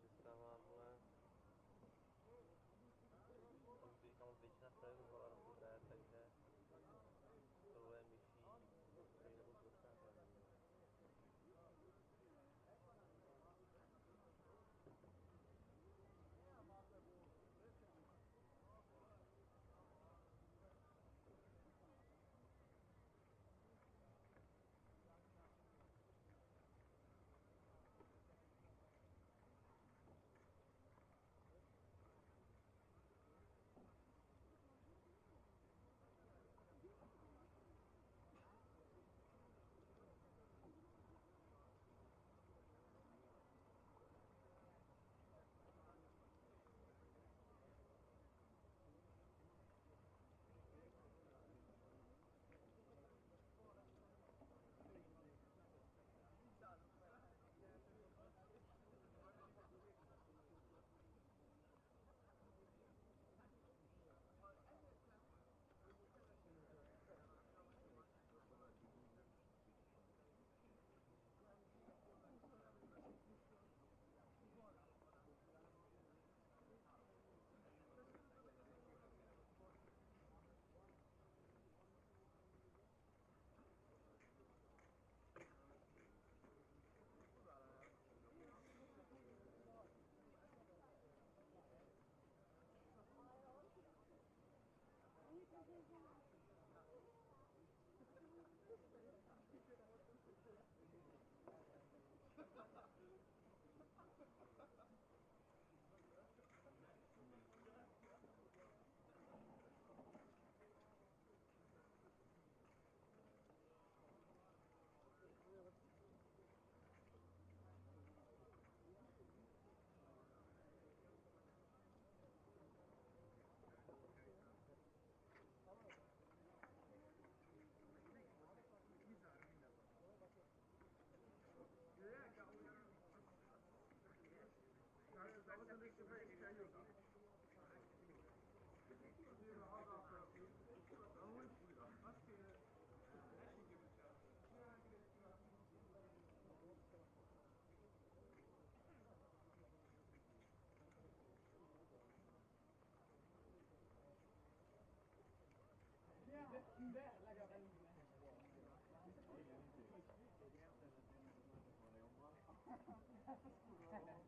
Přestáváme. Tam většina stejů byla rozhodné, takže tohle je myší, stejně nebo prostě nevím.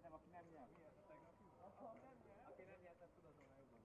Nem, aki nem nyer. Aki nem nyert, ezt tudod volna jobban.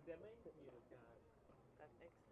Dement nyílkás. Tehát extra.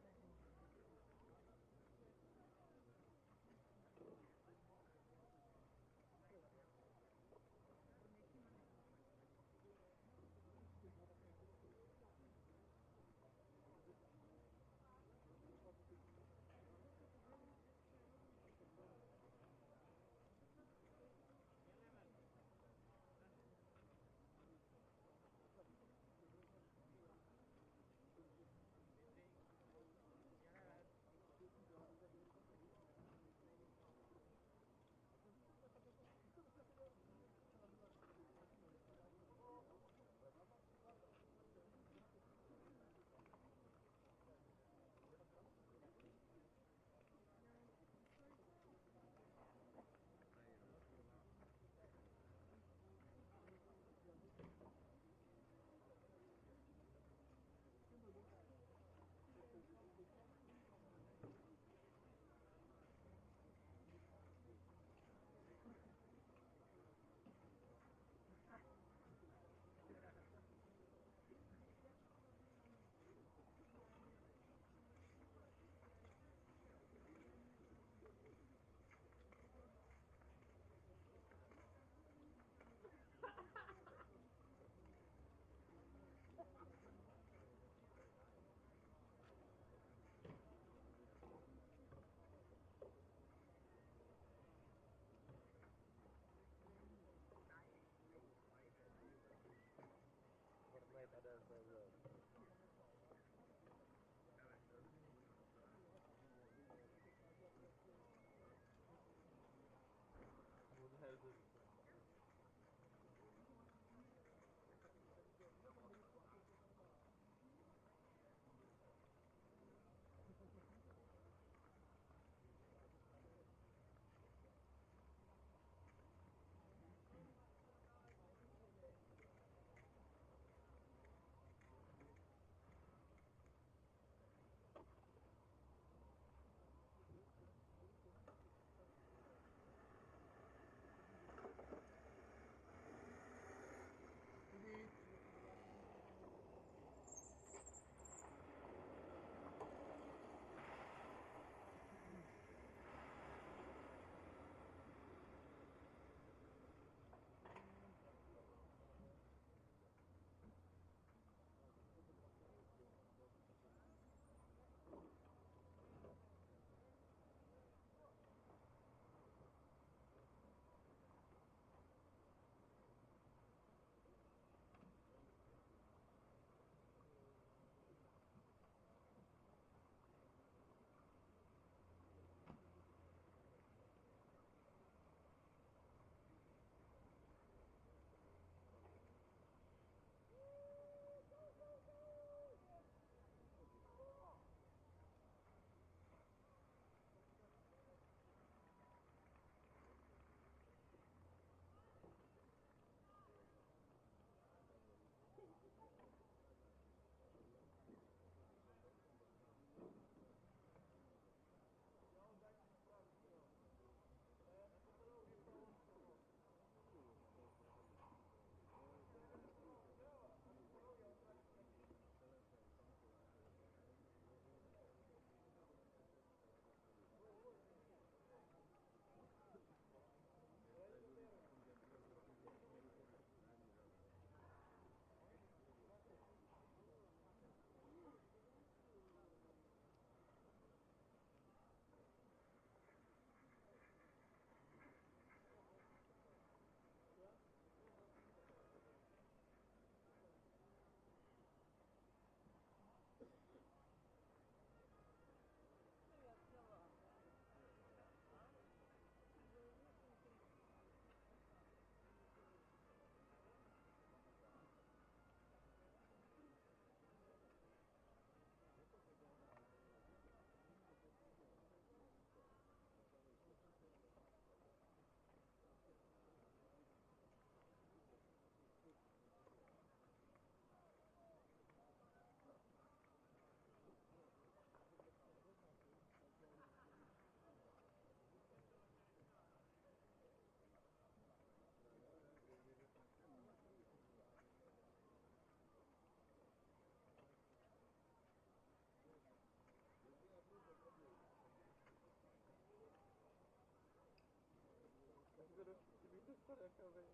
To jakoby,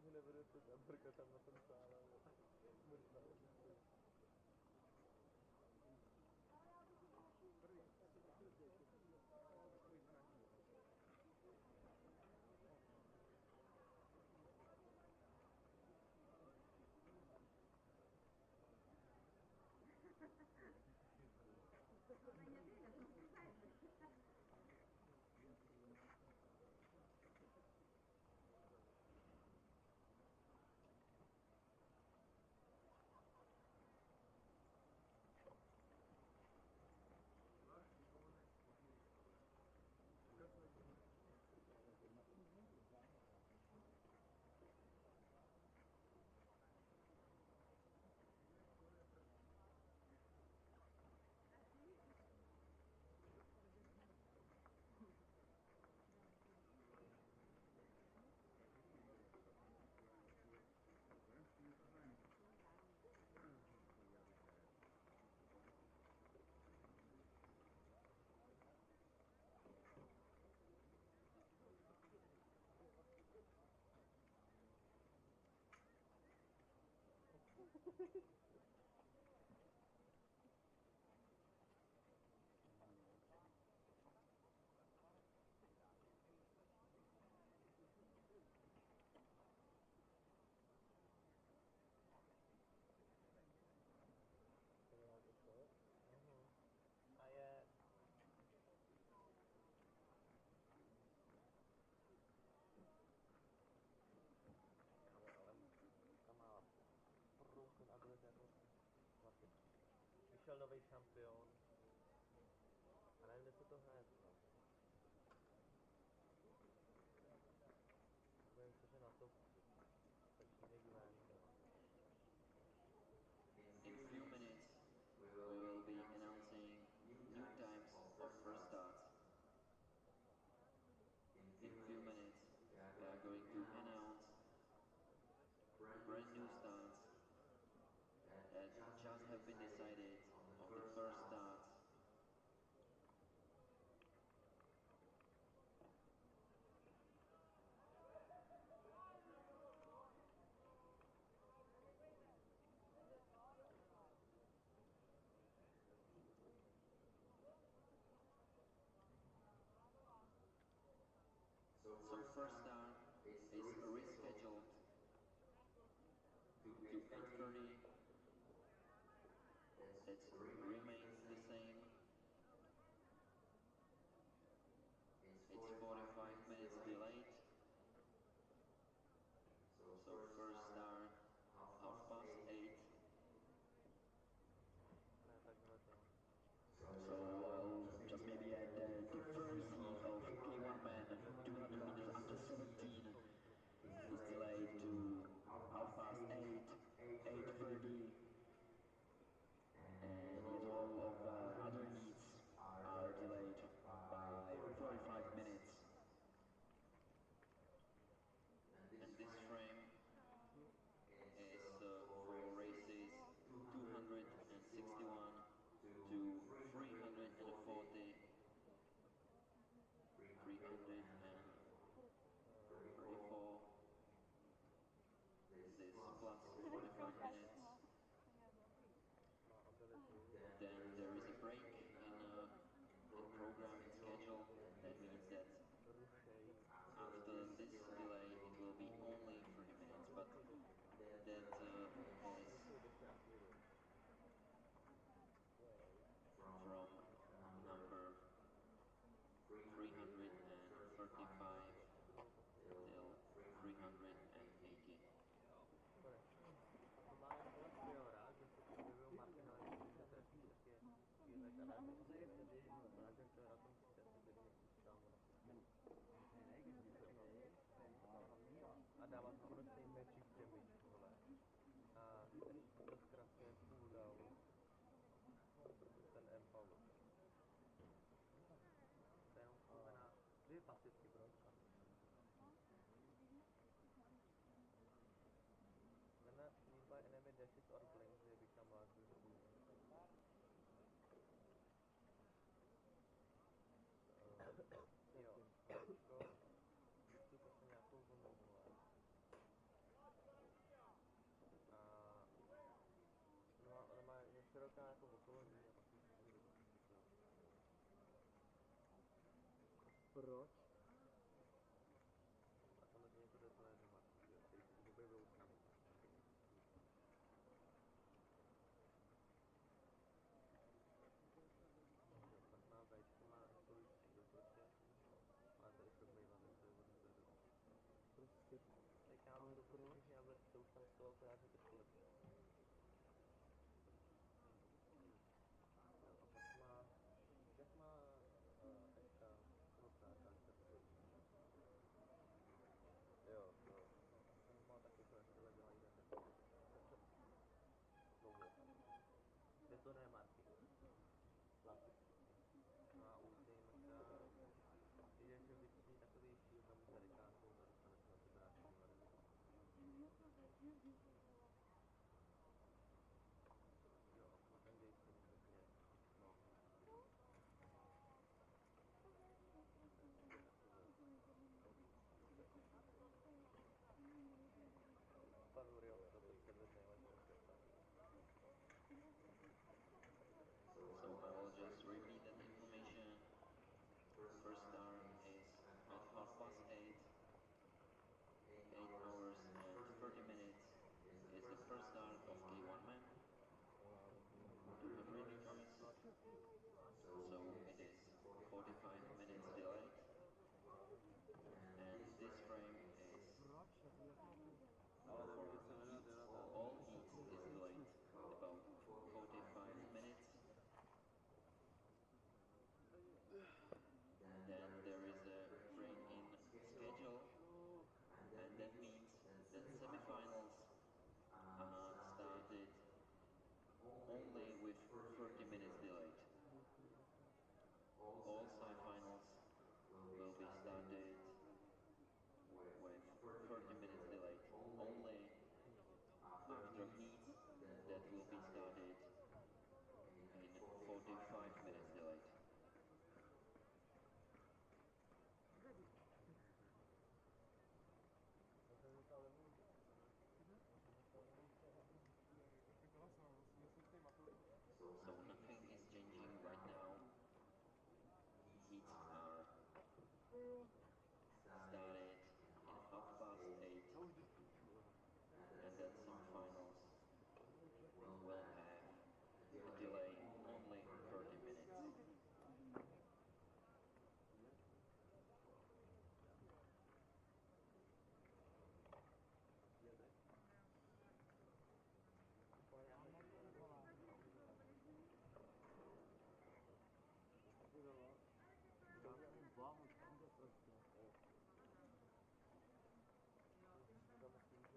že nebude se táborka tam na tom sále, možná prostě. První, no, takový 12 minut. A je... Kámo, ale tam má broken ability jako klasický. Vyšel nový šampion. A nevím, kde se to hraje zrovna. Budeme se, že na to stačí někdy ven. In few minutes, we will be announcing new times of first starts. In few minutes, we are going to announce brand new starts that just have been decided of the first starts. So first start is rescheduled to 8:30. That remains the same. It's 45 minutes delayed. So first start 8:30. Ne, takhle to. So I'll just maybe add that the first heat of K1 men 200 meters under 17 is delayed to 8:30, 8:30, and yet all of other heats are delayed by 45 minutes. And this frame is for races 261 to 340, 334, this plus 45 minutes. Má ability. Then there is a break in program, in schedule. That means that Rušej. after this delay it will be only 30 minutes, but that has Rušej ještě na chvíli. from number 335 till 380. Konečně. A to má jen tohle priora, že se tam objevují Martinové věci, že to je spíš taky Feedback Academy. Ale že to je na tom 30, kdyby někdo čekal na 30. A dává to konečný magic damage, vole. Proč? A samozřejmě to jde to jedno matky, který se tím objevují sami. Jo, pak má Včko, má svůj stříl prostě. Ale tady fakt vejvade, to je odezadu. Prostě. Tady kámo Ale jsou prostě proč? všichni jableci, co už tam jsou, akorát, že trošku lepší. Jo, a pak má, jak má Ečka Krupnáka, když se spojí. Jo, to, on má taky úplně skvěle dělají ten dlouho. Je to ne Marky. Klasicky. Má ulti mrka, když že vyčí takový shield na mizerikátu a dostane se na tebe nějaký vývady. Jo, a pak má ten Jason pěkně long. To je taky takové. Pan Uriel to předved nejlepší světa. So I will just repeat that information. First start is at 8:30. 8 hours and 30 minutes is the first start of K1 man. 200 meters. So it is 45 minutes delayed. And this frame is Ale for nemůže se jmenovat heats. Jonathan. All heats is delayed about 45 minutes. Then there is a frame in schedule, and that means that semifinals started only with 30 minutes delayed. All semifinals will be started with 30 minutes delayed. Only after heats that will be started in 45 minutes delayed. So nothing is changing right now. Heats are started in 8:30, and then semifinals will have a delay only 30 minutes. To myslím, že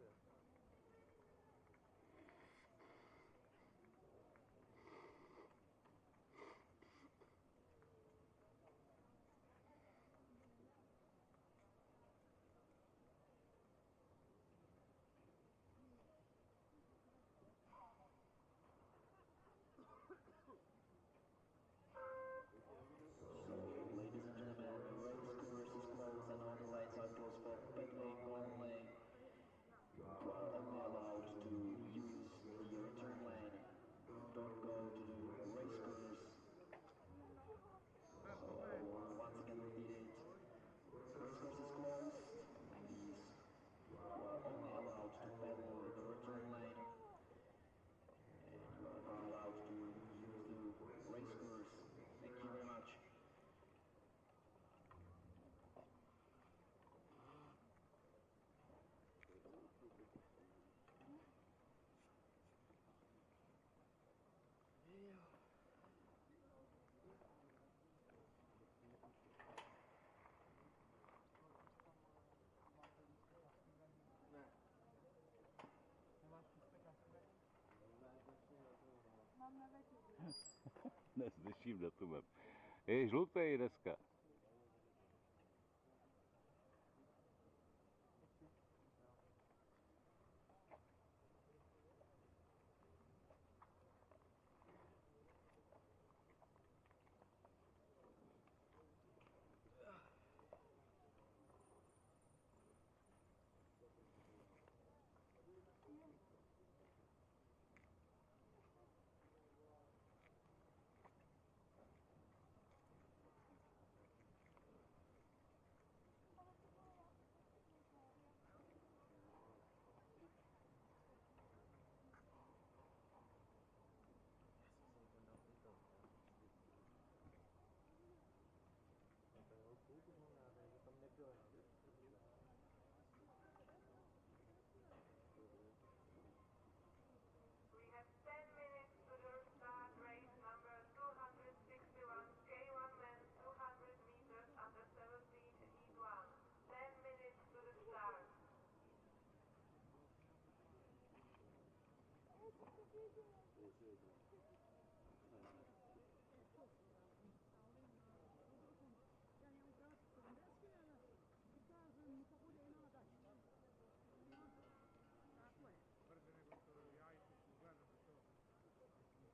So, ladies and gentlemen, the race course is closed and all the lights are closed for pedaling only. You are only allowed to use the return lane. Don't go to the race course. So, once again repeat it. Race course is closed. Please, you are only allowed to pedal the return lane. And you are not allowed to use the race course. Thank you very much. ne. Nemáš lístek na snídaní? Ne, dnešním datumem, no. Mám na večer. Ne, s dnešním datumem. Je žlutý dneska. Brže nego što ja išao gledam na to. Mi smo stvari splatili za ovaj golfer, smo vratili, splatili smo pre nego što stigne,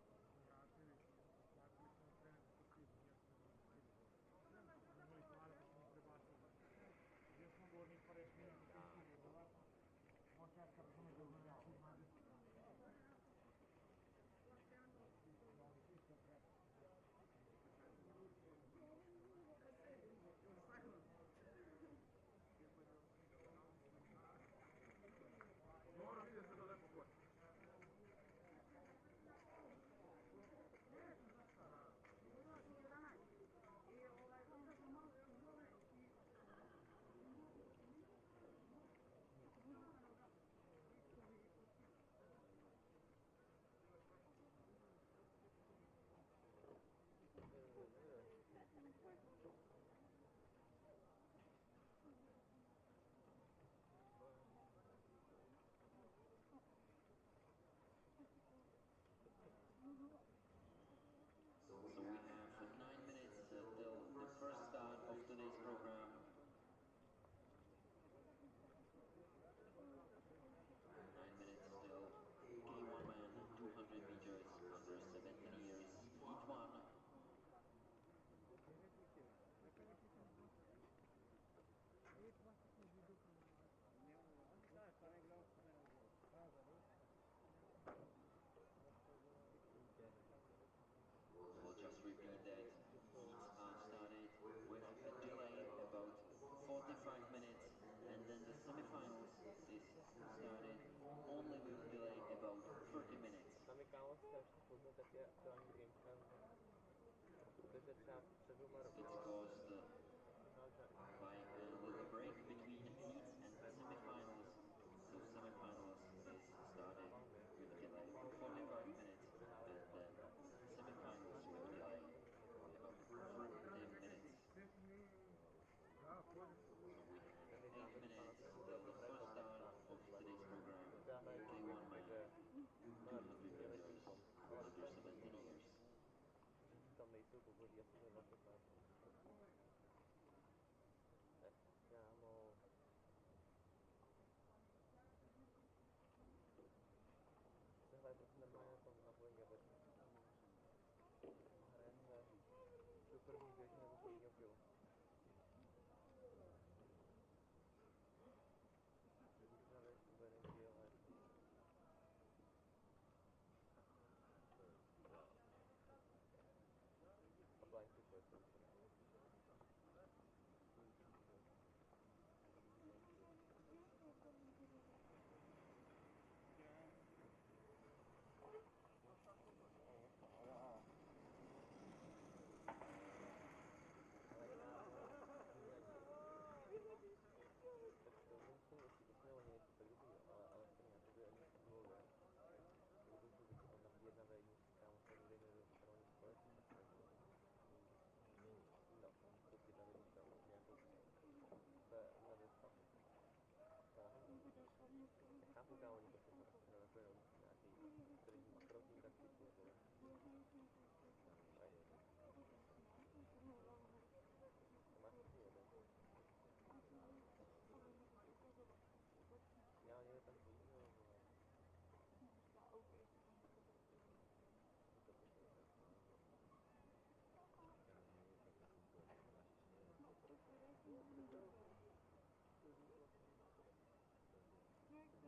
ja sam da stigne gore. Smo imali para pa smo prebacili. Bio smo govornik pa rešili neki koji stigne za vas. Možda ja sam razumio da uzmem neki izmanje. Moram vidjeti da lepo bude. So we have 9 minutes till the first start of today's program. 9 minutes till K1 man, 200 meters, under 17 years, heat 1. We'll just repeat that. Heats are started with a delay about 45 minutes, and then the semifinals is started only with a delay about 30 minutes. Tam je kámo strašně pozdě, tak je aktuální gamecam. Takže třeba před 2 roky. It's caused by a little break between heats and semifinals. So semifinals is started with a delay of 45 minutes, and then semifinals with a delay about 30 minutes. So we have 8 minutes till the first start of today's program. K1 man, 200 meters, under 17 years. Tam nejsou pogodí, asi za 15. Kámo. Se hraje prostě normálně na tom, na Boeing Everest. Hraje se do první běžně nebo prvního kilo. První věc to bude nevždy, ale... A blind to first jsem se. Jsme oni nejsou tak dobrý, ale stejně jakoby ani duově. Kdyby jsou vždycky tam 1v1, kámo se nikdy nedostanou ani společně, tak to jako... No, jsou 1v1, úplně jako... Na desktop. To je na hovno. Nechápu, kámo, oni prostě fakt aspoň jako jenom nějaký tržní makrotní taktiku, vole. To máš první jeden. Já někde tam bohužel, vole. To poslouchej. Jak ty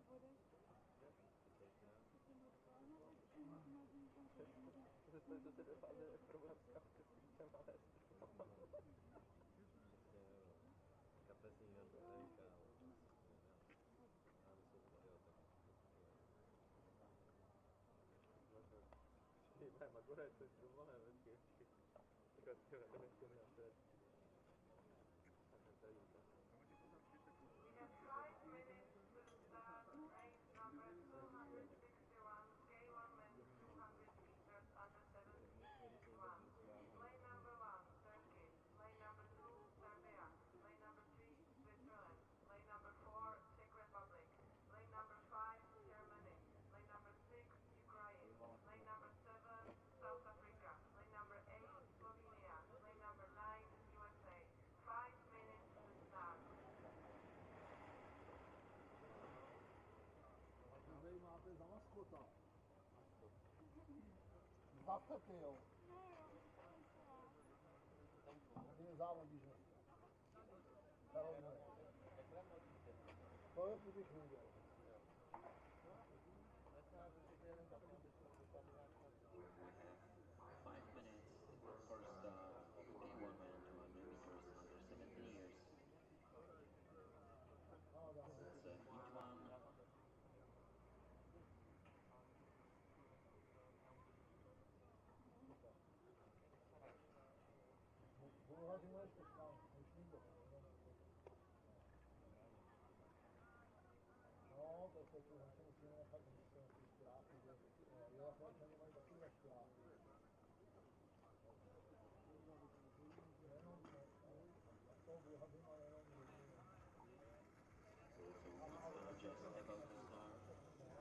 budeš? Představ, co se dopadne problém s kapesníkem, ale Kapesník na to nejká, ale prostě ne. Já bych se chtěl, tak to je. Jebe, Magore, co jsi dovolen, počkej. Jako tyhle, to nechci na před. Tak tady to. We have 5 minutes to start race number 261, K1 men 200 meters under 17 heat 1. Lane number 1, Turkey. Lane number 2, Serbia. Lane number 3, Switzerland. Lane number 4, Czech Republic. Lane number 5, Germany. Lane We have 5 minutes for start of K1 men 200 meters under 17 years. It's a heat one. So heats are just about to start. We are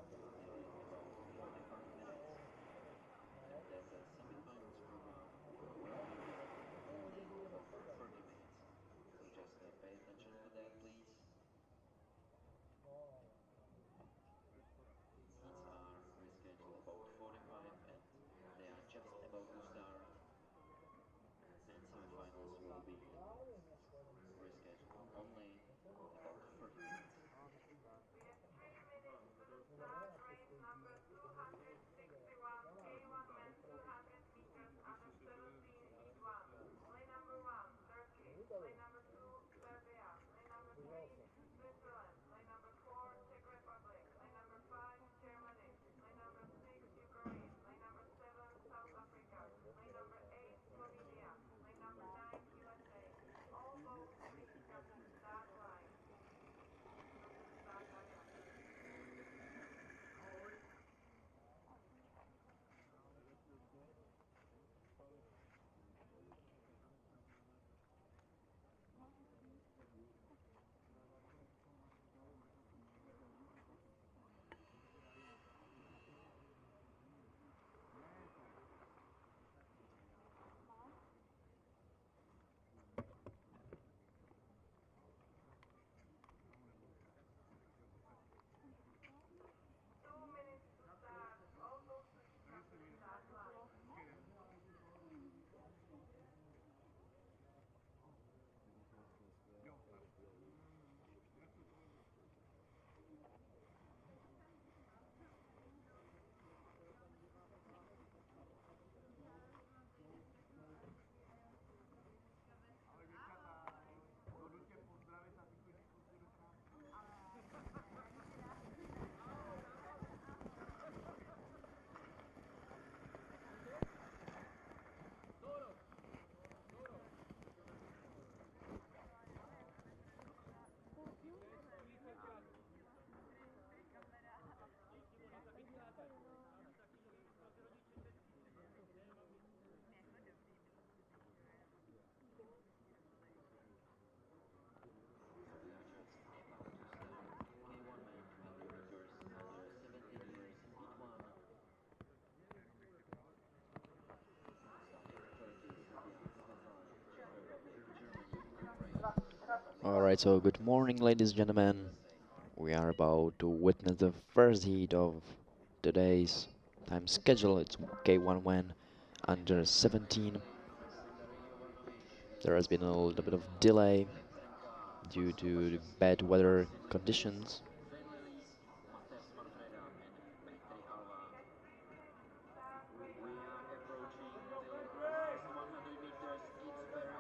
in about 45 minutes. And then the semifinals program will be only of 30 minutes. So just pay attention for that, please. Heats are rescheduled about 45 and they are just about to start. And semifinals will be rescheduled only about 30 minutes. We have 3 minutes to the start, race number 261, K1 men 200 meters under 17, heat 1. Lane number 1, Turkey. Lane number 2, Serbia. Lane number 3, Switzerland. Lane number 4, Czech Republic. Lane number 5, Germany. Lane number 6, Ukraine. Lane number 7, South Africa. Lane number 8, Slovenia. Lane number 9, USA. All boats please come to the start line. Come to the start area. So we are just about to start K1 men 200 meters under 17 years heat 1. Starting Turkey, Serbia, Switzerland, Czech Republic, Germany, Ukraine. Alright, so good morning, ladies and gentlemen. We are about to witness the first heat of today's time schedule. It's K1 when under 17. There has been a little bit of delay due to the bad weather conditions. We have 3 minutes to start, race We are number approaching 2. the last 100 meters. It's very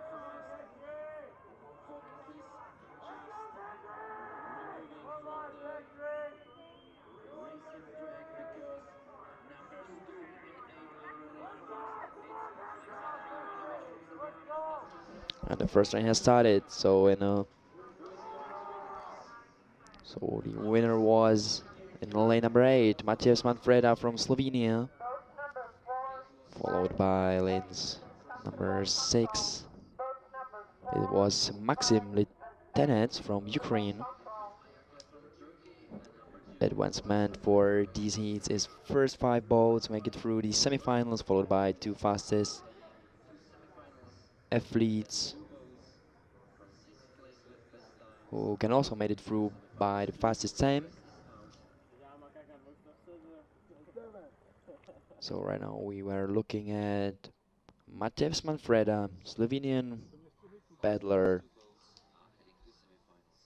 fast. Focus is just removing from the racing track because numbers 2 and 8 already fast. It's Alexander Ivanovic from Serbia. Let's go. And the first train has started, so so the winner was in lane number 8, Matthias Manfreda from Slovenia, Boat number 4, followed by lanes number 6. boat number It 4, was 5, Maxim and 6. Lieutenant from Remote Ukraine. control. Advancement for these heats is first 5 boats make it through the semifinals, followed by 2 fastest athletes who can also made it through by the fastest time. So right now we were looking at Matevs Manfreda, Slovenian paddler,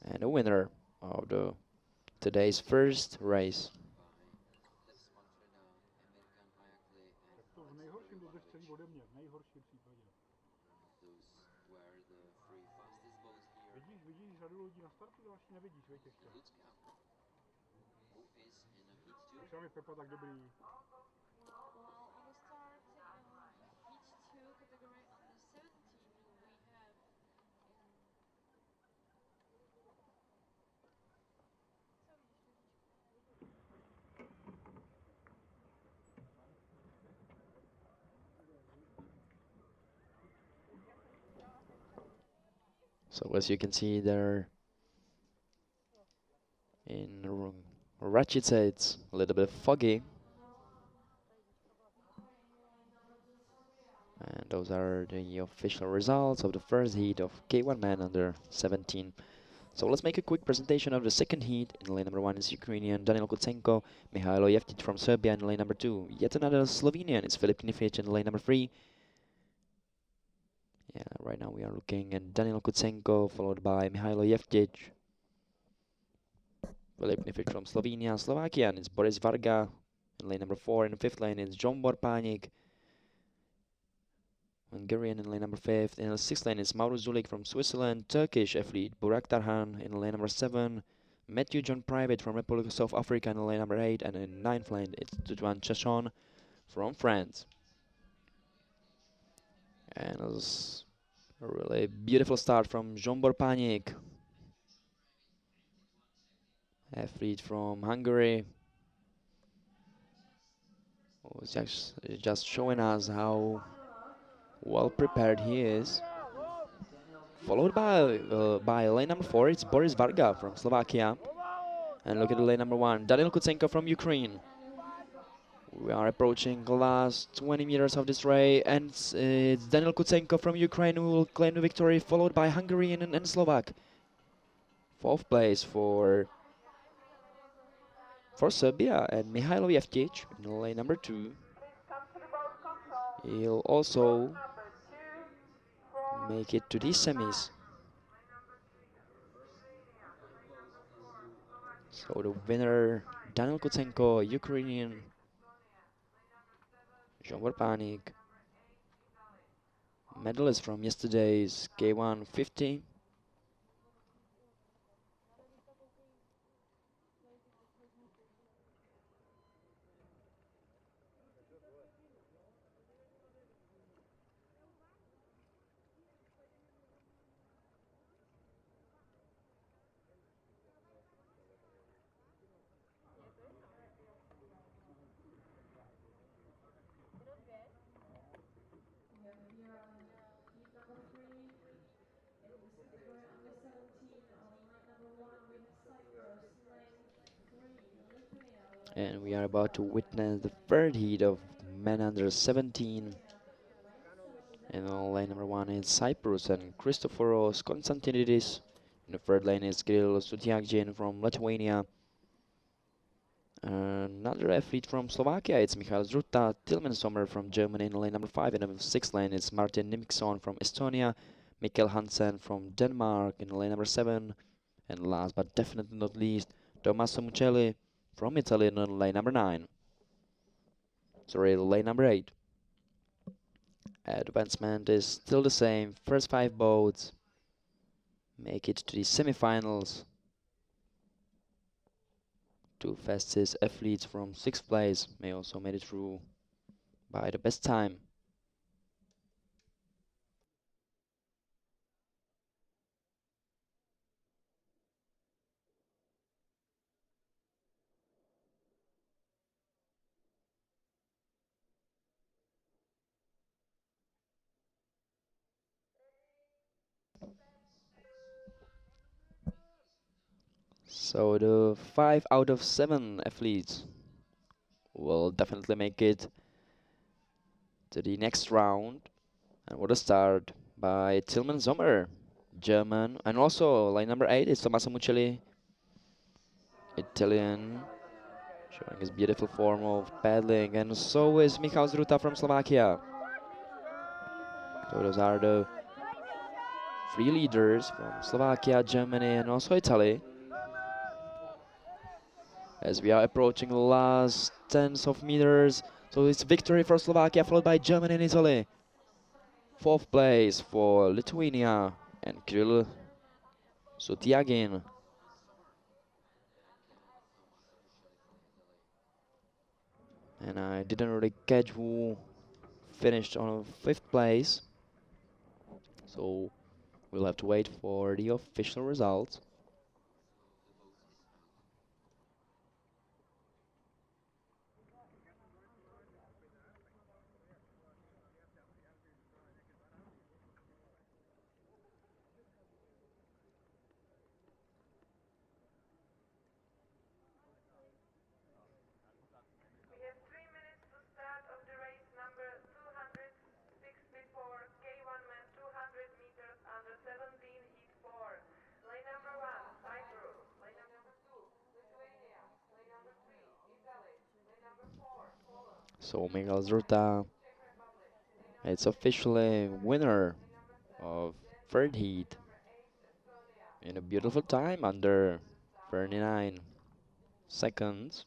and the winner of the today's first race. Tak to v nejhorším dobře střelí ode mě, v nejhorším případě. Vidíš řadu lidí na startu, další nevidíš, veď ještě. Už je mi Pepa tak dobrý. Well, on the start, heat 2 category under 17, we have So as you can see there in Racice, it's a little bit foggy. And those are the official results of the first heat of K1 men under 17. So let's make a quick presentation of the second heat. In lane number 1 is Ukrainian Daniel Kutsenko, Mihailo Jeftic from Serbia in lane number 2. Yet another Slovenian, it's Filip Knific in lane number 3. Yeah, right now we are looking at Daniel Kutsenko, followed by Mihailo Jeftic. Filip Knific from Slovenia. Slovakian, it's Boris Varga in lane number 4. In the 5th lane, it's John Borpánik. Hungarian in lane number 5. In the 6th lane, it's Mauro Zulik from Switzerland. Turkish athlete Burak Tarhan in lane number 7. Matthew John Private from Republic of South Africa in lane number 8. And in 9th lane, it's Tutuan Chachon from France. And it was a really beautiful start from John Borpánik, athlete from Hungary, who's just showing us how well prepared he is. Followed by lane number 4, it's Boris Varga from Slovakia. And look at the lane number 1, Daniel Kutsenko from Ukraine. We are approaching the last 20 meters of this race, and it's Daniel Kutsenko from Ukraine who will claim the victory, followed by Hungarian and Slovak. 4th place for Serbia, and Mihailo Jeftic in lane number 2. He'll also make it to these semis. So the winner, Daniel Kutsenko, Ukrainian, John Borpánik, medalist from yesterday's K1 50. And we are about to witness the third heat of men under 17. And on lane number 1 is Cyprus and Christoforos Konstantinidis. In the third lane is Kirill Sutiakjin from Lithuania. Another athlete from Slovakia, it's Michal Zruta. Tilman Sommer from Germany in lane number 5. In the 6th lane is Martin Nimikson from Estonia. Mikkel Hansen from Denmark in lane number 7. And last but definitely not least, Tommaso Mucelli from Italy in lane number 9. Sorry, lane number 8. Advancement is still the same. First 5 boats make it to the semifinals. 2 fastest athletes from 6th place may also made it through by the best time. So the 5 out of 7 athletes will definitely make it to the next round. And what a start by Tilman Sommer, German, and also line number 8 is Tommaso Mucelli, Italian, showing his beautiful form of paddling, and so is Michal Zruta from Slovakia. So those are the three leaders from Slovakia, Germany, and also Italy. As we are approaching the last tens of meters, so it's victory for Slovakia, followed by Germany and Italy. Fourth place for Lithuania and Kirill Sutyagin. And I didn't really catch who finished on fifth place, so we'll have to wait for the official results. We have 3 minutes to start of the race number 264 K1 men 200 meters under 17 heat 4. Lane number 1, Cyprus. Lane number 2, Lithuania. Lane number 3, Italy. Lane number 4, Poland. So Michal Zruta, Czech Republic. Lane it's number 6, officially Bulgaria. winner Lane number 7, of third Denmark. Lane heat number 8, Estonia. in a beautiful time under 39 seconds.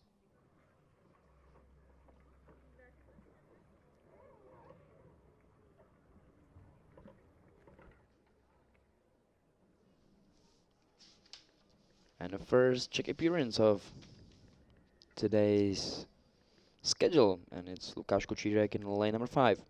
And the first Czech appearance of today's schedule, and it's Lukáš Kučírek in lane number 5.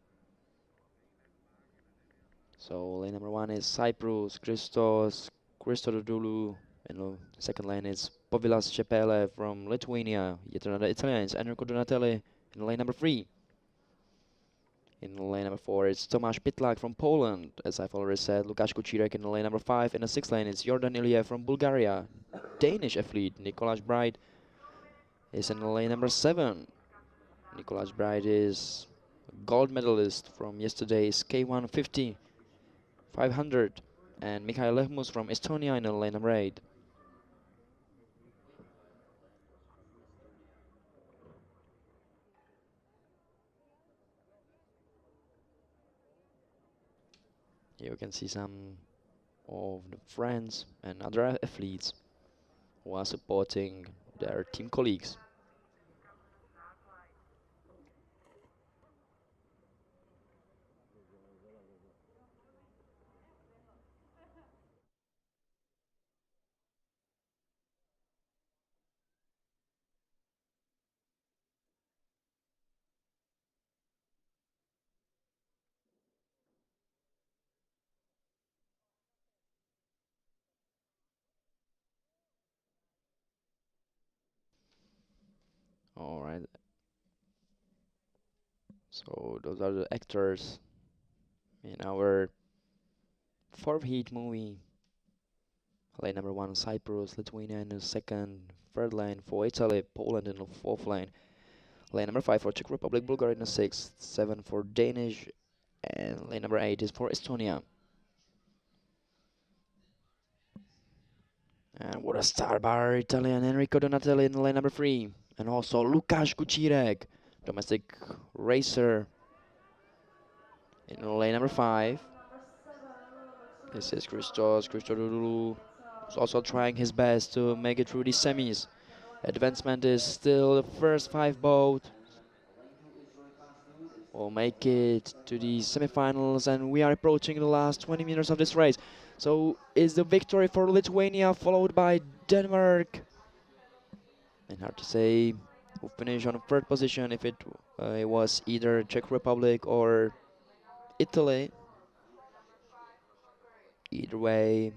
So lane number 1 is Cyprus, Christodoulou, and the second lane is Povilas Čepele from Lithuania. Yet another Italian is Enrico Donatelli in lane number 3. In lane number 4 it's Tomáš Pytlak from Poland, as I've already said. Lukáš Kučírek in lane number 5. In the 6th lane it's Jordan Iliev from Bulgaria. Danish athlete Nicolas Bright is in lane number 7. Nicolas Bright is gold medalist from yesterday's K150 500, and Mikhail Lehmus from Estonia in lane number 8. Here you can see some of the friends and other athletes who are supporting their team colleagues. All right. So those are the actors in our fourth heat movie. Lane number 1 Cyprus, Lithuania in the second, third lane for Italy, Poland in the fourth lane. Lane number 5 for Czech Republic, Bulgaria in the sixth, 7 for Danish, and lane number 8 is for Estonia. And what a star bar, Italian Enrico Donatelli in lane number 3. And also Lukáš Kučírek, domestic racer, in lane number 5. This is Christodoulou, who's also trying his best to make it through the semis. Advancement is still the first 5 boat. Will make it to the semifinals, and we are approaching the last 20 meters of this race. So is the victory for Lithuania, followed by Denmark. And hard to say who finished on the third position, if it was either Czech Republic or Italy. Either way,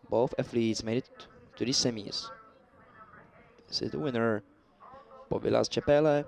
both athletes made it to the semis. This is the winner, Povilas Čepele.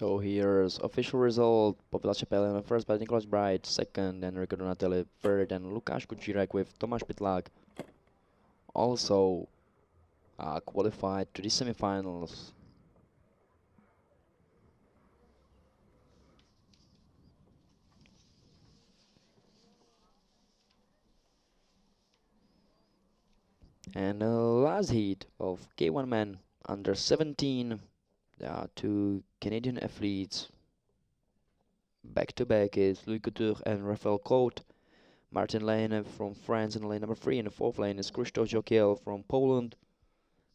So here's official result. Povila Čepelina first by Nicholas Bright, second Enrico Donatelli, third, and Lukáš Kučírek with Tomáš Pytlák also qualified to the semifinals. And the last heat of K1 men under 17. There are two Canadian athletes. Back to back is Louis Couture and Raphael Cote. Martin Lane from France in lane number 3. In the fourth lane is Krzysztof Jokiel from Poland.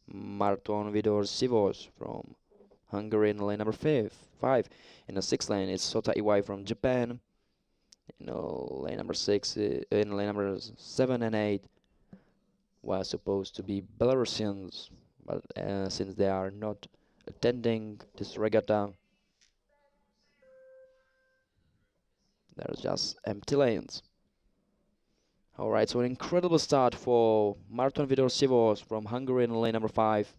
Marton Vidor Sivos from Hungary in lane number 5. In the sixth lane is Sota Iwai from Japan. In lane number 6, in lane numbers 7 and 8 were supposed to be Belarusians, but since they are not attending this regatta, there's just empty lanes. Alright, so an incredible start for Marton Vidor Sivos from Hungary in lane number 5.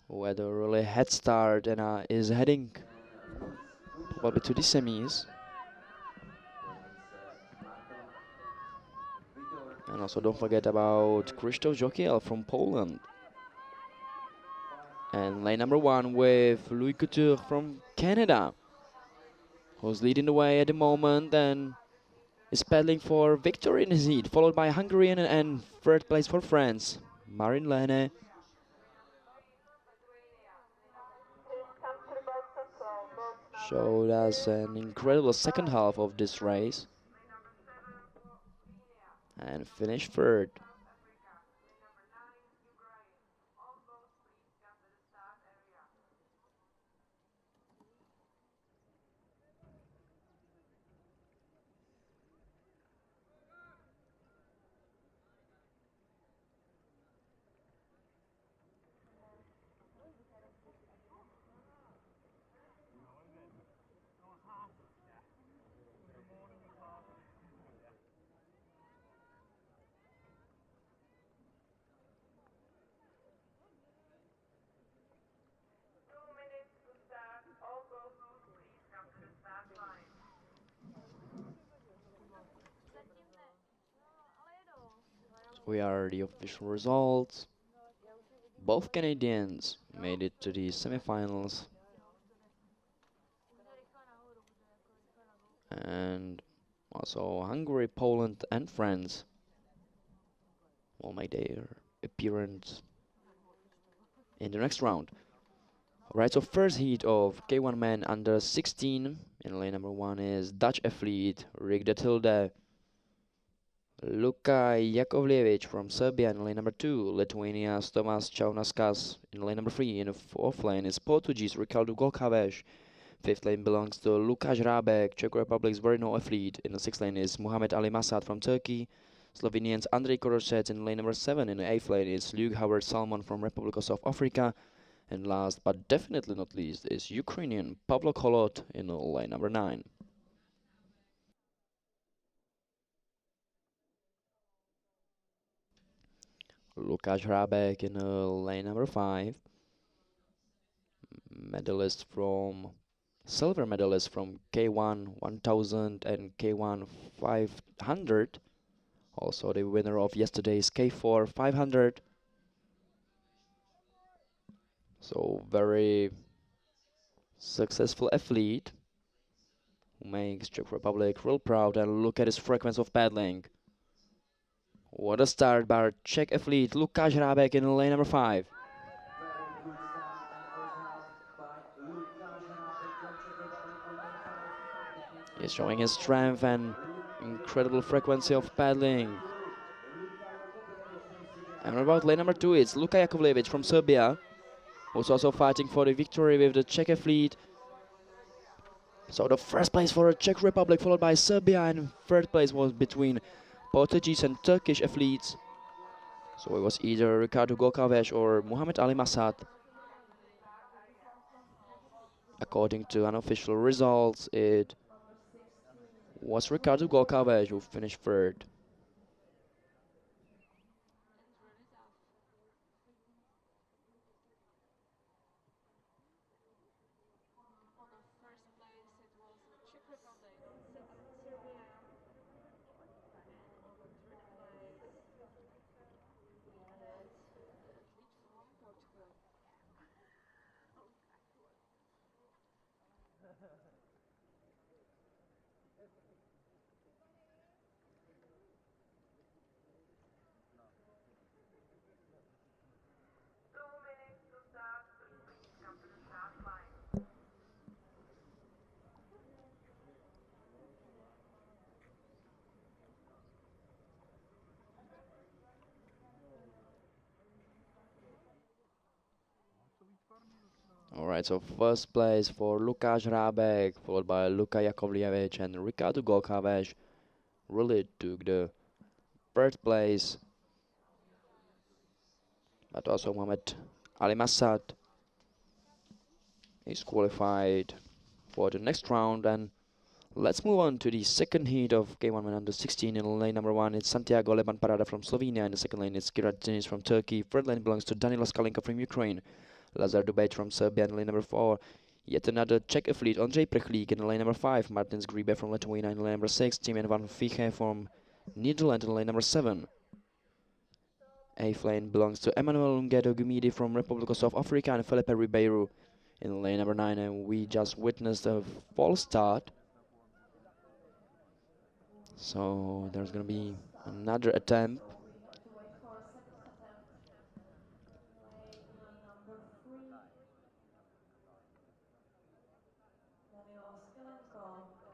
Who had a really head start and is heading probably to the semis. And also don't forget about Krzysztof Jokiel from Poland. And lane number 1 with Louis Couture from Canada, who's leading the way at the moment and is paddling for victory in his heat, followed by Hungarian and third place for France, Marin Lene. Showed us an incredible second half of this race and finished third. We are the official results. Both Canadians made it to the semifinals. And also Hungary, Poland and France will make their appearance in the next round. Alright, so first heat of K1 men under 16. In lane number 1 is Dutch athlete Rick de Tilde. Luka Jakovljevic from Serbia in lane number 2. Lithuania's Tomas Chaunaskas in lane number 3. In the fourth lane is Portuguese Ricardo Golkaves. Fifth lane belongs to Lukáš Rábek, Czech Republic's very known athlete. In the sixth lane is Muhammad Ali Masad from Turkey. Slovenians Andrej Korošec in lane number 7. In the eighth lane is Luke Howard Salmon from Republic of South Africa. And last but definitely not least is Ukrainian Pavlo Kolot in lane number 9. Lukáš Rábek in lane number 5. Medalist from silver medalist from K1 1000 and K1 500. Also the winner of yesterday's K4 500. So very successful athlete who makes Czech Republic real proud, and look at his frequency of paddling. What a start by our Czech athlete Lukáš Rábek in lane number 5. He's showing his strength and incredible frequency of paddling. And about lane number 2, it's Luka Jakovljevic from Serbia, who's also fighting for the victory with the Czech athlete. So the first place for the Czech Republic, followed by Serbia, and third place was between Portuguese and Turkish athletes. So it was either Ricardo Golkaves or Muhammad Ali Masad. According to unofficial results, it was Ricardo Golkaves who finished third. 2 minutes to start, please come to the start line. Alright, so first place for Lukáš Rábek, followed by Luka Jakovljevic and Ricardo Golkaves. Really took the third place, but also Mohamed Ali Massad is qualified for the next round. And let's move on to the second heat of K1 Men under 16. In lane number 1, it's Santiago Leban Parada from Slovenia. In the second lane, it's Kirat Denis from Turkey. Third lane belongs to Danilo Skalenko from Ukraine. Lazar Dubec from Serbia in lane number 4. Yet another Czech athlete, Ondřej Prchlík in lane number 5. Martins Gribe from Lithuania in lane number 6. Timian van Fiche from Netherlands in lane number 7. 8th lane belongs to Emmanuel Ungedo Gumidi from Republic of South Africa and Felipe Ribeiro in lane number 9. And we just witnessed a false start. So there's going to be another attempt. So we have to wait for a second attempt. Lane number 3, Danilo Skalenko.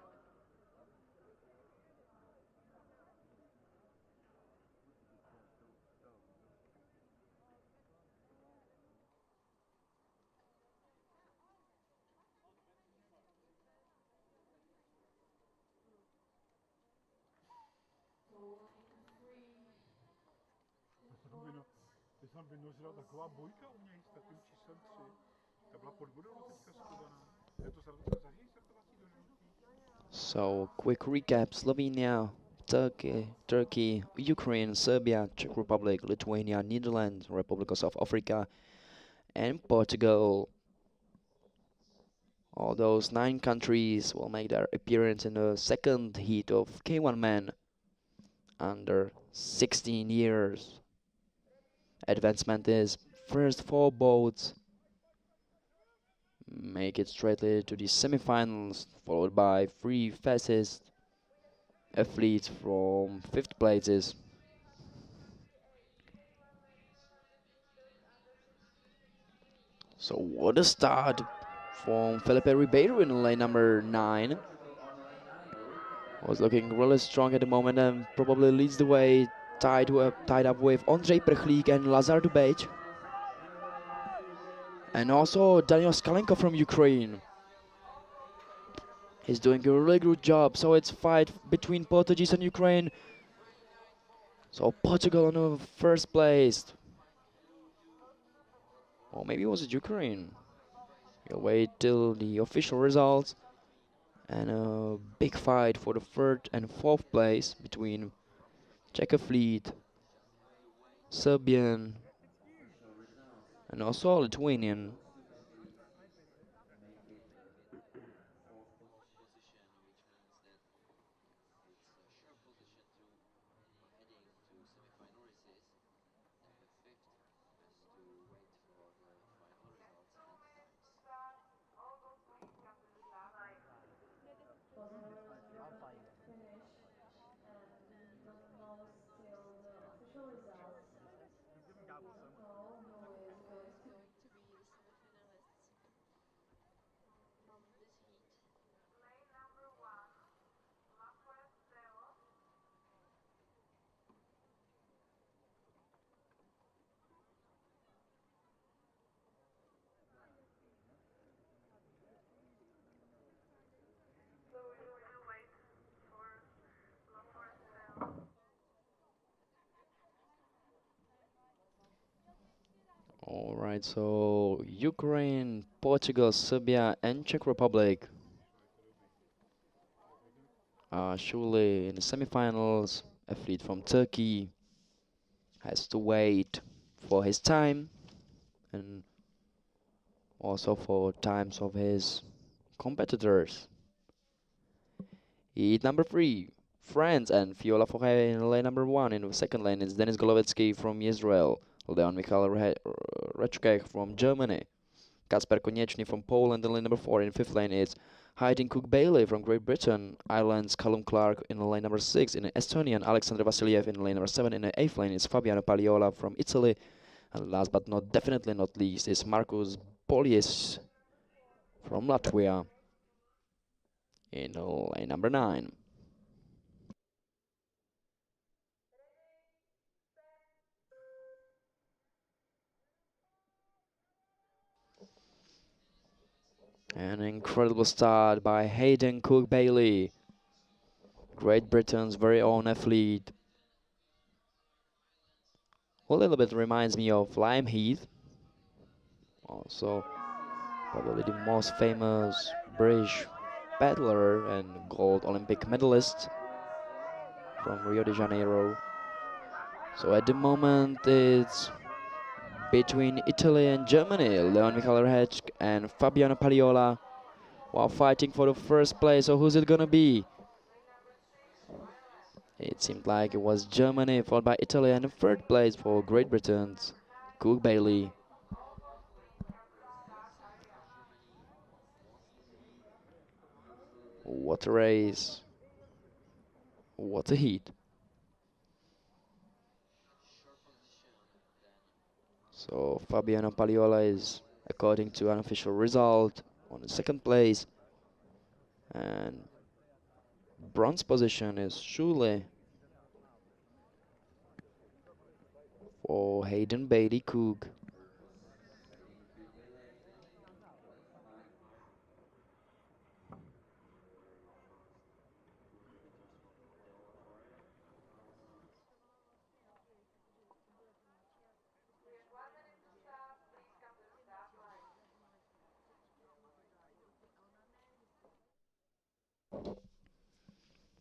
To lane 3, Nicolette Teď jsem vynořila taková bojka u něj s takovým číslem 3. Ta byla pod vodou teďka sklodaná. Je to zařízení startovací do žlutý? So quick recap: Slovenia, Turkey, Ukraine, Serbia, Czech Republic, Lithuania, Netherlands, Republic of South Africa, and Portugal. All those 9 countries will make their appearance in the second heat of K1 Men under 16 years. Advancement is first 4 boats make it straightly to the semifinals, followed by 3 fastest athletes from 5th places. So what a start from Felipe Ribeiro in lane number 9. Was looking really strong at the moment and probably leads the way, tied up with Ondřej Prchlík and Lazar Dubec. And also Daniel Skalenko from Ukraine. He's doing a really good job. So it's fight between Portuguese and Ukraine. So Portugal on the first place. Or maybe it was Ukraine. We'll wait till the official results. And a big fight for the 3rd and 4th place between Czech athlete, Serbian, and also Lithuanian. It was a really dramatic finish, and we don't know still the official results. So we don't know who is going to be the semifinalists from this heat. Lane number 1, Lafayette Delo. So we will wait for Lafayette Delo. Alright, so Ukraine, Portugal, Serbia, and Czech Republic are surely in the semifinals. Athlete from Turkey has to wait for his time and also for times of his competitors. Heat number 3, France and Fiola Forêt in lane number 1. In the second lane is Denis Golovetsky from Israel, Leon Michal Rechkech from Germany, Kacper Konieczny from Poland in lane number 4. In 5th lane is Hiding Cook Bailey from Great Britain, Ireland's Callum Clark in lane number 6, in Estonian Alexander Vasiliev in lane number 7, in the 8th lane is Fabiano Paliola from Italy, and last but not definitely not least is Markus Polies from Latvia in lane number 9. An incredible start by Hayden Cook Bailey, Great Britain's very own athlete. A little bit reminds me of Lime Heath, also probably the most famous British paddler and gold Olympic medalist from Rio de Janeiro. So at the moment it's between Italy and Germany, Leon Michael Rehec and Fabiano Paliola, while fighting for the first place. So who's it gonna be? It seemed like it was Germany, followed by Italy, and in third place for Great Britain's Cook Bailey. What a race. What a heat. So Fabiano Paliola is, according to an official result, on the second place. And bronze position is surely for Hayden Bailey Cook.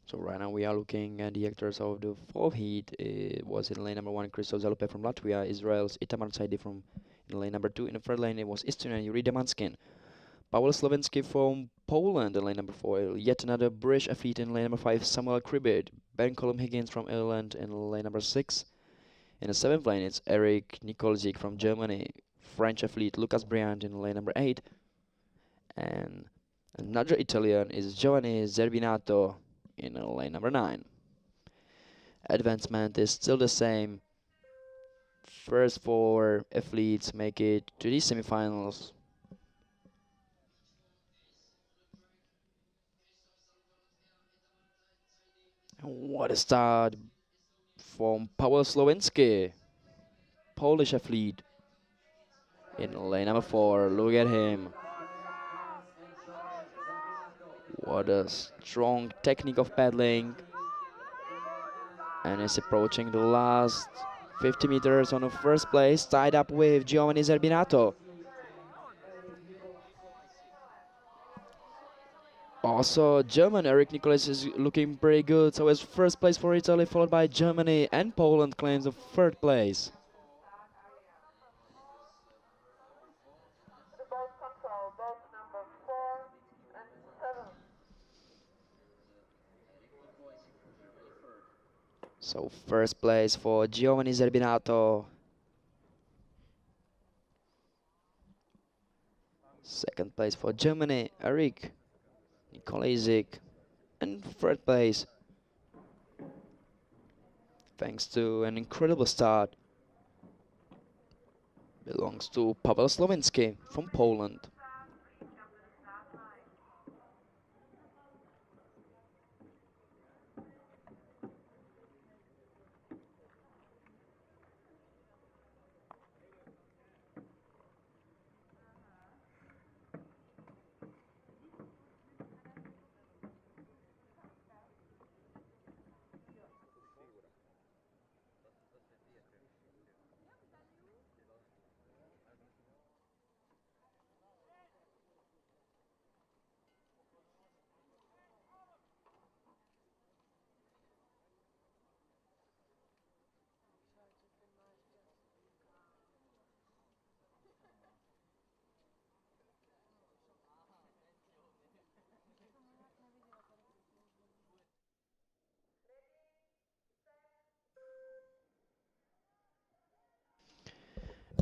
So right now we are looking at the actors of the fourth heat. It was in lane number 1, Christoph Zalupe from Latvia, Israel's Itamar Saidi from in lane number 2. In the third lane it was Estonian Yuri Demanskin. Paweł Slovensky from Poland in lane number 4. Yet another British athlete in lane number 5, Samuel Cribbett. Ben Colum Higgins from Ireland in lane number 6. In the 7th lane it's Eric Nikolzik from Germany. French athlete Lucas Briand in lane number 8. And another Italian is Giovanni Zerbinato in lane number 9. Advancement is still the same. First 4 athletes make it to the semifinals. And what a start from Paweł Slowinski, Polish athlete in lane number 4. Look at him. What a strong technique of paddling. And is approaching the last 50 meters on the first place, tied up with Giovanni Zerbinato. Also, German Eric Nicholas is looking pretty good. So it's first place for Italy, followed by Germany, and Poland claims the third place. So first place for Giovanni Zerbinato. Second place for Germany, Eric Nikolajczyk. And third place, thanks to an incredible start, belongs to Paweł Slowinski from Poland.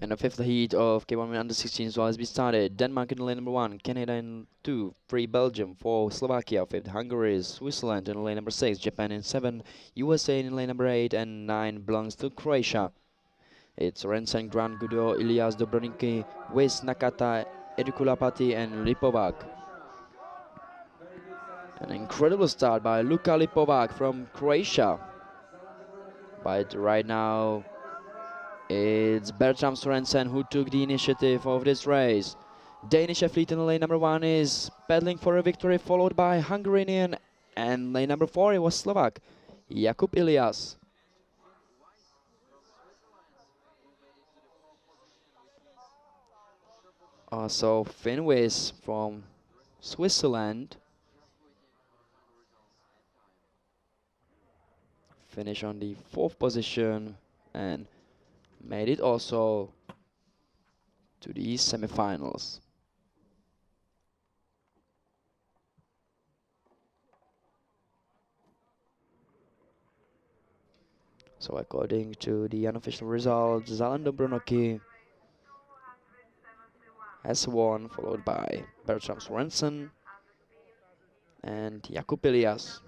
And the fifth heat of K1 under 16 as well has been started. Denmark in lane number 1, Canada in 2, 3 Belgium, 4 Slovakia, 5th Hungary, Switzerland in lane number 6, Japan in 7, USA in lane number 8, and 9 belongs to Croatia. It's Rensen, Grant, Gudo, Ilias, Dobronicki, Weiss, Nakata, Edukulapati, and Lipovac. An incredible start by Luka Lipovac from Croatia. But right now, it's Bertram Sorensen who took the initiative of this race. Danish athlete in lane number 1 is battling for a victory, followed by Hungarian, and lane number 4 it was Slovak, Jakub Ilias. Also Finn Weiss from Switzerland finished on the 4th position and made it also to the semifinals. So according to the unofficial results, Zalando Brunocki has won, followed by Bertram Sorensen and Jakub Ilias.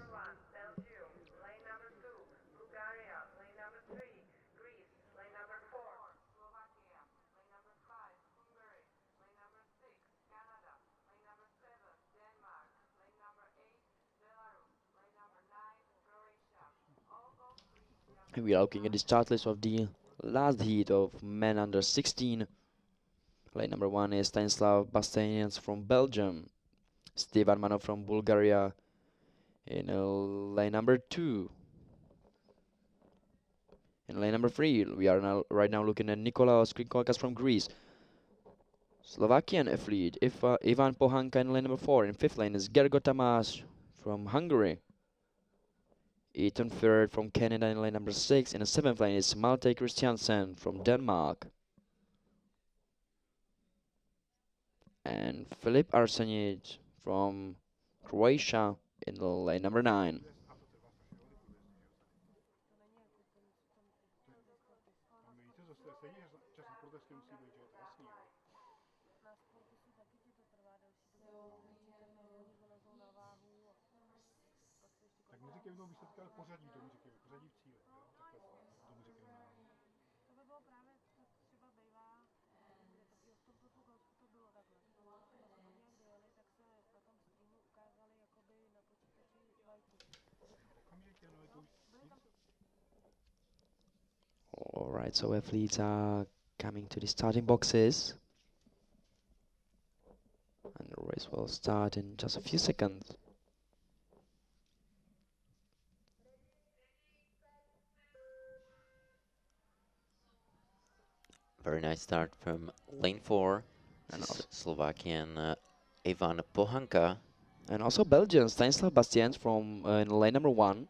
And we are looking at the start list of the last heat of men under 16. Lane number 1 is Stanislav Bastanians from Belgium, Steve Armanov from Bulgaria in lane number 2. In lane number 3, we are right now looking at Nikolaos Krikolkas from Greece. Slovakian athlete Ivan Pohanka in lane number 4. In 5th lane is Gergo Tamás from Hungary. Ethan Third from Canada in lane number 6. In the 7th lane is Malte Christiansen from Denmark. And Filip Arsenic from Croatia in lane number 9. Tak neříkej jenom výsledky, ale pořadí, to mi říkej, pořadí v cíli, jo, takhle to mi říkej nám. To by bylo právě, to třeba bývá, jo, v tomto Portugalsku to bylo takhle. Oni jak dojeli, tak se na tom streamu ukázali jakoby na počítači vlajky. Okamžitě, no je to už... Alright, so athletes are coming to the starting boxes. And the race will start in just a few seconds. Very nice start from lane 4. And Slovakian Ivan Pohanka. And also Belgian Stanislav Bastians from in lane number 1.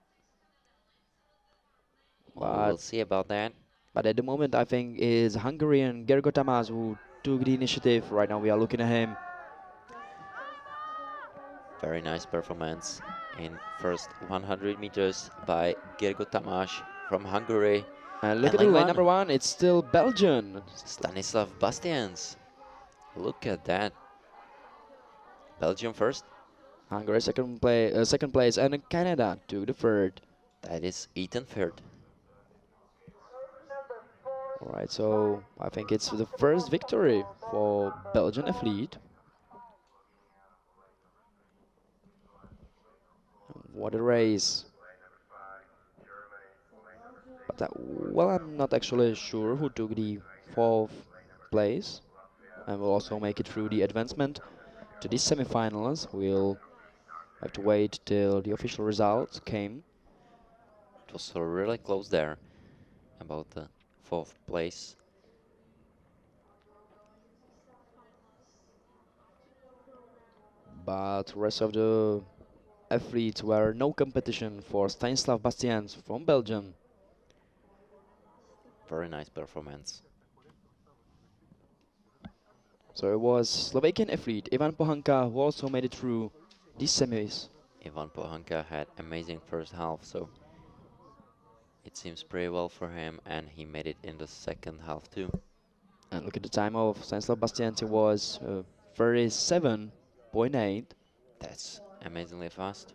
We'll see about that. But at the moment, I think is Hungarian Gergo Tamás who took the initiative. Right now, we are looking at him. Very nice performance in first 100 meters by Gergo Tamás from Hungary. And look at the lane number 1. It's still Belgian. Stanislav Bastians. Look at that. Belgium first. Hungary second place, and Canada took the 3rd. That is Ethan third. Alright, so I think it's the first victory for Belgian athlete. What a race. But well, I'm not actually sure who took the 4th place. And will also make it through the advancement to the semifinals. We'll have to wait till the official results came. It was really close there about the 4th place. But rest of the athletes were no competition for Stanislav Bastians from Belgium. Very nice performance. So it was Slovakian athlete Ivan Pohanka who also made it through the semis. Ivan Pohanka had amazing first half, so it seems pretty well for him, and he made it in the second half too. And look at the time of Stanislav Bastianti was 37.8. That's amazingly fast.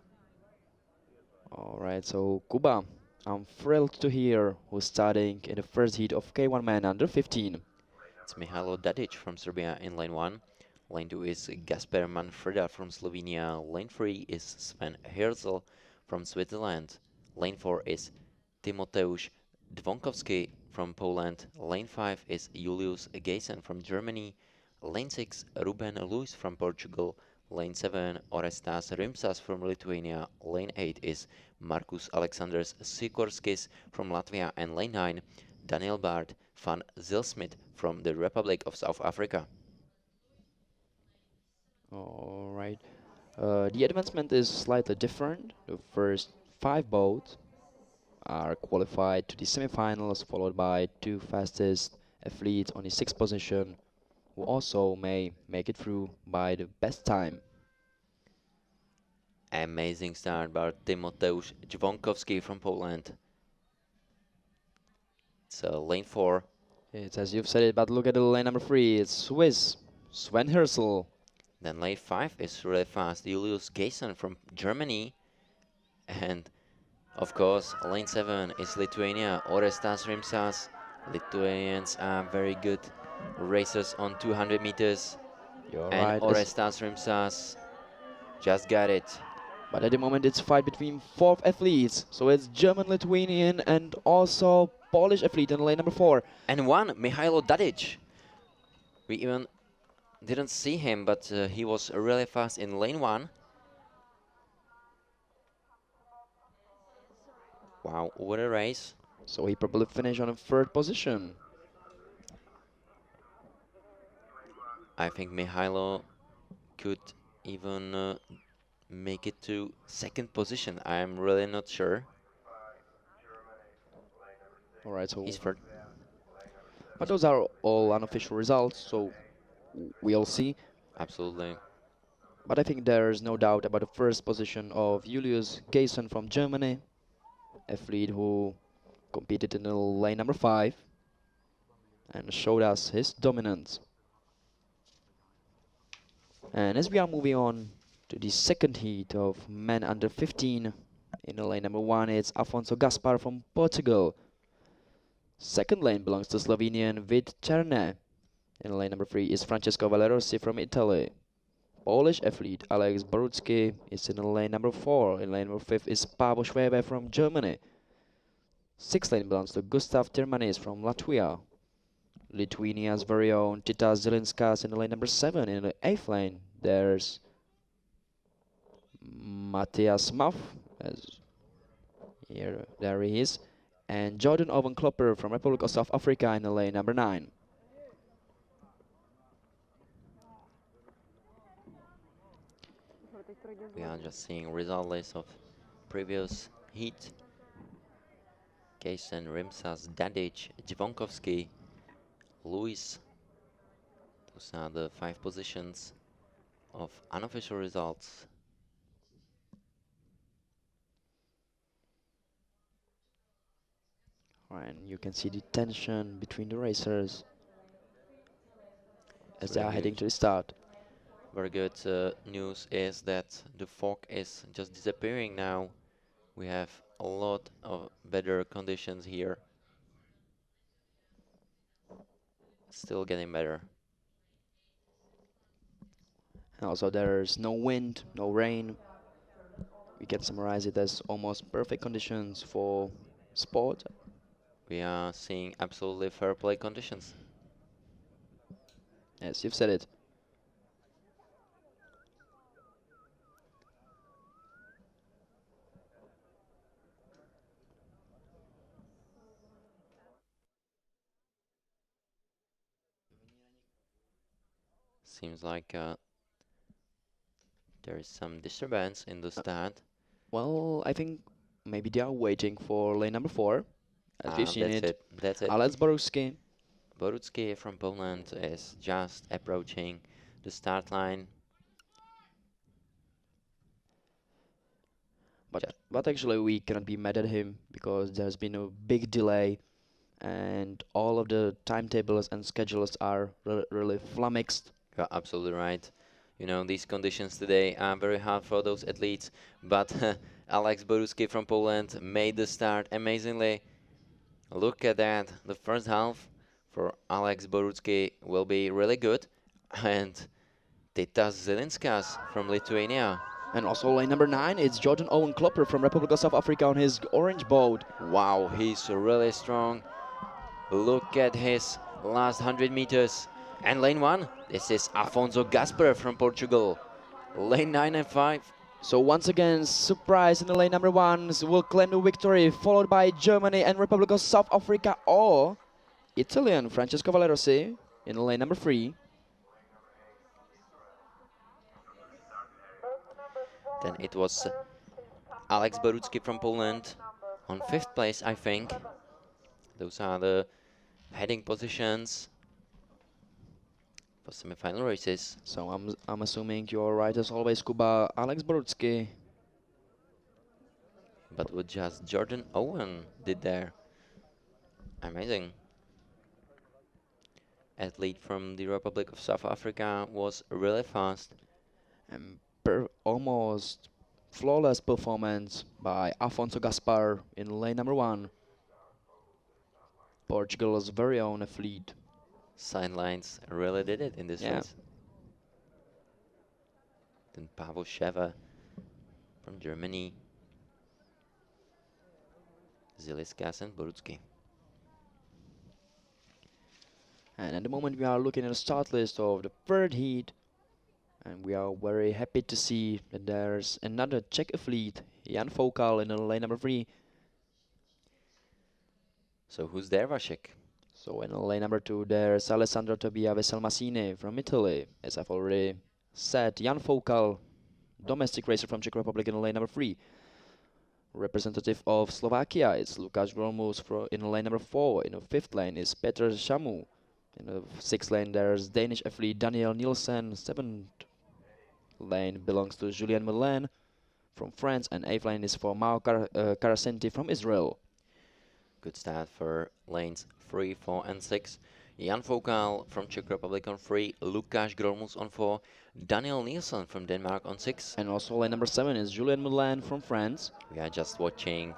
All right, so Kuba, I'm thrilled to hear who's starting in the first heat of K1 men under 15. It's Mihailo Dadic from Serbia in lane 1. Lane 2 is Gasper Manfreda from Slovenia. Lane 3 is Sven Herzl from Switzerland. Lane 4 is Timoteusz Dwonkowski from Poland. Lane 5 is Julius Geysen from Germany. Lane 6 Ruben Luis from Portugal. Lane 7 Orestas Rimsas from Lithuania. Lane 8 is Markus Aleksandrs Sikorskis from Latvia. And Lane 9 Daniel Bart van Zilsmit from the Republic of South Africa. All right, the advancement is slightly different. The first 5 boats are qualified to the semifinals, followed by 2 fastest athletes on the 6th position, who also may make it through by the best time. Amazing start by Timoteusz Dwonkowski from Poland. So lane 4. It's as you've said it, but look at the lane number 3. It's Swiss Sven Herzl. Then lane 5 is really fast. Julius Geysen from Germany. And of course, lane 7 is Lithuania, Orestas Rimsas. Lithuanians are very good racers on 200 meters. You're And right. Orestas Rimsas just got it. But at the moment, it's a fight between 4 athletes. So it's German, Lithuanian, and also Polish athlete in lane number 4. And one, Mihailo Dadic. We even didn't see him, but he was really fast in lane 1. Wow, what a race. So he probably finished on a 3rd position. I think Mihailo could even make it to 2nd position. I'm really not sure. All right, so He's 3rd. but those are all unofficial results, so we'll see. Absolutely. But I think there's no doubt about the 1st position of Julius Geysen from Germany, athlete who competed in the lane number 5 and showed us his dominance. And as we are moving on to the 2nd heat of men under 15, in the lane number 1 it's Afonso Gaspar from Portugal. 2nd lane belongs to Slovenian Vid Černe. In lane number 3 is Francesco Valerosi from Italy. Polish athlete Alex Borucki is in lane number 4. In lane number 5 is Pavo Schwebe from Germany. 6th lane belongs to Gustav Tirmanis from Latvia. Lithuania's very own Titas Zilinskas in lane number 7. In the 8th lane there's Matthias Muff, there he is, and Jordan Ovenklopper from Republic of South Africa in the lane number 9. We are just seeing result list of previous heat. Geysen, Rimsas, Dadic, Dwonkowski, Luis. Those are the 5 positions of unofficial results. And you can see the tension between the racers as It's they really are heading huge. to the start. Very good news is that the fog is just disappearing now. We have a lot of better conditions here. Still getting better. And also there's no wind, no rain. We can summarize it as almost perfect conditions for sport. We are seeing absolutely fair play conditions. Yes, you've said it. Seems like there is some disturbance in the start. Well, I think maybe they are waiting for lane number 4. As we've seen That's it. it. That's it. Alex Borucki. Borucki from Poland is just approaching the start line. But actually we cannot be mad at him because there's been a big delay and all of the timetables and schedules are really flummoxed. You're absolutely right. You know, these conditions today are very hard for those athletes, but Alex Borucki from Poland made the start amazingly. Look at that. The first half for Alex Borucki will be really good. And Titas Zilinskas from Lithuania. And also lane number 9, it's Jordan Owen Klopper from Republic of South Africa on his orange boat. Wow, he's really strong. Look at his last 100 meters. And lane 1, this is Afonso Gasper from Portugal. Lane 9 and 5. So once again, surprise in the lane number 1 will claim the victory, followed by Germany and Republic of South Africa, or Italian Francesco Valerosi in lane number 3. Then it was Alex Borucki from Poland on 5th place, I think. Those are the heading positions for semi-final races. So I'm assuming you're right as always, Kuba. Alex Borucki. But what just Jordan Owen did there, amazing. Athlete from the Republic of South Africa was really fast. And almost flawless performance by Afonso Gaspar in lane number 1. Portugal's very own athlete. Sidelines really did it in this race. Then Pavel Sheva from Germany. Ziliskas and Borucki. And at the moment we are looking at the start list of the third heat. And we are very happy to see that there's another Czech athlete, Jan Fokal, in the lane number 3. So who's there, Vasek? So in lane number 2, there's Alessandro Tobia Veselmasine from Italy. As I've already said, Jan Fokal, domestic racer from Czech Republic, in lane number 3. Representative of Slovakia, it's Lukáš Grolmus in lane number 4. In the 5th lane is Petr Shamu. In the 6th lane, there's Danish athlete Daniel Nielsen. 7th lane belongs to Julien Moulin from France, and 8th lane is for Mao Karasenti from Israel. Good start for lanes 3, 4 and 6. Jan Fokal from Czech Republic on 3, Lukáš Grolmus on 4, Daniel Nielsen from Denmark on 6. And also lane number 7 is Julien Moulin from France. We are just watching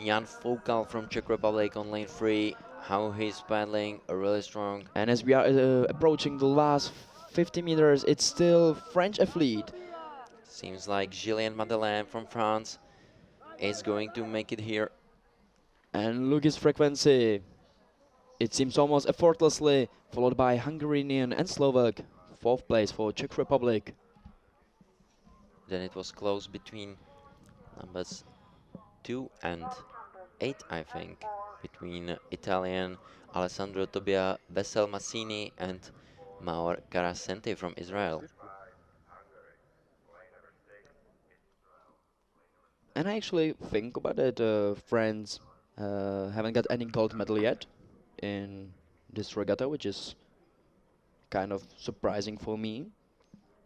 Jan Fokal from Czech Republic on lane 3, how he's paddling, really strong. And as we are approaching the last 50 meters, it's still French athlete. Seems like Julien Madeleine from France is going to make it here. And look his frequency. It seems almost effortlessly, followed by Hungarian and Slovak. 4th place for Czech Republic. Then it was close between numbers 2 and 8, I think, between Italian Alessandro Tobia Veselmasini and Maor Karasenti from Israel. And I actually think about it, France haven't got any gold medal yet in this regatta, which is kind of surprising for me.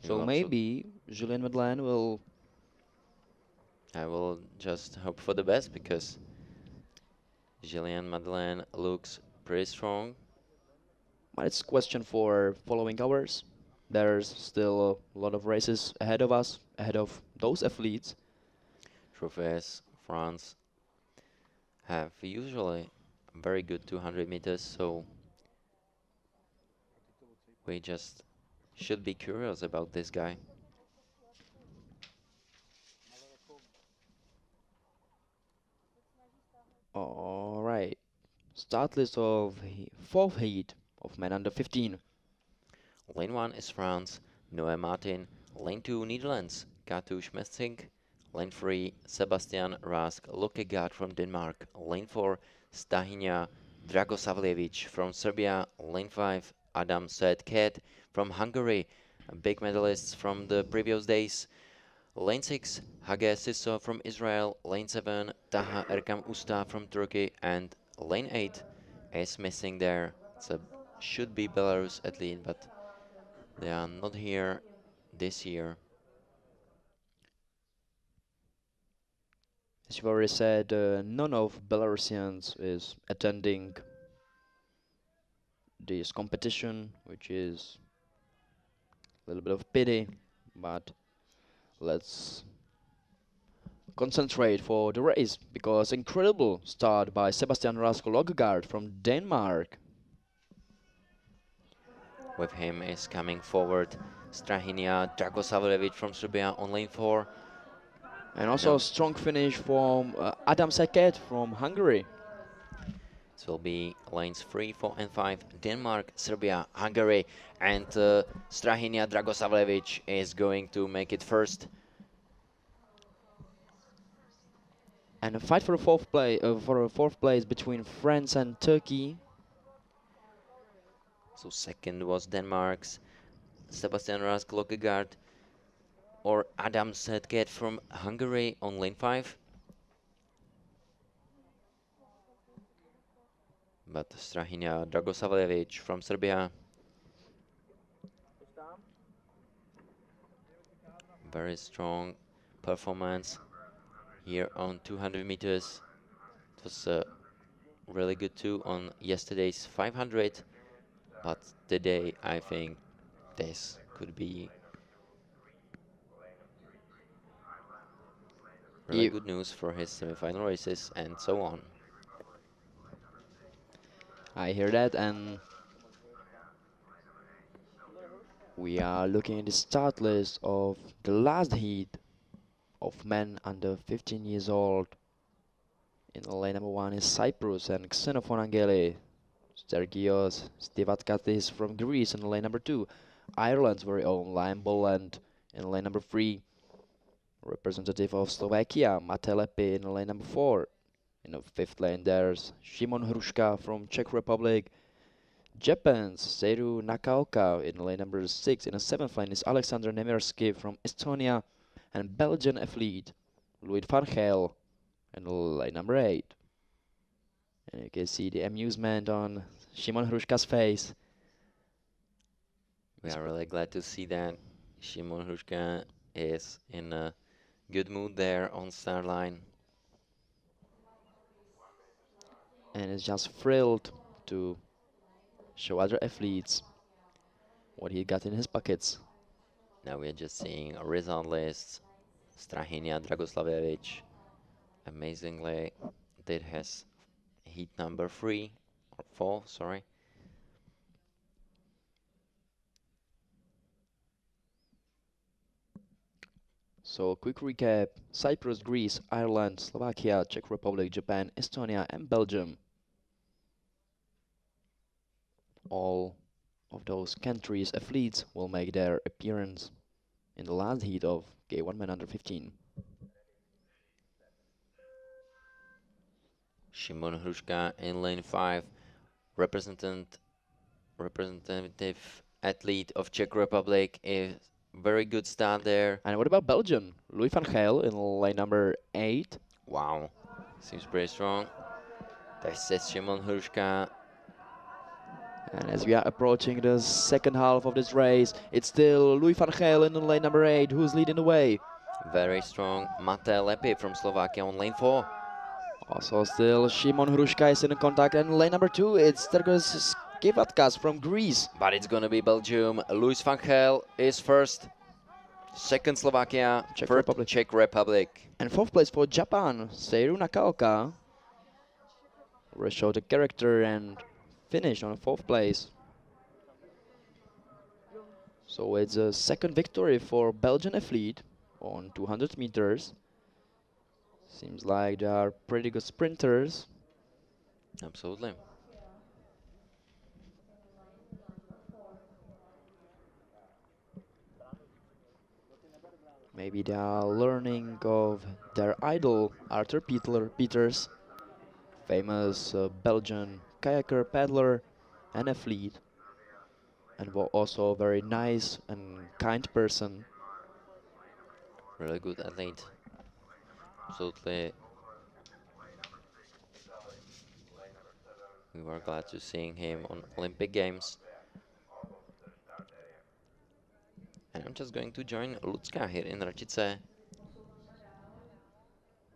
So maybe Julien Madeleine will... I will just hope for the best, because Julien Madeleine looks pretty strong. But it's a question for following hours. There's still a lot of races ahead of us, ahead of those athletes. Truth is, France have usually very good 200 meters, so we just should be curious about this guy. All right. Start list of 4th heat of men under 15. Lane 1 is France, Noé Martin. Lane 2, Netherlands, Katuš Messink. Lane 3, Sebastian Rask Lokegaard from Denmark. Lane 4, Stahina Dragosavljevic from Serbia. Lane 5, Adam Sedket from Hungary, big medalists from the previous days. Lane 6, Hage Sisso from Israel. Lane 7, Taha Erkam Usta from Turkey. And lane 8 is missing there. Should be Belarus athlete, but they are not here this year. As you've already said, none of Belarusians is attending this competition, which is a little bit of pity, but let's concentrate for the race because incredible start by Sebastian Rasko Lokkegaard from Denmark. With him is coming forward Strahinia Dragosavljevic from Serbia on lane 4. And also a strong finish from Adam Seket from Hungary. It will be lanes 3, 4 and 5, Denmark, Serbia, Hungary, and Strahinia Dragosavljevic is going to make it first. And a fight for a fourth place between France and Turkey. So second was Denmark's Sebastian Rask Lokkegaard or Adam Sedget from Hungary on lane 5. But Strahinia Dragosavljevic from Serbia, very strong performance here on 200 meters. It was really good too on yesterday's 500, but today I think this could be really good news for his semi-final races and so on. I hear that, and we are looking at the start list of the last heat of men under 15 years old. In lane number 1 is Cyprus and Xenophon Angeli. Sergios Stivatkatis from Greece in lane number 2. Ireland's very own Liam Bolland in lane number 3. Representative of Slovakia, Mate Lepi in lane number 4. In the 5th lane there's Šimon Hruška from Czech Republic. Japan's Seiru Nakaoka in lane number 6. In the 7th lane is Alexander Nemirsky from Estonia. And Belgian athlete Louis van Gaal in lane number 8. And you can see the amusement on Šimon Hruška's face. We are really glad to see that Šimon Hruška is in a good mood there on start line. And is just thrilled to show other athletes what he got in his pockets. Now we are just seeing a result list. Strahinia Dragoslavljevic amazingly did his heat number 3 or 4, sorry. So, quick recap: Cyprus, Greece, Ireland, Slovakia, Czech Republic, Japan, Estonia, and Belgium. All of those countries' athletes will make their appearance in the last heat of K1 Men Under 15. Šimon Hruška in lane 5, representative athlete of Czech Republic, a very good start there. And what about Belgium? Louis van Gaal in lane number 8. Wow, seems pretty strong. This is Šimon Hruška. And as we are approaching the second half of this race, it's still Louis van Gaal in lane number 8 who's leading the way. Very strong Mate Lepi from Slovakia on lane 4. Also still Šimon Hruška is in contact, and lane number 2 it's Tergos Skivatkas from Greece. But it's gonna be Belgium. Louis van Gaal is first. Second Slovakia, third Czech Republic. And 4th place for Japan, Seiru Nakaoka. Will show the character and finish on 4th place. So it's a second victory for Belgian athlete on 200 meters. Seems like they are pretty good sprinters. Absolutely. Maybe they are learning of their idol, Arthur Peters, famous Belgian kayaker, paddler, and athlete, and also a very nice and kind person. Really good athlete. Absolutely. We were glad to seeing him on Olympic Games. And I'm just going to join Lucka here in Racice.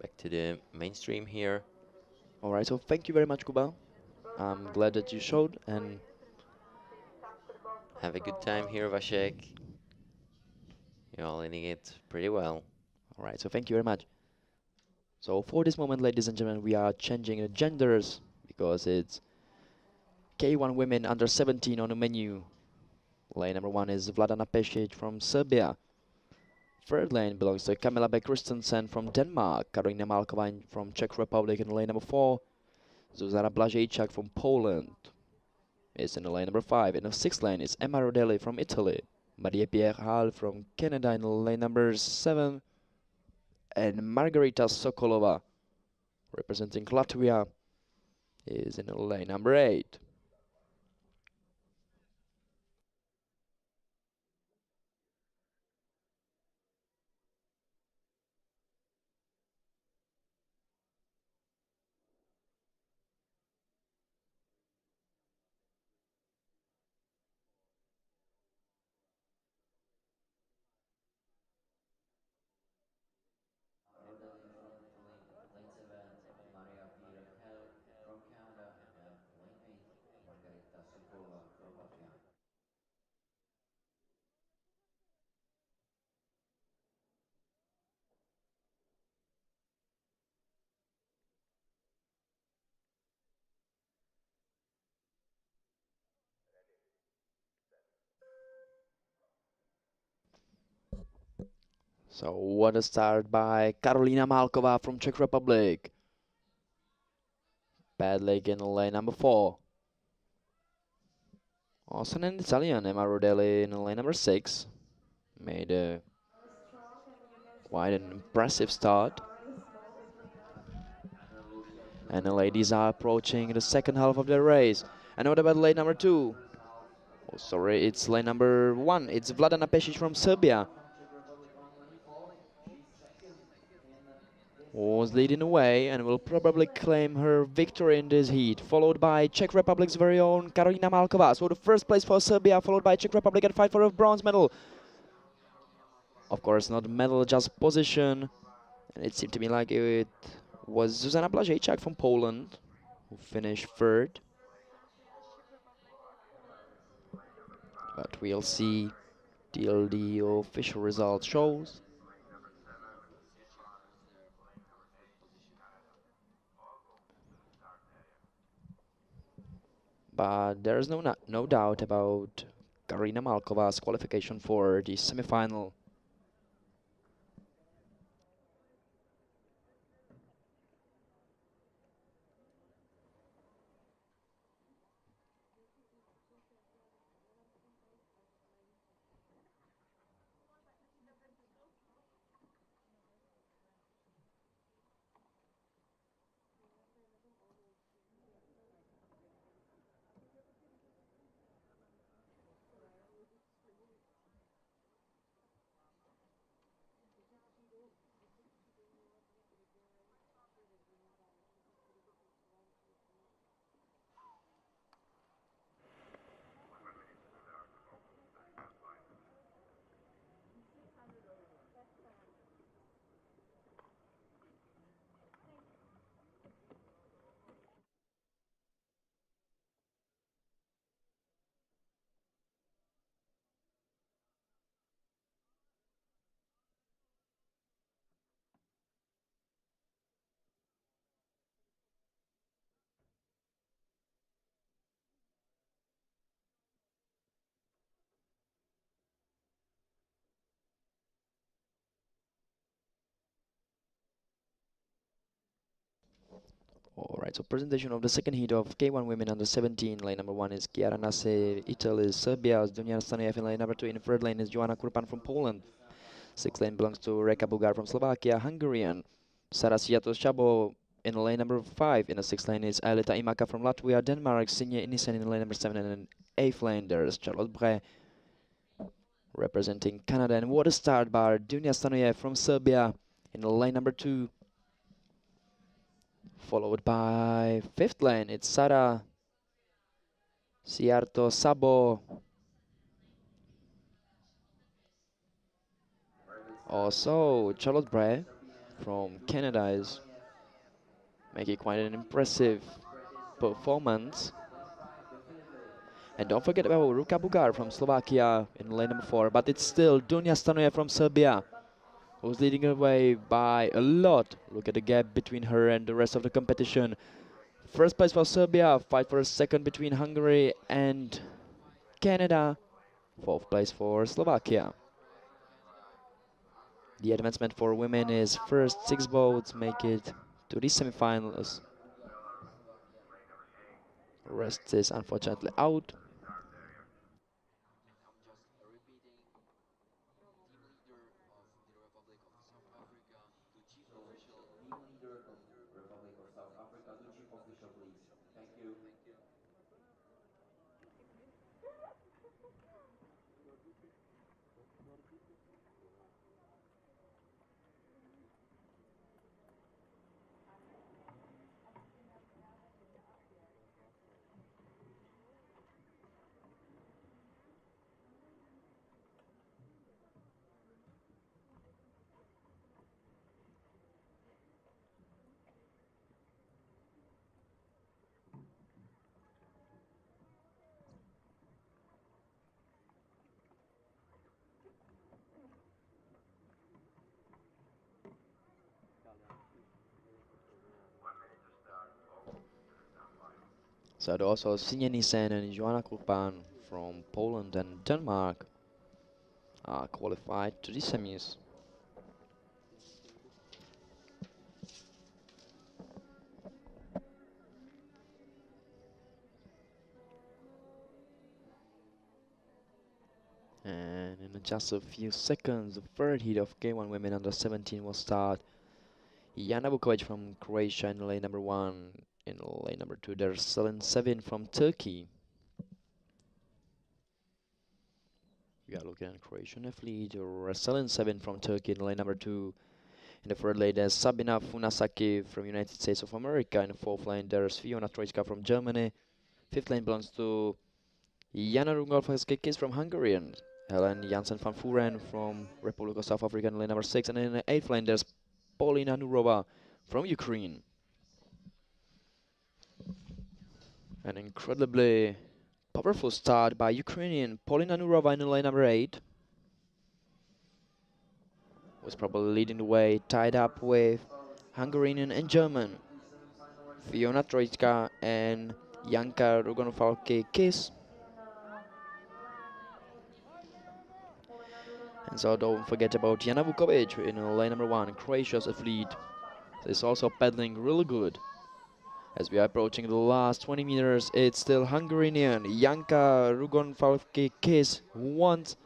back to the mainstream here. All right, so thank you very much, Kuba. I'm glad that you showed, and Have a good time here, Vasek. You're all leading it pretty well. all right, so thank you very much. So for this moment, ladies and gentlemen, we are changing the genders because it's K1 women under 17 on the menu. Lane number 1 is Vladana Pesic from Serbia. Third lane belongs to Kamila Beck Christensen from Denmark, Karolina Malková from Czech Republic in lane number 4. Zuzana Blažejčák from Poland is in the lane number 5. In the 6th lane is Emma Rodelli from Italy. Maria Pierre Hall from Canada in lane number 7. And Margarita Sokolova, representing Latvia, is in the lane number 8. Rodeli from Italy, lane 7, Maria Pierre Hell from Canada, and lane 8, Margarita Sokolova from Latvia. So what a start by Karolina Malková from Czech Republic. Bad leg in lane number 4. Also an Italian, Emma Rodelli in lane number 6. Made a Strong, and you can see quite an that impressive it's start. already small between them. And the ladies are approaching the second half of the race. And what about lane number 2? Oh, sorry, it's lane number 1. It's Vladana Pesic from Serbia. Was leading away and will probably claim her victory in this heat, followed by Czech Republic's very own Karolina Malková. So the first place for Serbia, followed by Czech Republic, and fight for a bronze medal. Of course, not medal, just position. And it seemed to me like it was Zuzana Blažejčák from Poland who finished third. But we'll see till the official result shows. But there's no doubt about Karina Malkova's qualification for the semi-final. Alright, so presentation of the second heat of K1 women under 17. Lane number 1 is Chiara Nasse, Italy, Serbia. Dunja Stanojev in lane number 2. In the third lane is Joanna Kurpan from Poland. Sixth lane belongs to Reka Bugar from Slovakia, Hungarian. Sara Siatos-Chabo in lane number 5. In the sixth lane is Aelita Imaka from Latvia, Denmark. Sinje Inisen in lane number 7. And in eighth lane there's Charlotte Bre representing Canada. And what a start by Dunja Stanojev from Serbia in lane number 2. Followed by fifth lane, it's Sara Siarto Sabo. Also, Charlotte Bray from Canada is making quite an impressive performance. And don't forget about Ruka Bugar from Slovakia in lane number 4, but it's still Dunja Stanoje from Serbia who's leading away by a lot. Look at the gap between her and the rest of the competition. First place for Serbia, fight for a second between Hungary and Canada. Fourth place for Slovakia. The advancement for women is first 6 boats make it to the semifinals. Rest is unfortunately out. Team leader of Republic of South Africa, the chief official, please. Thank you. So also Sinje Nissen and Joanna Kurban from Poland and Denmark are qualified to the semis. And in just a few seconds, the third heat of K1 Women Under 17 will start. Jana Vukovic from Croatia in lane number 1. In lane number 2, there's Selin Sevin from Turkey. We are looking at Croatian athlete, Selin Sevin from Turkey in lane number 2. In the third lane, there's Sabina Funasaki from United States of America. In the fourth lane, there's Fiona Trojska from Germany. Fifth lane belongs to Jana Rungolfskis from Hungary and Helen Jansen van Vuren from Republic of South Africa in lane number 6. And in the eighth lane, there's Polina Nurova from Ukraine. An incredibly powerful start by Ukrainian Polina Nurova in lane number 8. Was probably leading the way, tied up with Hungarian and German Fiona Trojska and Janka Rugonfalke-Kiss. And so don't forget about Jana Vukovic in lane number 1, Croatia's athlete. Is also pedaling really good. As we are approaching the last 20 meters, it's still Hungarian Janka Rugonfalke-Kiss who wants,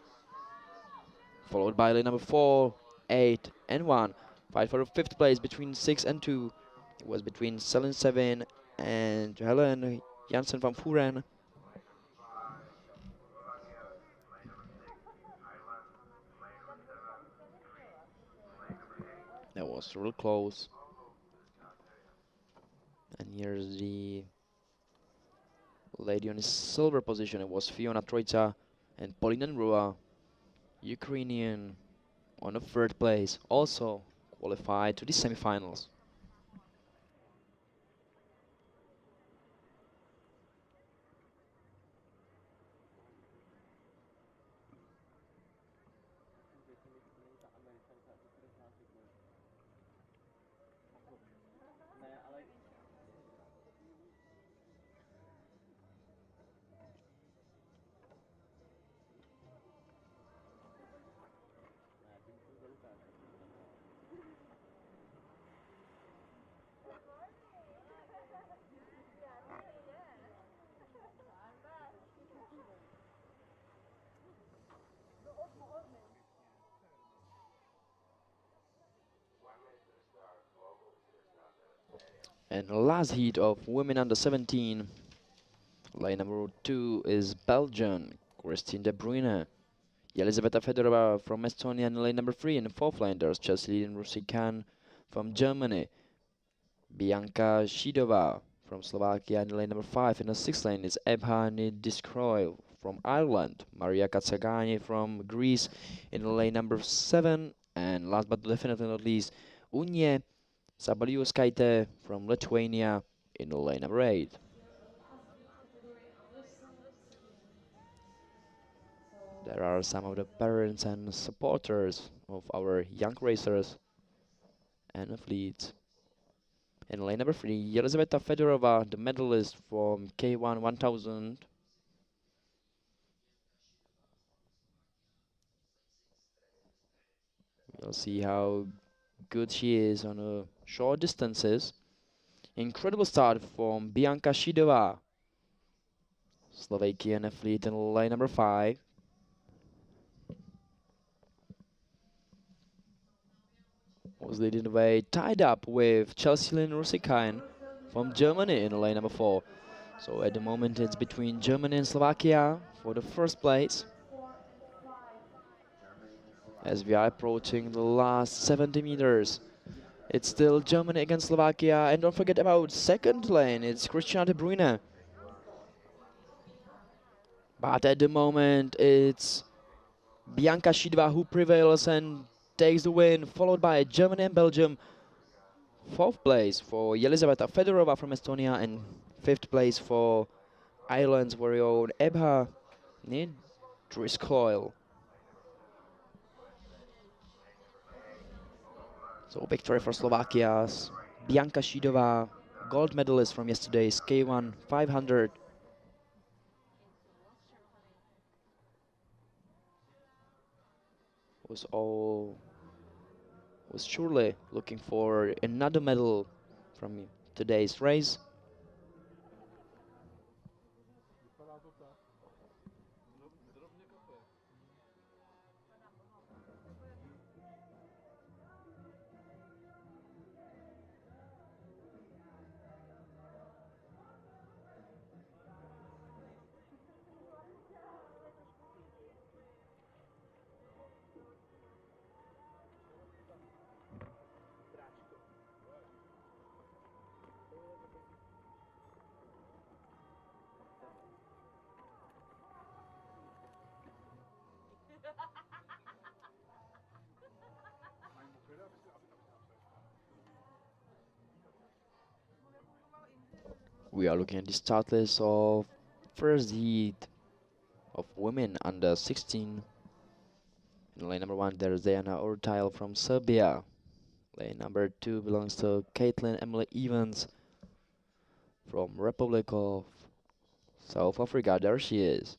followed by lane number 4, 8 and 1. Fight for the 5th place between 6 and 2. It was between Selin Sevin and Helen Jansen van Vuren. That was real close. And here's the lady on the silver position. It was Fiona Trojka and Polina Nurova, Ukrainian, on the 3rd place, also qualified to the semifinals. And last heat of women under 17. Lane number 2 is Belgian, Christine De Bruyne. Elizaveta Fedorova from Estonia in lane number 3. In the 4th lane, there's Chesley and Rusy Khan from Germany. Bianca Shidova from Slovakia in lane number 5. In the 6th lane is Ebha Nidiskroil from Ireland. Maria Katsagani from Greece in lane number 7. And last but definitely not least, Unje Sabaliauskaite from Lithuania in lane number 8. There are some of the parents and supporters of our young racers and athletes. In lane number 3, Yelizaveta Fedorova, the medalist from K1 1000. We'll see how good she is on short distances. Incredible start from Bianca Shidova, Slovakian athlete in lane number 5. Was leading the way, tied up with Chelsea Rusikain from Germany in lane number 4. So at the moment it's between Germany and Slovakia for the first place. As we are approaching the last 70 meters, it's still Germany against Slovakia, and don't forget about second lane, it's Christian De Bruyne. But at the moment it's Bianca Shidova who prevails and takes the win, followed by Germany and Belgium. Fourth place for Yelizaveta Fedorova from Estonia, and fifth place for Ireland's very own Ebha Driscoll. So victory for Slovakia's Bianca Shidova, gold medalist from yesterday's K1 500. Was surely looking for another medal from today's race. We are looking at the start list of first heat of women under 16. In lane number 1, there's Diana Urtile from Serbia. Lane number 2 belongs to Caitlin Emily Evans from Republic of South Africa. There she is.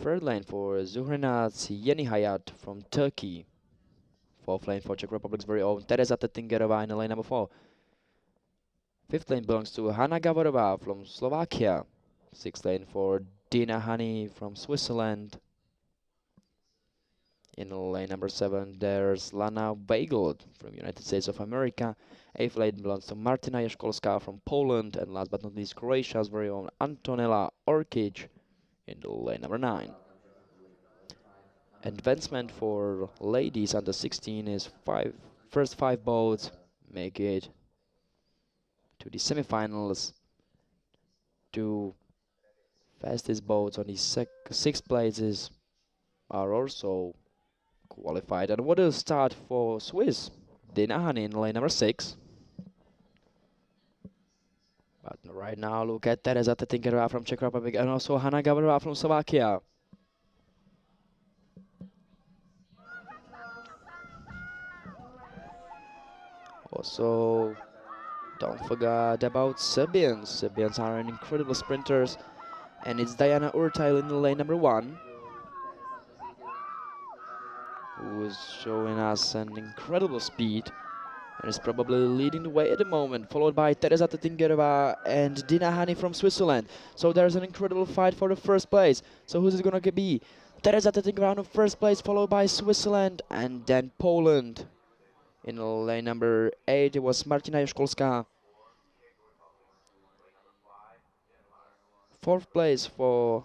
Third lane for Zuhrina Yenihayat from Turkey. Fourth lane for Czech Republic's very own Tereza Tetingerova in lane number 4. Fifth lane belongs to Hanna Gavorova from Slovakia. Sixth lane for Dina Hani from Switzerland. In lane number 7, there's Lana Weigl from United States of America. Eighth lane belongs to Martina Jeszkolska from Poland. And last but not least, Croatia's very own Antonella Orkic in the lane number 9. Advancement for ladies under 16 is first 5 boats make it to the semifinals. 2 fastest boats on the 6 places are also qualified. And what a start for Swiss. Dina Hani in lane number 6. But right now, look at Tereza Tetingerova from Czech Republic and also Hanna Gavorova from Slovakia. Also, don't forget about Serbians. Serbians are incredible sprinters. And it's Diana Urtile in the lane number 1, who is showing us an incredible speed and is probably leading the way at the moment, followed by Tereza Tetingerova and Dina Hani from Switzerland. So there's an incredible fight for the first place. So who's it going to be? Tereza Tetingerova in first place, followed by Switzerland and then Poland. In lane number 8, it was Martina Jeszkolska. Fourth place for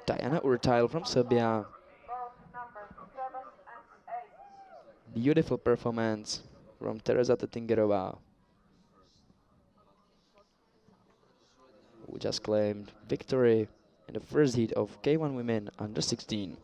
Diana Urtile from Serbia. Beautiful performance from Tereza Tetingerova, who just claimed victory in the first heat of K1 Women under 16.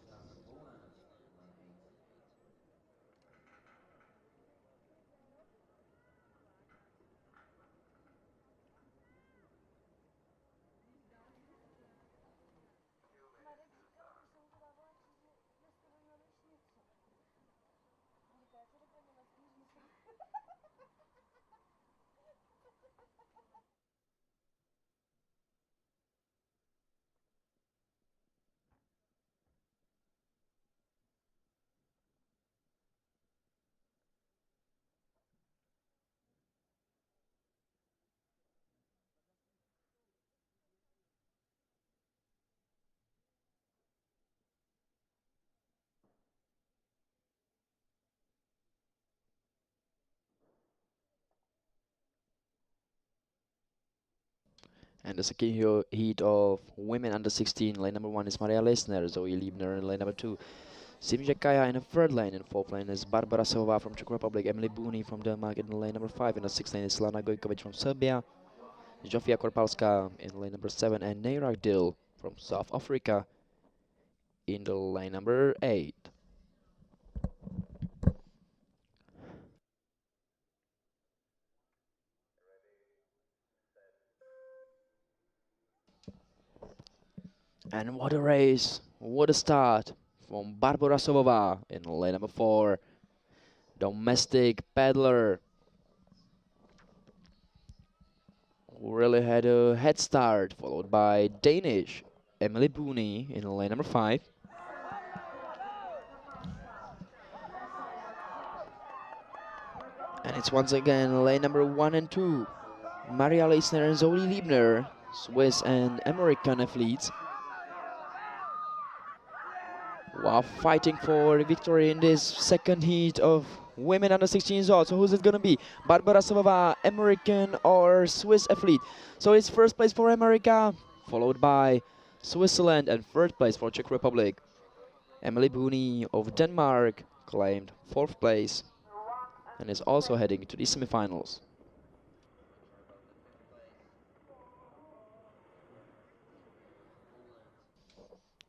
And the second heat of women under 16, lane number 1 is Maria Lesner, Zoe Liebner in lane number 2, Simja Kaya in the third lane. In the fourth lane is Barbara Sova from Czech Republic, Emily Booney from Denmark in lane number 5. In the sixth lane is Lana Gojkovic from Serbia, Zofia Korpalska in lane number 7, and Neira Dill from South Africa in the lane number 8. And what a race, what a start from Barbara Sovova in lane number 4. Domestic Peddler, who really had a head start, followed by Danish Emily Booney in lane number 5. And it's once again lane number 1 and 2. Maria Leisner and Zoe Liebner, Swiss and American athletes, while fighting for the victory in this second heat of women under 16 years old. So who's it gonna be? Barbara Savova, American or Swiss athlete? So it's first place for America, followed by Switzerland, and third place for Czech Republic. Emily Booney of Denmark claimed fourth place and is also heading to the semifinals.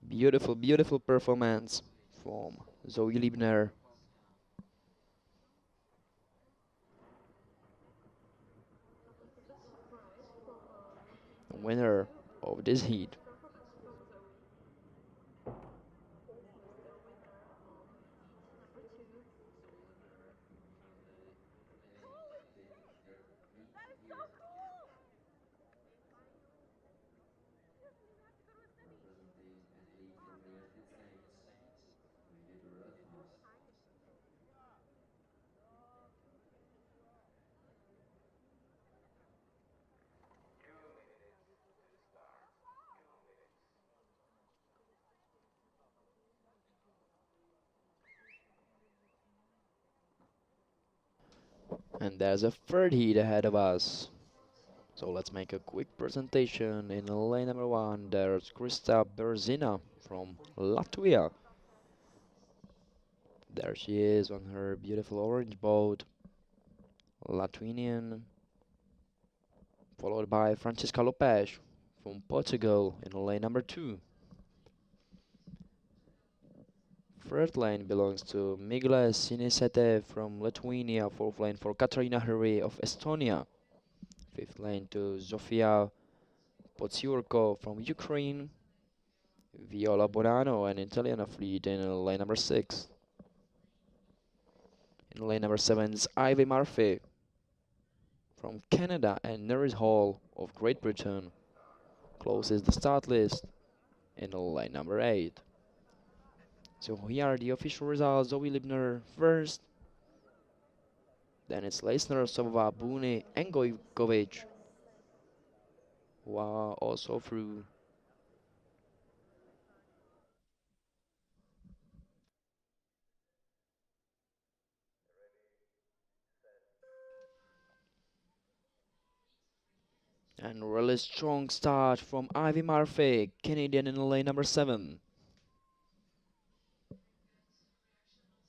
Beautiful, beautiful performance from Zoe Liebner, winner of this heat. And there's a third heat ahead of us. So let's make a quick presentation. In lane number 1, there's Krista Berzina from Latvia. There she is on her beautiful orange boat, Latvian, followed by Francisca Lopes from Portugal in lane number 2. Third lane belongs to Migla Sinisete from Lithuania. Fourth lane for Katarina Huri of Estonia. Fifth lane to Zofia Potsiurko from Ukraine. Viola Bonanno, an Italian athlete, in lane number 6. In lane number 7 is Ivy Murphy from Canada, and Nerys Hall of Great Britain closes the start list in lane number 8. So here are the official results. Zoe Libner first, then it's Leisner, Sova, Booney, and Gojkovic, who are also through. And really strong start from Ivy Murphy, Canadian, in lane number 7.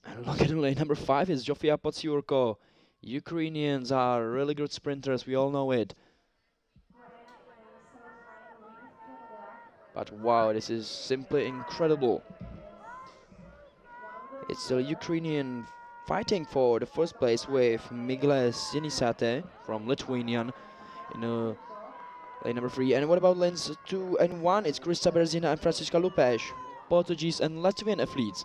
And look at lane number 5 is Zofia Potsiurko. Ukrainians are really good sprinters, we all know it. But wow, this is simply incredible. It's the Ukrainian fighting for the first place with Migla Sinisate from Lithuanian in lane number 3. And what about lanes 2 and 1? It's Krista Berzina and Francisca Lupes, Portuguese and Latvian athletes,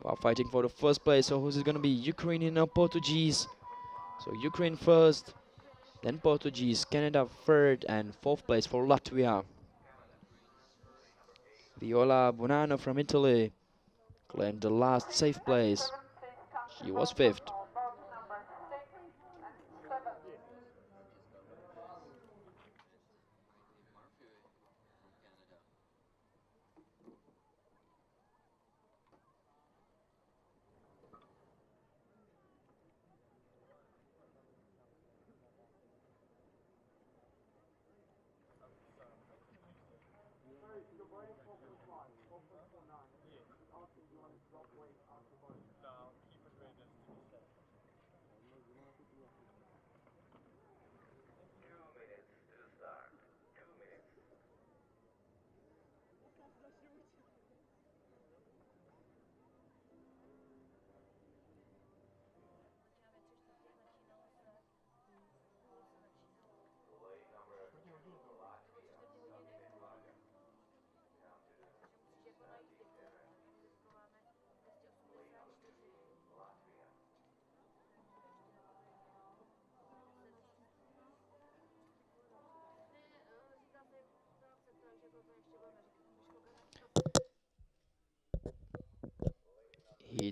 while fighting for the first place. So who's it going to be? Ukrainian or Portuguese? So Ukraine first, then Portuguese, Canada third, and fourth place for Latvia. Viola Bonanno from Italy claimed the last safe place. She was fifth.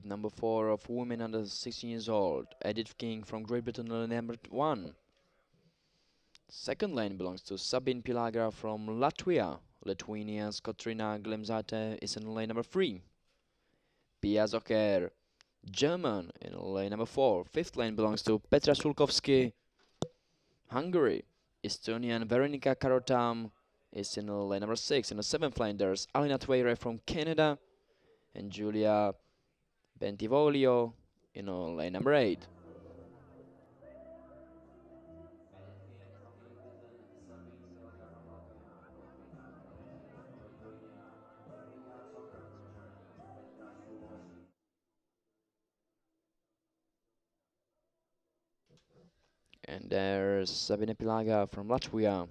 number 4 of women under 16 years old, Edith King from Great Britain, number 1. Second lane belongs to Sabine Pilagra from Latvia. Lithuania's Kotrina Glemzate is in lane number 3. Pia Zocher, German, in lane number 4. Fifth lane belongs to Petra Sulkovsky, Hungary. Estonian Veronika Karotam is in lane number 6. In the 7th lane there's Alina Tweire from Canada and Julia Bentivoglio in lane number 8. And there's Sabine Pilaga from Latvia.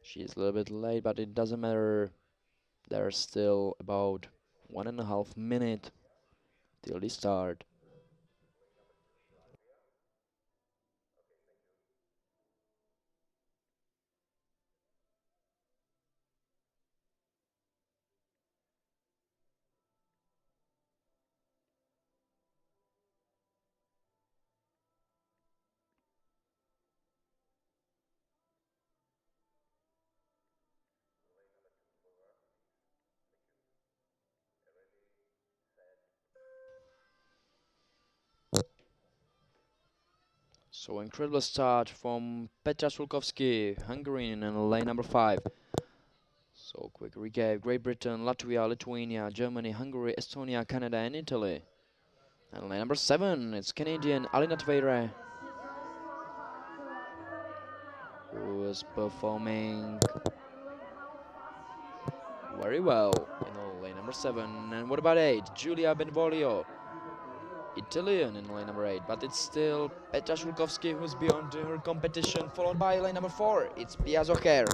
She's a little bit late, but it doesn't matter. There's still about 1.5 minutes till the start. So incredible start from Petra Sulkovsky, Hungarian in lane number 5. So quick recap: Great Britain, Latvia, Lithuania, Germany, Hungary, Estonia, Canada and Italy. And lane number 7, it's Canadian Alina Tweire, who is performing very well in lane number 7. And what about 8? Giulia Benvolio, Italian in lane number 8, but it's still Petra Sulkovsky who's beyond her competition, followed by lane number 4, it's Pia Zocher.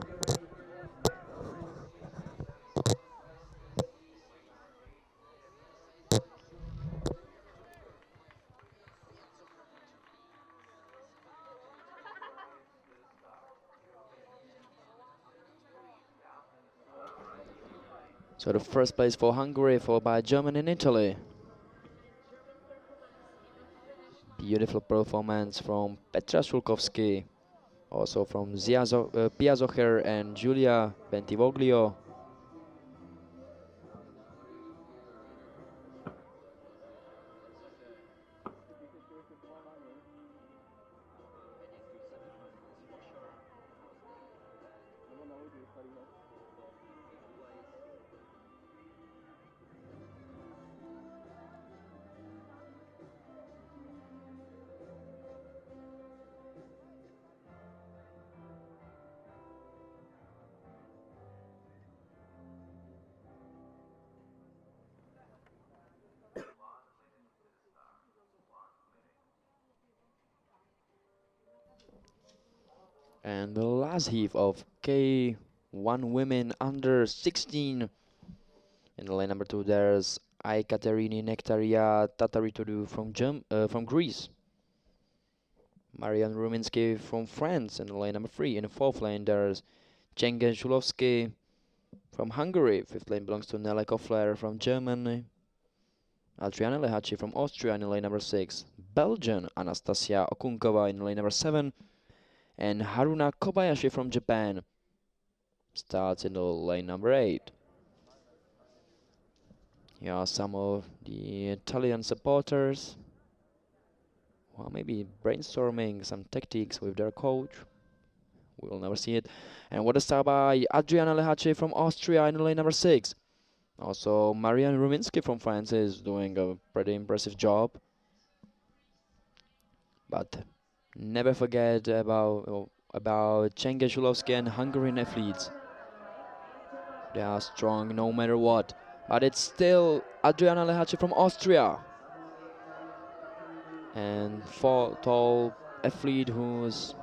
So the first place for Hungary, followed by Germany and Italy. Beautiful performance from Petra Sulkovsky, also from Pia Zocher and Giulia Bentivoglio. And the last heave of K1 women under 16. In lane number 2, there's Aikaterini Nektaria Tataritoudou from Greece. Marian Ruminsky from France in lane number 3. In the 4th lane, there's Cengiz Shulovsky from Hungary. 5th lane belongs to Nele Koffler from Germany. Adriana Lehachi from Austria in lane number 6. Belgian Anastasia Okunkova in lane number 7. And Haruna Kobayashi from Japan starts in the lane number 8. Here are some of the Italian supporters, well, maybe brainstorming some tactics with their coach. We'll never see it. And what a start by Adriana Lehache from Austria in lane number 6. Also, Marian Ruminsky from France is doing a pretty impressive job. But never forget about Cengiz Shulovsky and Hungarian athletes. They are strong no matter what. But it's still Adriana Lehache from Austria. And tall athlete who's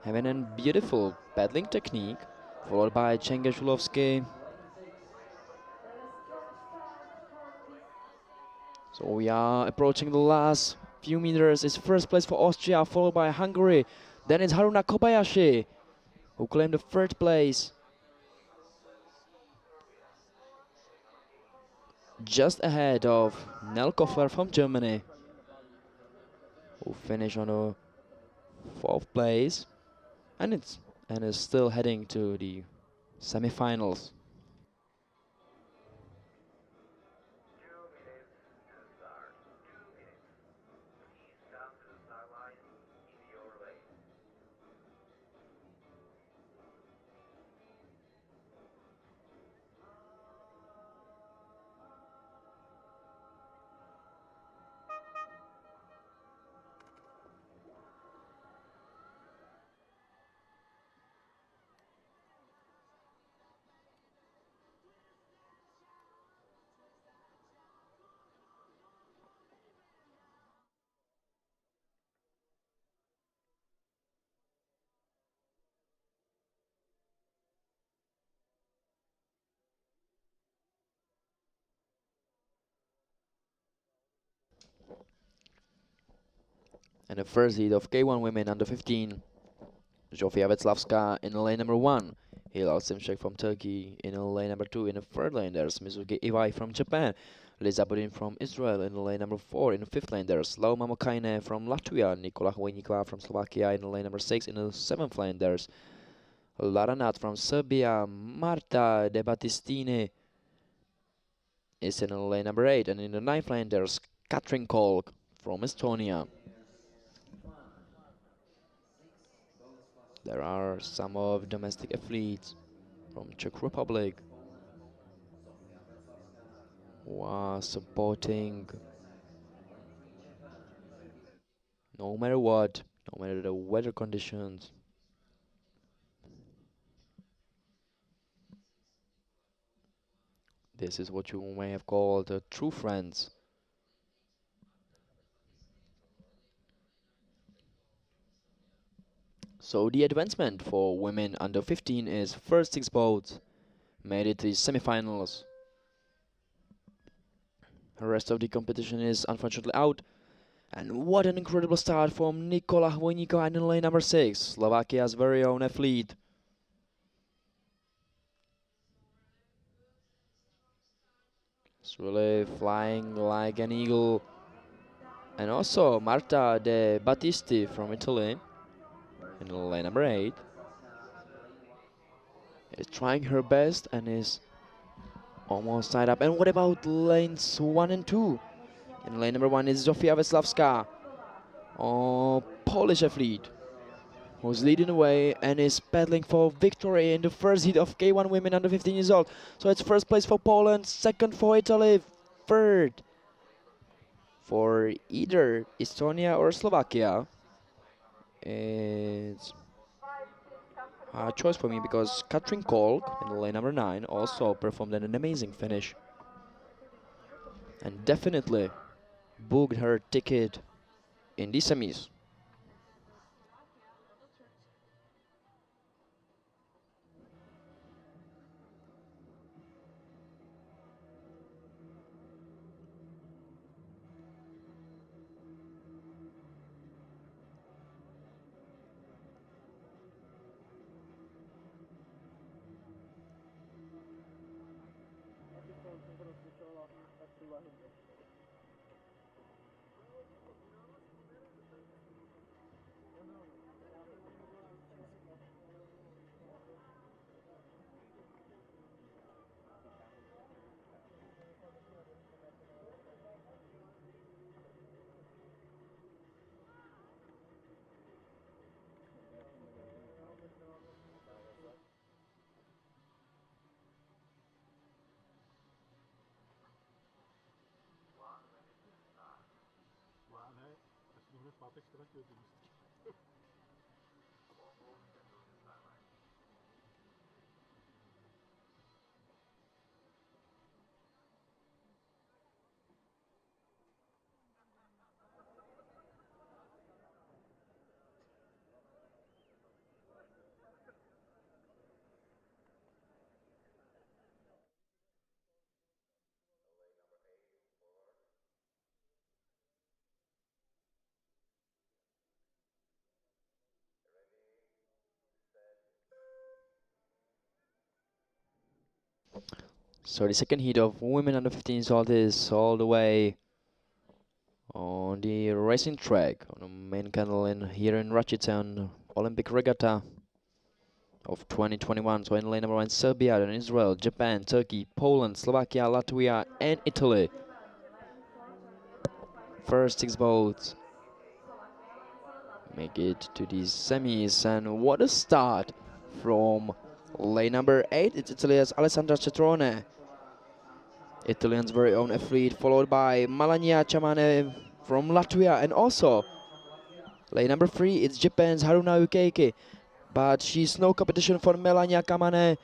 having a beautiful paddling technique, followed by Cengiz Shulovsky. So we are approaching the last few meters. It's first place for Austria, followed by Hungary. Then it's Haruna Kobayashi who claimed the third place, just ahead of Nel Kofler from Germany, who finished on a fourth place, and is still heading to the semi-finals. And the first heat of K1 women under 15, Zofia Vetzlavska in lane number 1, Hilal Simshek from Turkey in lane number 2. In the third lane there's Mizuki Iwai from Japan, Liza Budin from Israel in lane number 4. In the fifth lane there's Lauma Mokaine from Latvia, Nikola Hojnikova from Slovakia in lane number 6. In the seventh lane there's Lara Nat from Serbia, Marta De Battistini is in lane number 8. And in the ninth lane there's Katrin Kolk from Estonia. There are some of domestic athletes from Czech Republic who are supporting no matter what, no matter the weather conditions. This is what you may have called true friends. So the advancement for women under 15 is first 6 boats made it to the semifinals. The rest of the competition is unfortunately out. And what an incredible start from Nikola Hojnikova in lane number 6, Slovakia's very own athlete. It's really flying like an eagle. And also Marta De Battisti from Italy in lane number 8 is trying her best and is almost tied up. And what about lanes 1 and 2? In lane number 1 is Zofia Veslavska, a Polish athlete who's leading the way and is battling for victory in the first heat of K1 women under 15 years old. So it's first place for Poland, second for Italy, third for either Estonia or Slovakia. It's a choice for me because Katrin Kolk in lane number 9 also performed an amazing finish and definitely booked her ticket in the semis. So the second heat of women under 15 salt is all the way on the racing track on the main canal here in Racice on Olympic Regatta of 2021. So in lane number 1, Serbia, then Israel, Japan, Turkey, Poland, Slovakia, Latvia, and Italy. First 6 boats make it to these semis, and what a start from lane number 8. It's Italy's Alessandra Cetrone, Italian's very own athlete, followed by Malania Chamane from Latvia, and also lane number 3, it's Japan's Haruna Ukeike, but she's no competition for Melania Kamane,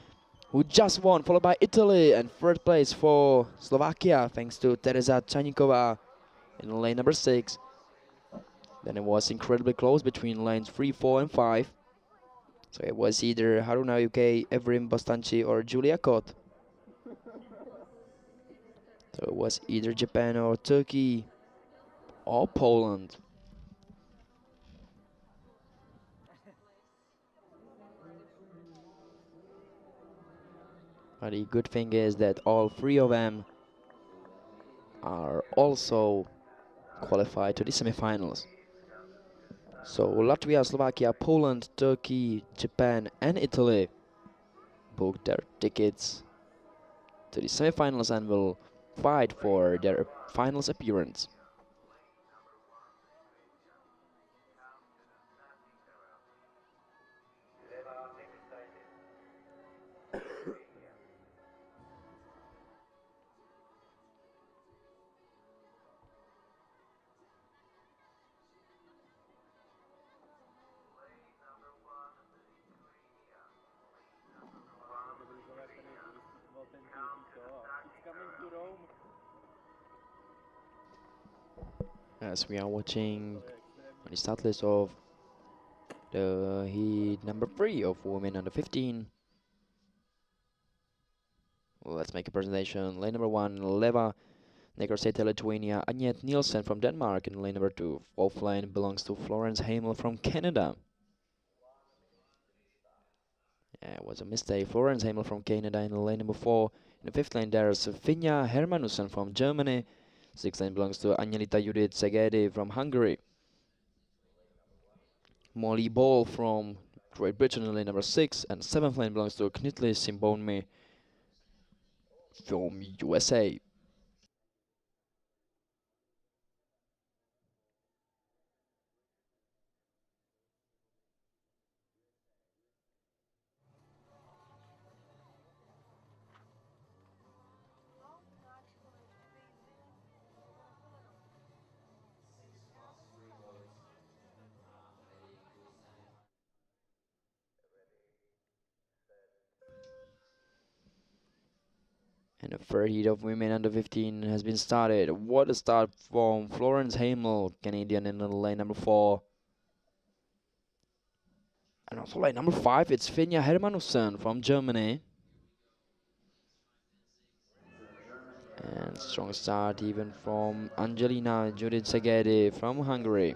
who just won, followed by Italy, and third place for Slovakia, thanks to Teresa Chanikova in lane number 6. Then it was incredibly close between lanes 3, 4, and 5. So it was either Haruna UK, Evrim Bostanci, or Julia Kot. So it was either Japan or Turkey or Poland. But the good thing is that all 3 of them are also qualified to the semifinals. So Latvia, Slovakia, Poland, Turkey, Japan, and Italy booked their tickets to the semifinals and will fight for their finals appearance. As we are watching on the start list of the heat number 3 of women under 15. Let's make a presentation. Lane number 1, Leva Negroseta, Lithuania, Agnieszka Nielsen from Denmark. In lane number 2, fourth lane belongs to Florence Hamel from Canada. Yeah, it was a mistake. Florence Hamel from Canada in lane number 4. In the fifth lane, there's Finja Hermanussen from Germany. Sixth lane belongs to Angelita Judith Szegedi from Hungary. Molly Ball from Great Britain in lane number 6. And seventh lane belongs to Knitli Simbonmi from USA. And the third heat of women under 15 has been started. What a start from Florence Hamel, Canadian, in lane number 4. And also lane number 5, it's Finja Hermanussen from Germany. And strong start even from Angelina Judith Szegedi from Hungary.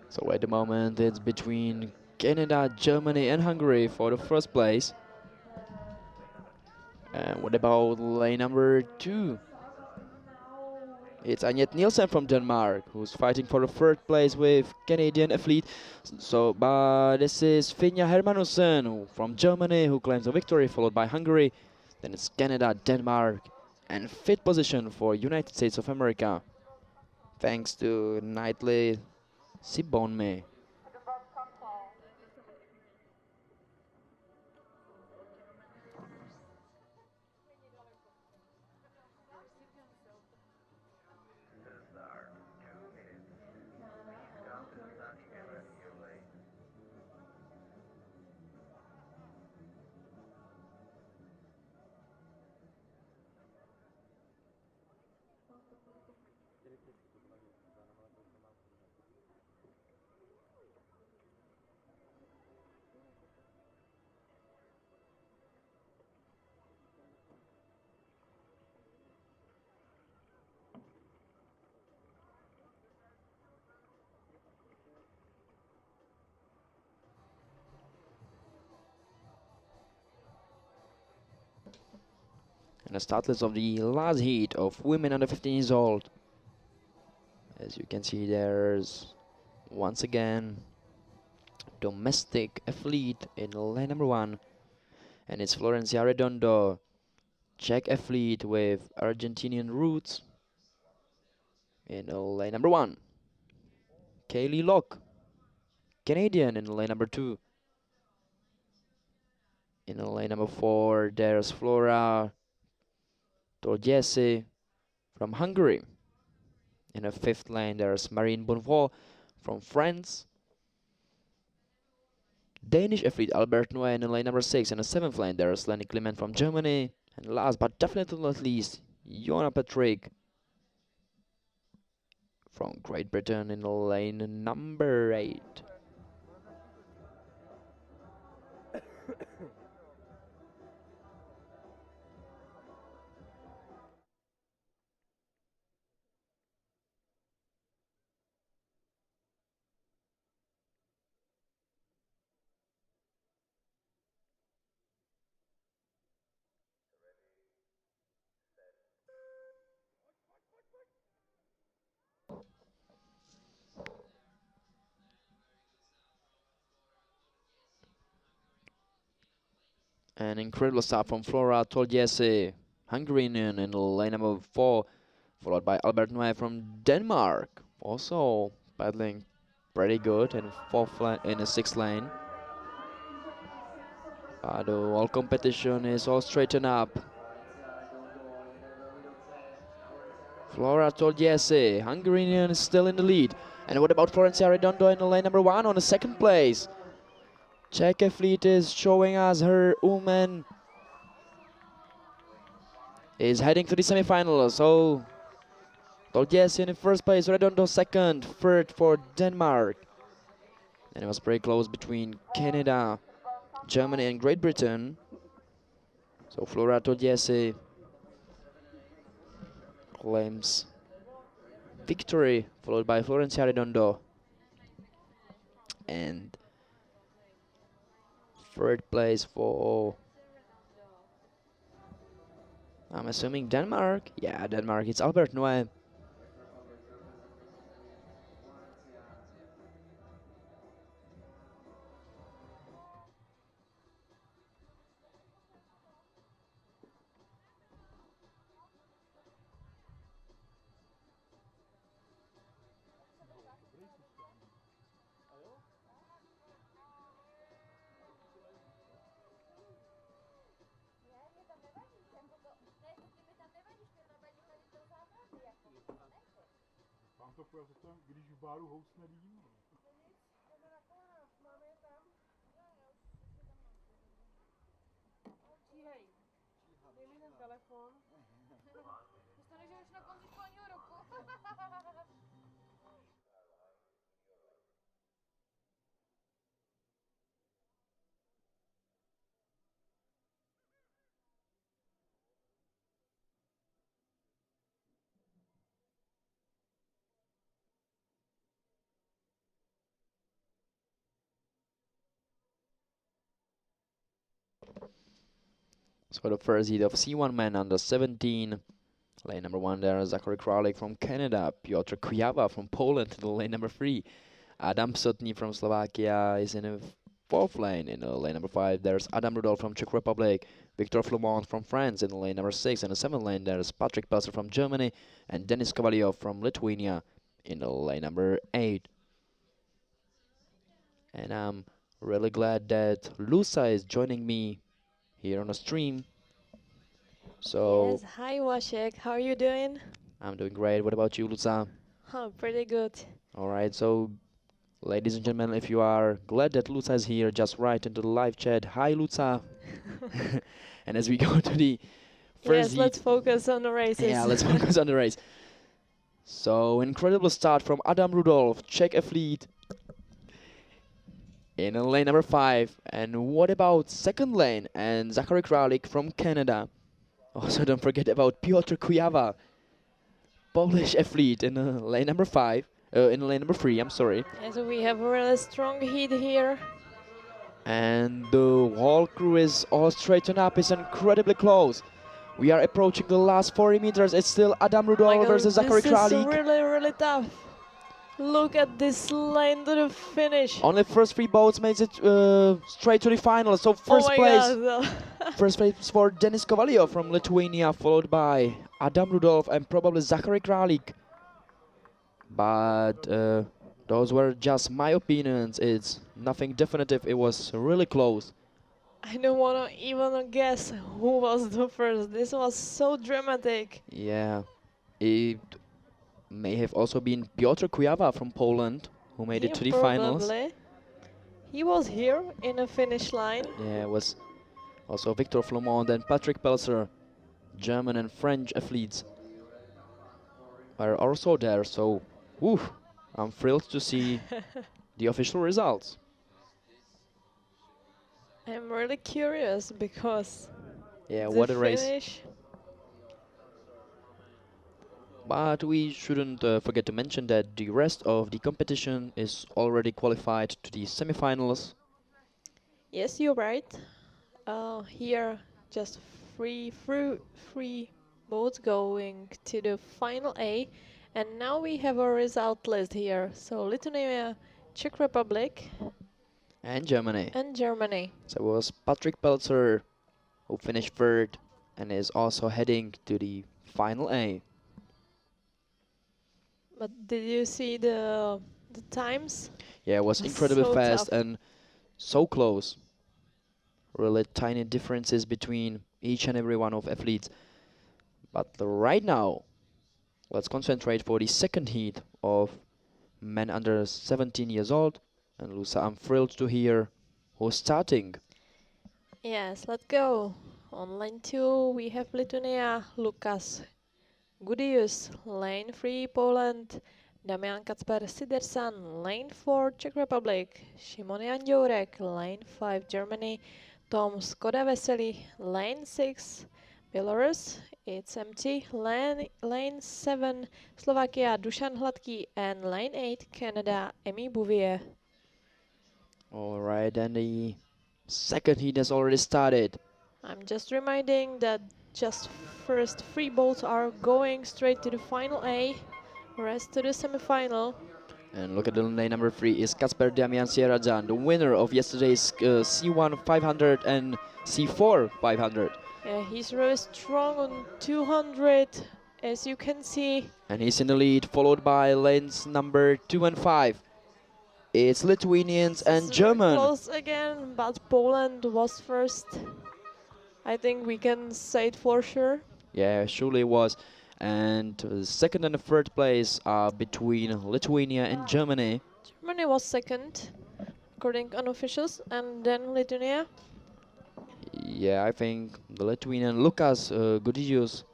So at the moment it's between Canada, Germany and Hungary for the first place. And what about lane number 2? It's Agnieszka Nielsen from Denmark, who's fighting for the third place with Canadian athlete. So, but this is Finja Hermanussen from Germany, who claims a victory, followed by Hungary. Then it's Canada, Denmark, and fifth position for United States of America, thanks to Knightly Sibonme. And a start list of the last heat of women under 15 years old. As you can see, there's once again domestic athlete in lane number 1, and it's Florencia Redondo, Czech athlete with Argentinian roots, in lane number 1. Kaylee Locke, Canadian, in lane number 2. In lane number 4, there's Flora Torjese from Hungary. In the 5th lane, there's Marine Bonnevoie from France. Danish athlete Albert Noé in lane number 6. In the 7th lane, there's Lenny Clement from Germany. And last but definitely not least, Jona Patrick from Great Britain in lane number 8. An incredible start from Flora Tolgese, Hungarian, in lane number 4, followed by Albert Noé from Denmark, also battling pretty good in in the 6th lane. But all competition is all straightened up. Flora Tolgese, Hungarian, is still in the lead. And what about Florencia Redondo in lane number 1 on the 2nd place? Czech athlete is showing us her woman is heading to the semi-finals. So Tolgese in 1st place, Redondo 2nd, 3rd for Denmark. And it was very close between Canada, Germany and Great Britain. So Flora Tolgese claims victory, followed by Florencia Redondo. And 3rd place for, I'm assuming, Denmark. Yeah, Denmark. It's Albert Noé. Vám to pojel potom, když v baru housne dým. Číhej. Dej mi ten telefon. Dostaneš ho až na konci školního roku. So the first heat of C1 men under 17. Lane number 1 there, Zachary Kralik from Canada. Piotr Kujava from Poland in lane number 3. Adam Sotny from Slovakia is in the 4th lane. In lane number 5 there's Adam Rudolph from Czech Republic. Victor Flumont from France in lane number 6. In the 7th lane there's Patrick Pelser from Germany. And Denis Kovalyov from Lithuania in lane number 8. And I'm really glad that Lusa is joining me here on the stream. So yes, hi Washek, how are you doing? I'm doing great. What about you, Lusa? Oh, pretty good. All right, so ladies and gentlemen, if you are glad that Lusa is here, just write into the live chat, hi Lusa. And as we go to the first yes, let's focus on the races. Yeah, let's focus on the race. So incredible start from Adam Rudolph, Czech athlete, in lane number 5. And what about 2nd lane and Zachary Kralik from Canada? Also, don't forget about Piotr Kujava, Polish athlete, in lane number 5. In lane number 3, I'm sorry. And so we have a really strong heat here. And the whole crew is all straightened up. It's incredibly close. We are approaching the last 40 meters. It's still Adam Oh my Rudol God, versus Zachary this is Kralik. really tough. Look at this line to the finish. Only first 3 boats makes it straight to the final. So Oh first my place, God. first place for Denis Kovalio from Lithuania, followed by Adam Rudolph and probably Zachary Kralik. But those were just my opinions. It's nothing definitive. It was really close. I don't want to even guess who was the first. This was so dramatic. Yeah, it may have also been Piotr Kujawa from Poland who made it Yeah, to the finals. probably. He was here in the finish line. Yeah, it was also Victor Flomont and Patrick Pelser, German and French athletes, are also there. So, woo, I'm thrilled to see the official results. I'm really curious because Yeah, the what a race. finish. But we shouldn't forget to mention that the rest of the competition is already qualified to the semifinals. Yes, you're right. Here, just three boats going to the final A, and now we have a result list here. So Lithuania, Czech Republic, And Germany. and Germany. So it was Patrick Pelzer who finished third and is also heading to the final A. But did you see the times? Yeah, it was Was incredibly so fast tough. and so close. Really tiny differences between each and every one of athletes. But right now, let's concentrate for the second heat of men under 17 years old. And Lusa, I'm thrilled to hear who's starting. Yes, let's go. On lane 2 we have Lithuania, Lukas Gudius, lane 3 Poland, Damian Kacper Sidersan, lane 4 Czech Republic, Šimon Janďourek, lane 5 Germany, Tom Skoda Vesely, lane 6 Belarus, it's empty, lane 7 Slovakia Dušan Hladký, and lane 8 Canada Emi Bouvier. Alright, and the second heat has already started. I'm just reminding that just first 3 boats are going straight to the final A, rest to the semi-final. And look at the lane number 3 is Kasper Damian Sieradzan, the winner of yesterday's C1 500 and C4 500. Yeah, he's really strong on 200, as you can see. And he's in the lead, followed by lanes number 2 and 5. It's Lithuanians and German. Close again, but Poland was first. I think we can say it for sure. Yeah, surely it was. And second and third place are between Lithuania and Germany. Germany was second, according to unofficials, and then Lithuania. Yeah, I think the Lithuanian Lukas Gudius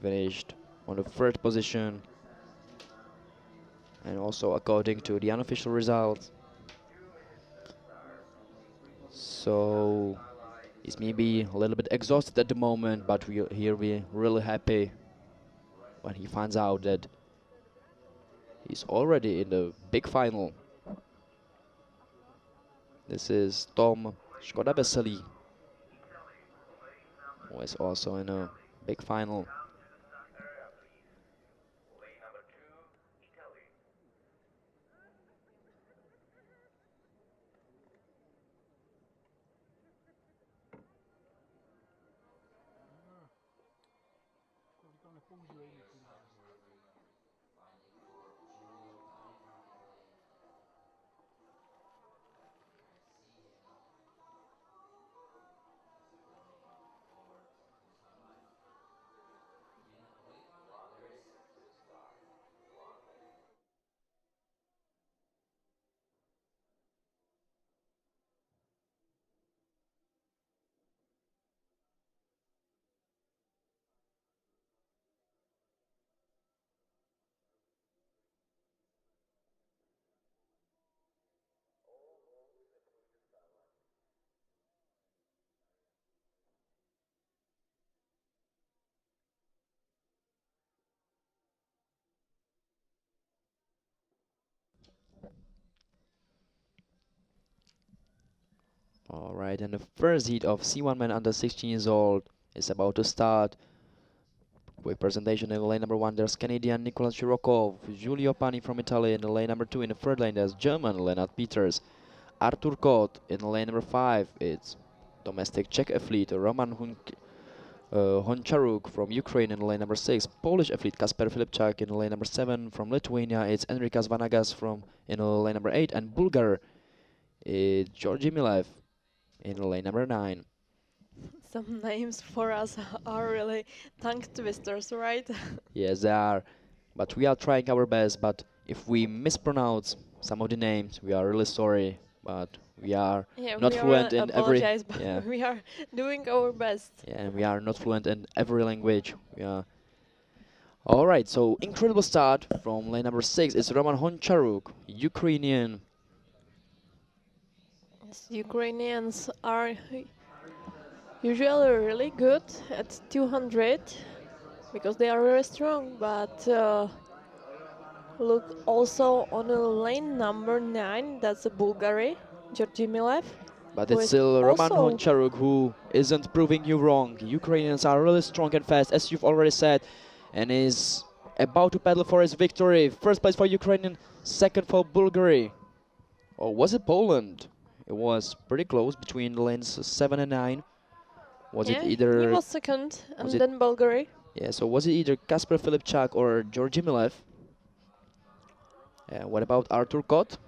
finished on the third position. And also according to the unofficial results. So he's maybe a little bit exhausted at the moment, but we're really happy when he finds out that he's already in the big final. This is Tom Skoda Vesely, who is also in a big final. All right, and the first heat of C1 men under 16 years old is about to start. Quick presentation in lane number 1, there's Canadian Nicolas Shirokov, Giulio Pani from Italy in the lane number 2. In the third lane, there's German Lennart Peters, Artur Kot. In lane number 5, it's domestic Czech athlete Roman Honcharuk from Ukraine in lane number 6. Polish athlete Kasper Filipchak in lane number 7. From Lithuania, it's Enrikas Vanagas from in lane number 8. And Bulgar, it's Georgi Milev in lane number 9. Some names for us are really tongue twisters, right? Yes, they are. But we are trying our best. But if we mispronounce some of the names, we are really sorry. But we are Yeah, not we fluent really in every. apologize, but Yeah, we are doing our best. yeah, and we are not fluent in every language. We are. All right. So incredible start from lane number 6. It's Roman Honcharuk, Ukrainian. Yes, Ukrainians are usually really good at 200 because they are very strong, but look also on the lane number 9, that's a Bulgari, Georgi Milev, But who it's is still Roman also Honcharuk who isn't proving you wrong. Ukrainians are really strong and fast, as you've already said, and is about to paddle for his victory. First place for Ukrainian, second for Bulgaria. Or was it Poland? It was pretty close between lanes 7 and 9. Was it yeah, he either... was second, Was and it... then Bulgari. Yeah, so was it either Kasper Filipchak or Georgi Milev? What about Artur Kot?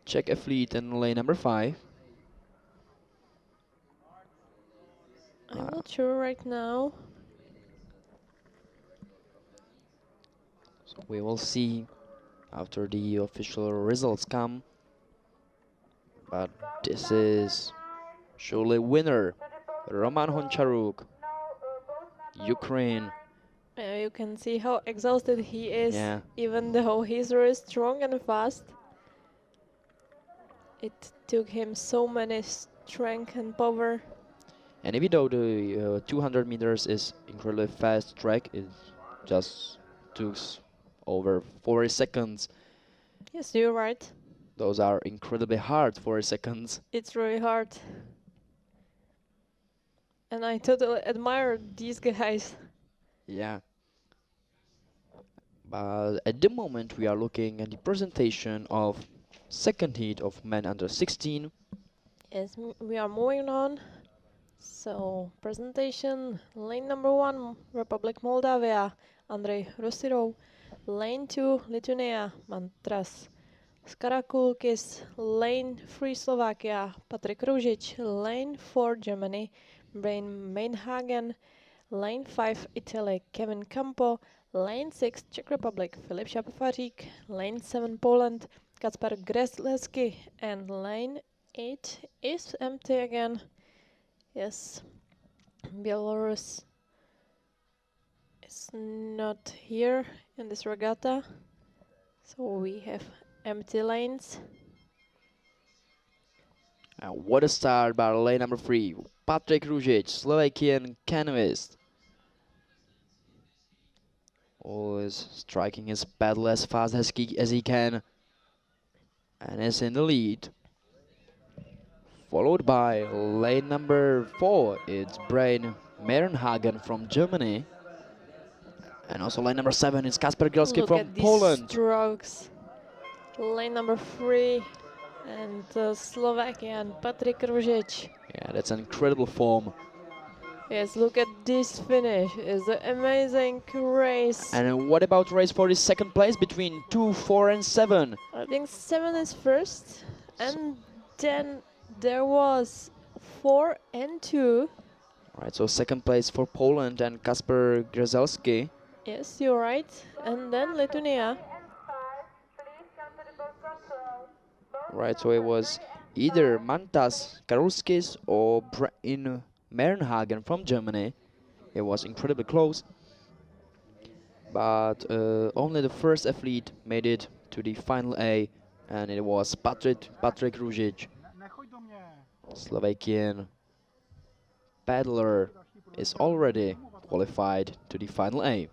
Czech athlete in lane number 5. I'm not sure right now. So we will see after the official results come. But this is surely winner, Roman Honcharuk, Ukraine. You can see how exhausted he is, Yeah, even though he's very strong and fast. It took him so many strength and power. and even though the 200 meters is incredibly fast track, it just took over 40 seconds. Yes, you're right. Those are incredibly hard 40 seconds. It's really hard. And I totally admire these guys. Yeah. But at the moment we are looking at the presentation of second heat of men under 16. Yes, we are moving on. So, presentation, lane number 1, Republic Moldavia, Andrei Rusirov. Lane 2, Lithuania, Mantras Skarakulkis. Lane 3, Slovakia, Patrik Ružič. Lane 4, Germany, Brain Mainhagen. Lane 5, Italy, Kevin Campo. Lane 6, Czech Republic, Filip Šapovařík. Lane 7, Poland, Kacper Gresleski. And lane 8 is empty again. Yes, Belarus is not here in this regatta, so we have empty lanes. And what a start by lane number 3, Patrik Ružič, Slovakian canoeist. Always striking his paddle as fast as he can, and is in the lead. Followed by lane number 4, it's Brain Merenhagen from Germany. And also lane number 7 is Kasper Gelski Look from at these Poland. strokes. Lane number 3 and Slovakian Patrik Ružič. Yeah, that's an incredible form. Yes, look at this finish. It's an amazing race. And what about race for the second place between 2, 4 and 7? I think 7 is first, and then there was 4 and 2. Right, so second place for Poland and Kasper Grzelski. Yes, you're right. And then Lithuania. Right, so it was either Mantas Karulskis or Brain Merenhagen from Germany. It was incredibly close. But only the first athlete made it to the final A, and it was Patrik Ružič. Slovakian paddler is already qualified to the final A.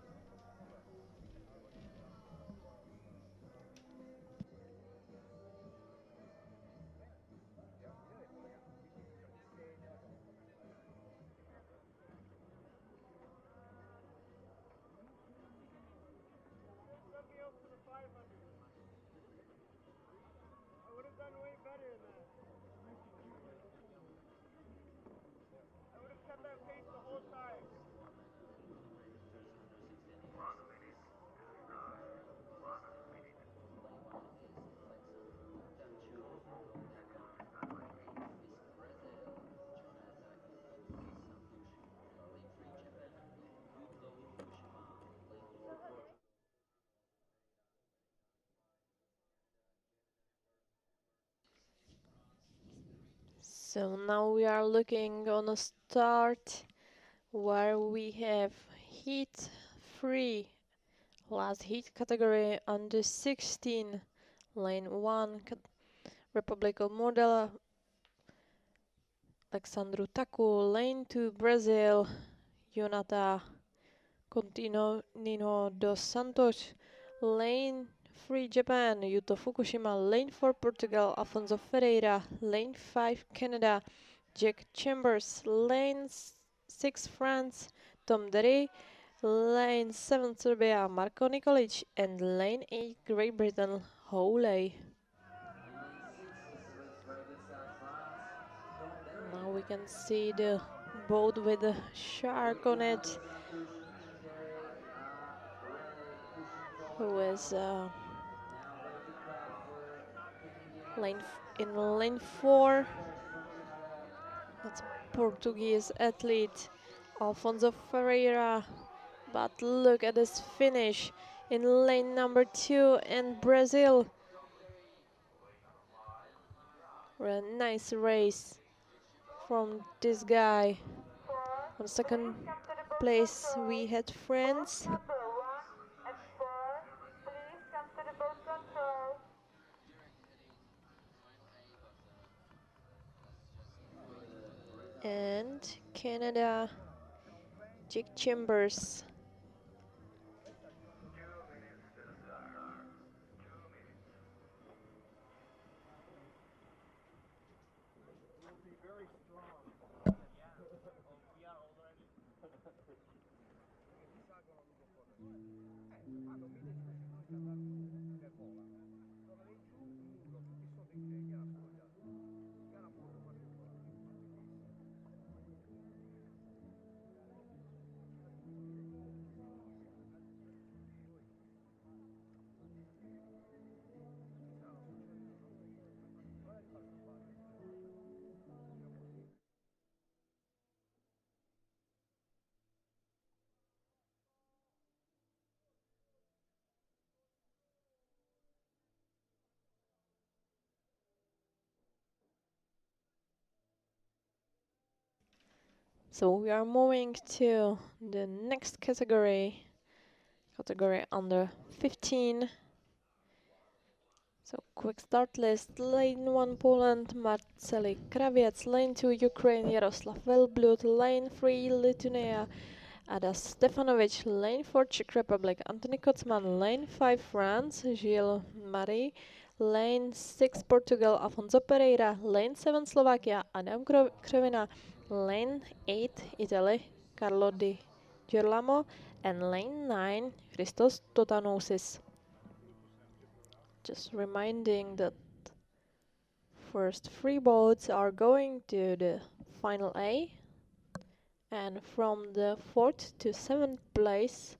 So now we are looking on a start where we have heat 3, last heat category under 16, lane 1, Republic of Moldova, Alexandru Taku, lane 2, Brazil, Yonata Contino Nino dos Santos, lane 3, Japan, Yuto Fukushima, lane 4, Portugal, Afonso Ferreira, lane 5, Canada, Jack Chambers, lane 6, France, Tom Derry, lane 7, Serbia, Marko Nikolic, and lane 8, Great Britain, Hole. Now we can see the boat with the shark on it, who is in lane 4. That's Portuguese athlete Alfonso Ferreira. But look at this finish in lane number 2 in Brazil. A nice race from this guy. On second place we had France. And Canada, Jack Chambers. So we are moving to the next category, category under 15. So quick start list: lane 1 Poland, Marceli Krawiec, lane 2 Ukraine, Jaroslav Velblut, lane 3 Lithuania, Ada Stefanovic, lane 4 Czech Republic, Anthony Kotzman, lane 5 France, Gilles Marie, lane 6 Portugal, Afonso Pereira, lane 7 Slovakia, Adam Krivina, lane 8 Italy, Carlo Di Girolamo, and lane 9 Christos Totanousis. Just reminding that first 3 boats are going to the final A, and from the 4th to 7th place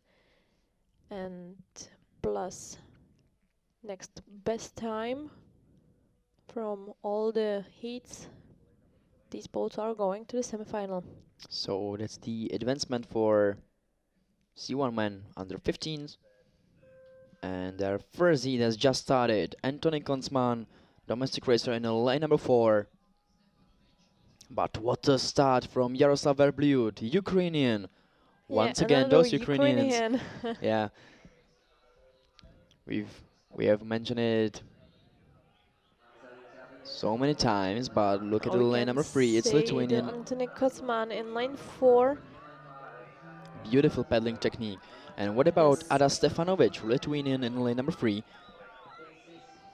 and plus next best time from all the heats, these boats are going to the semi-final. So that's the advancement for C1 men under 15s. And their first heat has just started. Anthony Konsman, domestic racer in lane number 4. But what a start from Yaroslav Verblyud, Ukrainian. Once again, those Ukrainians. Ukrainian. Yeah, we have mentioned it so many times, but look at the lane number 3. It's Lithuanian. Anthony Kotzman in lane 4. Beautiful paddling technique. And what about Ada Stefanovic, Lithuanian in lane number 3?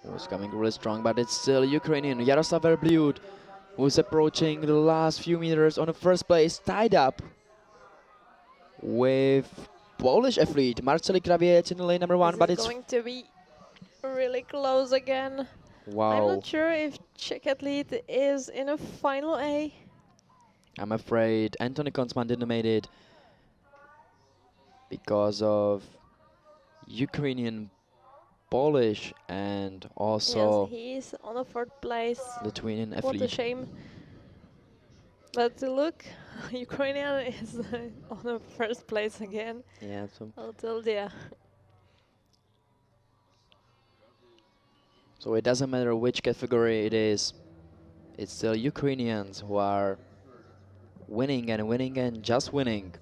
Who's coming really strong, but it's still Ukrainian. Yaroslav Verblyud, who's approaching the last few meters on the first place, tied up with Polish athlete Marceli Krawiec in lane number 1, but it's going to be really close again. wow. I'm not sure if Czech athlete is in a final A. I'm afraid Anthony Konsman didn't make it because of Ukrainian, Polish, and also yes, he's on the 4th place. Lithuanian athlete. What a shame. But look, Ukrainian is on the 1st place again. Yeah, so it doesn't matter which category it is. It's still Ukrainians who are winning and just winning.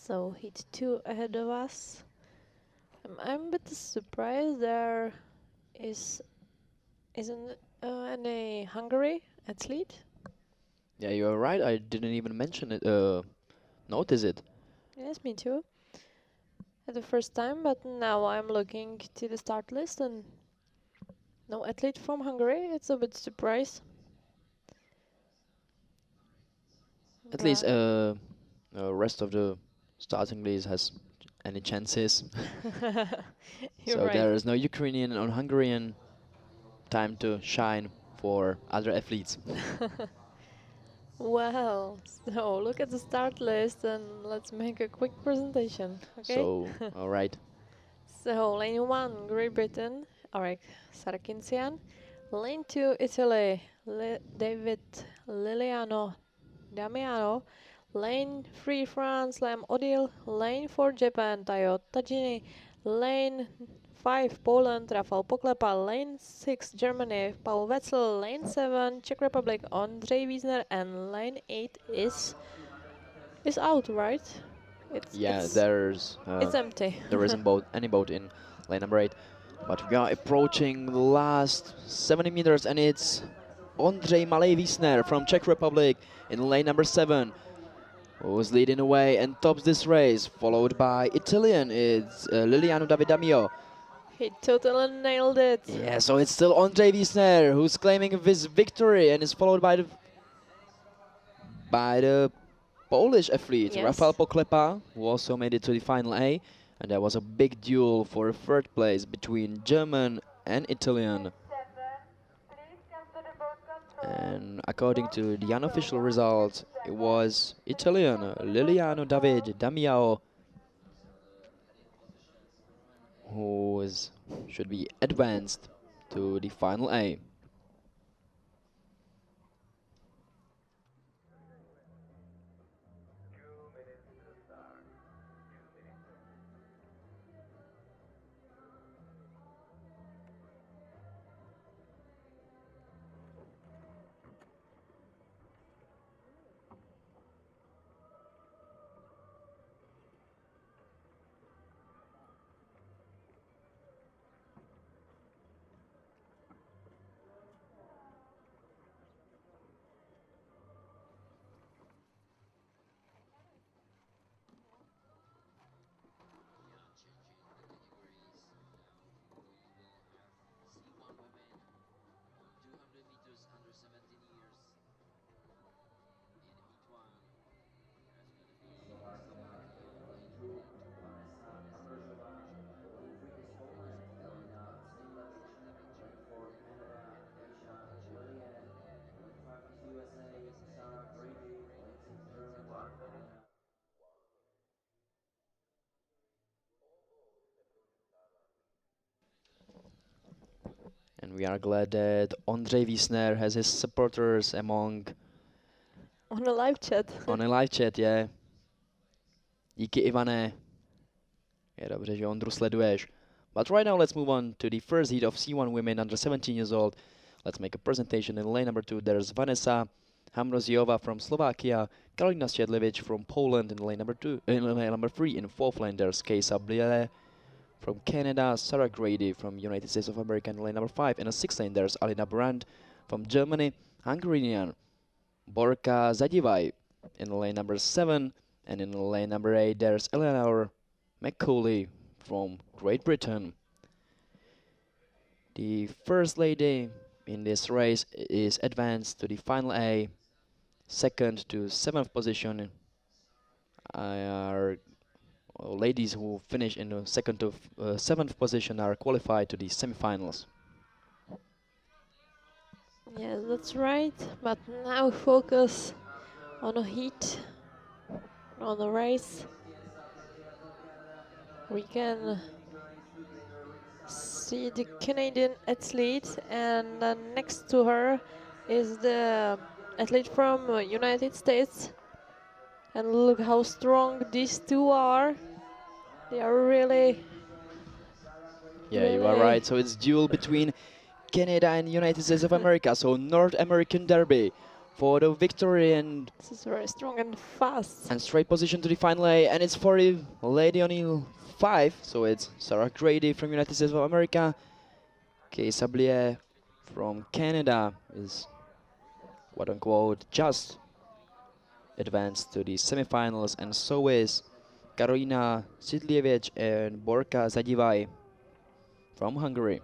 So heat 2 ahead of us. I'm a bit surprised there is isn't any Hungary athlete. Yeah, you're right. I didn't even mention it. Notice it. Yes, me too. At the first time, but now I'm looking to the start list and no athlete from Hungary. It's a bit surprise. At least But rest of the starting list has any chances. you're So right. there is no Ukrainian or Hungarian time to shine for other athletes. Well, so look at the start list and let's make a quick presentation, okay? So, all right. So, lane 1, Great Britain, Arek Sarkinsian. Lane 2, Italy, David Liliano Damiano. Lane 3, France, Lam Odile. Lane 4, Japan, Tayo Tajini. Lane 5, Poland, Rafał Poklepa. Lane 6, Germany, Paul Wetzel. Lane 7, Czech Republic, Ondřej Wiesner. And lane 8 is out, right? It's Yeah, it's it's empty. there isn't any boat in lane number 8, but we are approaching the last 70 meters, and it's Ondřej Malej Wiesner from Czech Republic in lane number 7, who's leading away and tops this race, followed by Italian. It's Liliano Davidamio. He totally nailed it. Yeah, so it's still Ondřej Wiesner who's claiming this victory, and is followed by the Polish athlete, Yes. Rafał Poklepa, who also made it to the final A, and there was a big duel for third place between German and Italian. And according to the unofficial results, it was Italian Liliano David Damiao should be advanced to the final A. And we are glad that Ondřej Wiesner has his supporters On a live chat. on a live chat, yeah. Díky, Ivane. Je dobře, že Ondru sleduješ. But right now let's move on to the first heat of C1 women under 17 years old. Let's make a presentation. In lane number 2 there's Vanessa Hamroziova from Slovakia, Karolina Siedlevich from Poland in lane number 3. In fourth lane there's Kejsa Bliele from Canada, Sarah Grady from United States of America in lane number 5. In the sixth lane there's Alina Brandt from Germany, Hungarian Borka Zadivai in lane number 7. And in lane number 8 there's Eleanor McCauley from Great Britain. The first lady in this race is advanced to the final A. Second to 7th position are ladies who finish in the second to 7th position are qualified to the semifinals. Yes, that's right. But now focus on a heat, on a race. We can see the Canadian athlete, and next to her is the athlete from United States. And look how strong these two are. They are really, Yeah, you are really. right. So it's duel between Canada and United States of America. So North American Derby for the victory This is very strong and fast. and straight position to the final A. And it's for the lady on hill 5. So it's Sarah Grady from United States of America. Kay Sablier from Canada is quote unquote just advanced to the semifinals, and so is Karolina Sidlievich and Borka Zadivai from Hungary.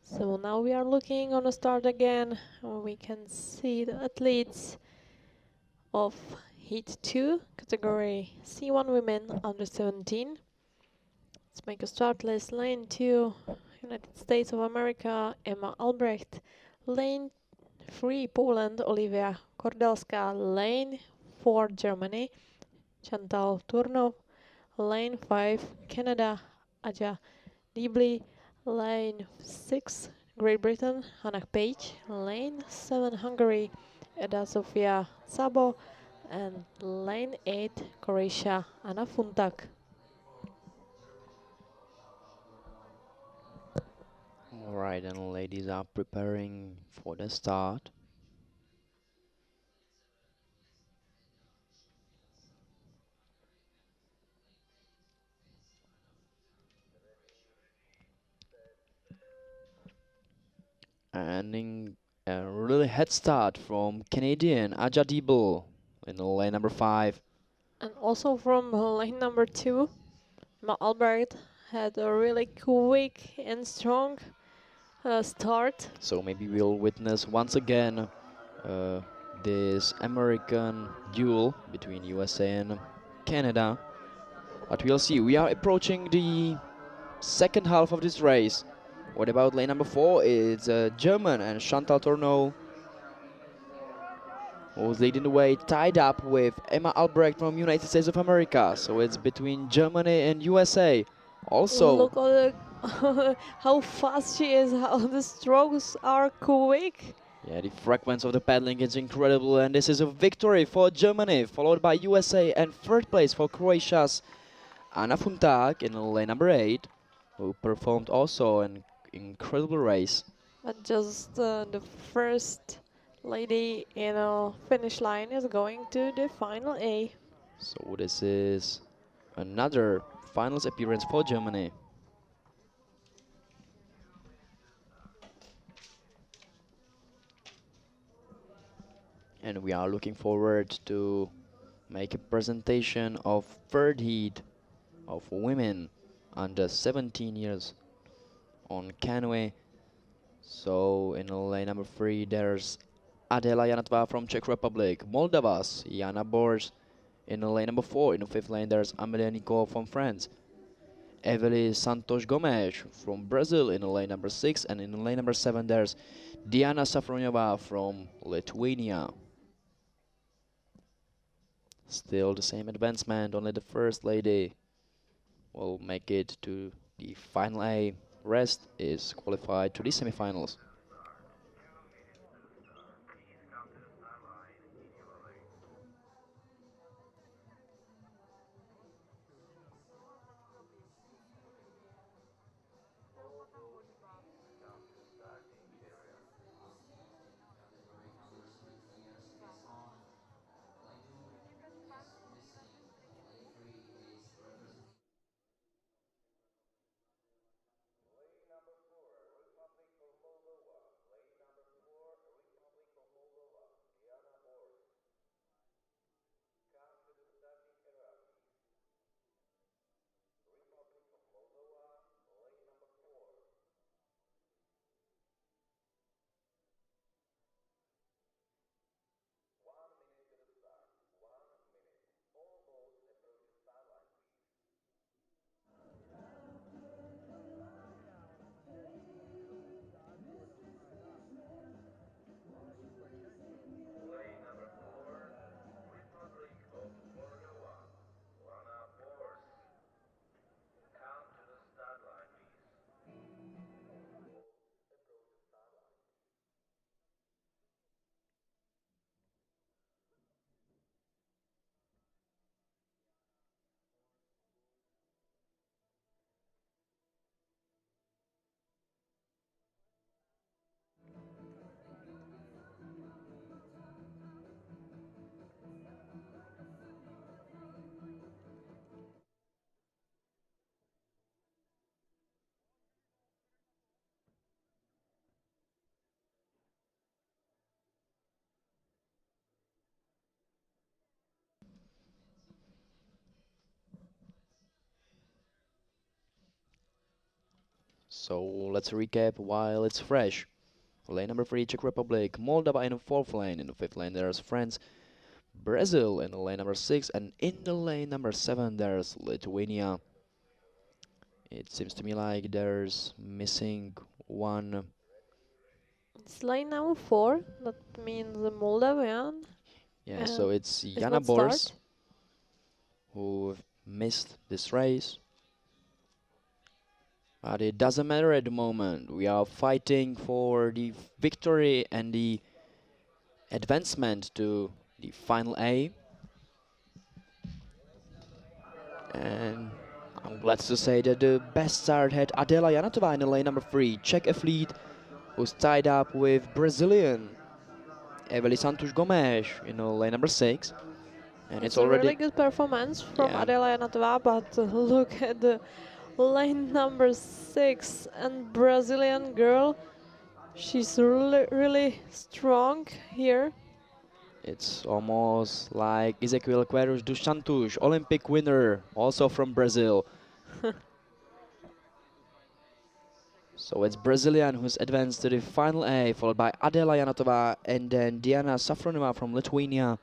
So now we are looking on the start again. We can see the athletes of Heat 2, category C1 women under 17. Let's make a start list. Lane 2, United States of America, Emma Albrecht. Lane 3, Poland, Olivia Kordelska. Lane 4, Germany, Chantal Turnov. Lane 5, Canada, Aja Dibley. Lane 6, Great Britain, Hannah Page. Lane 7, Hungary, Eda Sofia Sabo. And lane 8, Croatia, Anna Funtak. Alright, and ladies are preparing for the start. And in a really head start from Canadian Aja Dibble in lane number 5. And also from lane number 2, Ma Albert had a really quick and strong start. So maybe we'll witness once again this American duel between USA and Canada. But we'll see. We are approaching the second half of this race. What about lane number 4? It's German and Chantal Tourneau, who's leading the way, tied up with Emma Albrecht from United States of America. So it's between Germany and USA. Also, Look at how fast she is, how the strokes are quick. yeah, the fragments of the paddling is incredible, and this is a victory for Germany, followed by USA, and third place for Croatia's Anna Funtak in lane number 8, who performed also an incredible race. But just the first lady in a finish line is going to the final A. So this is another finals appearance for Germany. And we are looking forward to make a presentation of third heat of women under 17 years on Canoe. So in lane number 3 there's Adela Janatva from Czech Republic, Moldava's Jana Bors in lane number 4. In the 5th lane there's Amelia Nico from France, Evely Santos Gomes from Brazil in lane number 6, and in lane number 7 there's Diana Safronova from Lithuania. Still the same advancement, only the first lady will make it to the final A. Rest is qualified to the semifinals. So let's recap while it's fresh. Lane number 3, Czech Republic, Moldova in the 4th lane. In the 5th lane, there's France, Brazil in the lane number 6, and in the lane number 7, there's Lithuania. It seems to me like there's missing one. It's lane number 4. That means the Moldavian. Yeah, so it's Is Jana not Bors start. who missed this race. But it doesn't matter at the moment. We are fighting for the victory and the advancement to the final A. And I'm glad to say that the best start had Adela Janatova in the lane number 3, Czech athlete who's tied up with Brazilian Eveli Santos Gomes in the lane number 6. And it's It's a already, really good performance from yeah, Adela Janatova, but look at the lane number 6 and Brazilian girl. She's really strong here. it's almost like Ezequiel Queiroz dos Santos, Olympic winner, also from Brazil. So it's Brazilian who's advanced to the final A, followed by Adela Janatova and then Diana Safronova from Lithuania.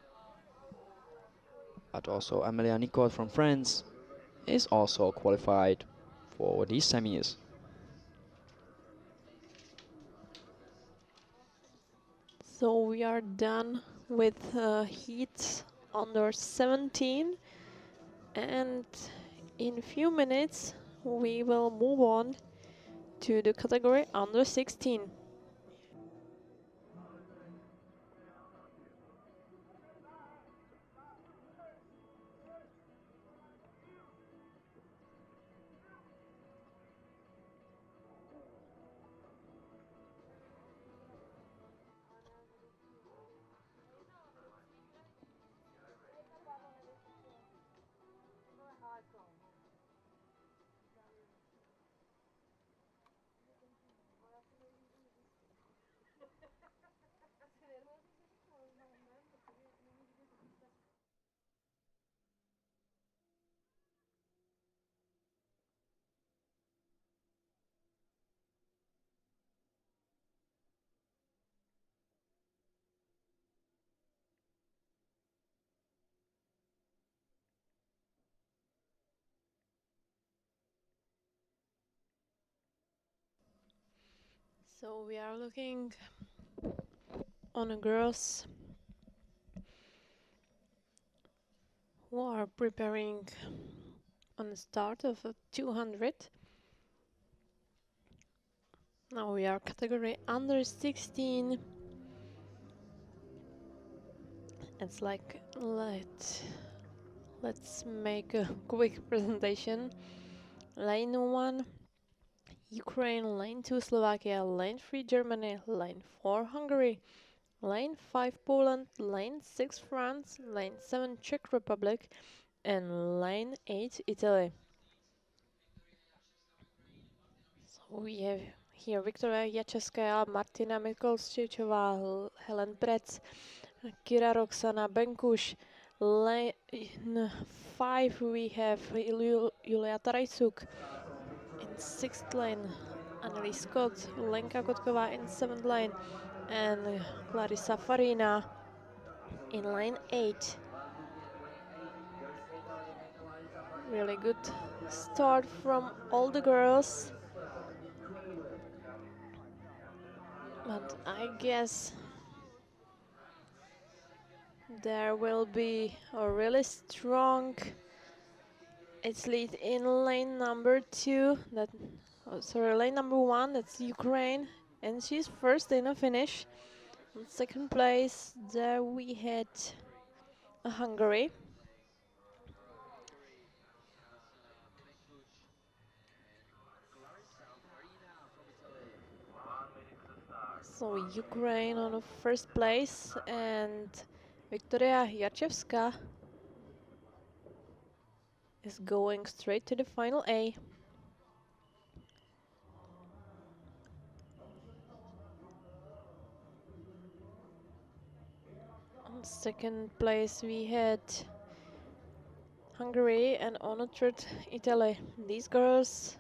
But also Amelia Nicot from France is also qualified for these semis. So we are done with heat under 17, and in a few minutes we will move on to the category under 16. So we are looking on the girls who are preparing on the start of 200. Now we are category under 16. It's like let's make a quick presentation. Lane 1 Ukraine, lane 2 Slovakia, lane 3 Germany, lane 4 Hungary, lane 5 Poland, lane 6 France, lane 7 Czech Republic, and lane 8 Italy. So we have here Viktoria Jachevskaya, Martina Mikolščíčová, Helen Prec, Kira Roxana Benkuš. Lane 5 we have Julia Tarajčuk. In 6th lane, Annelies Scott, Lenka Kotková in 7th lane, and Clarissa Farina in lane 8. Really good start from all the girls. But I guess there will be a really strong athlete in lane number 2. Lane number 1, that's Ukraine, and she's first in a finish. In 2nd place, there we had Hungary. So Ukraine on the 1st place, and Viktoria Jachevska is going straight to the final A. On 2nd place we had Hungary, and on the 3rd Italy. These girls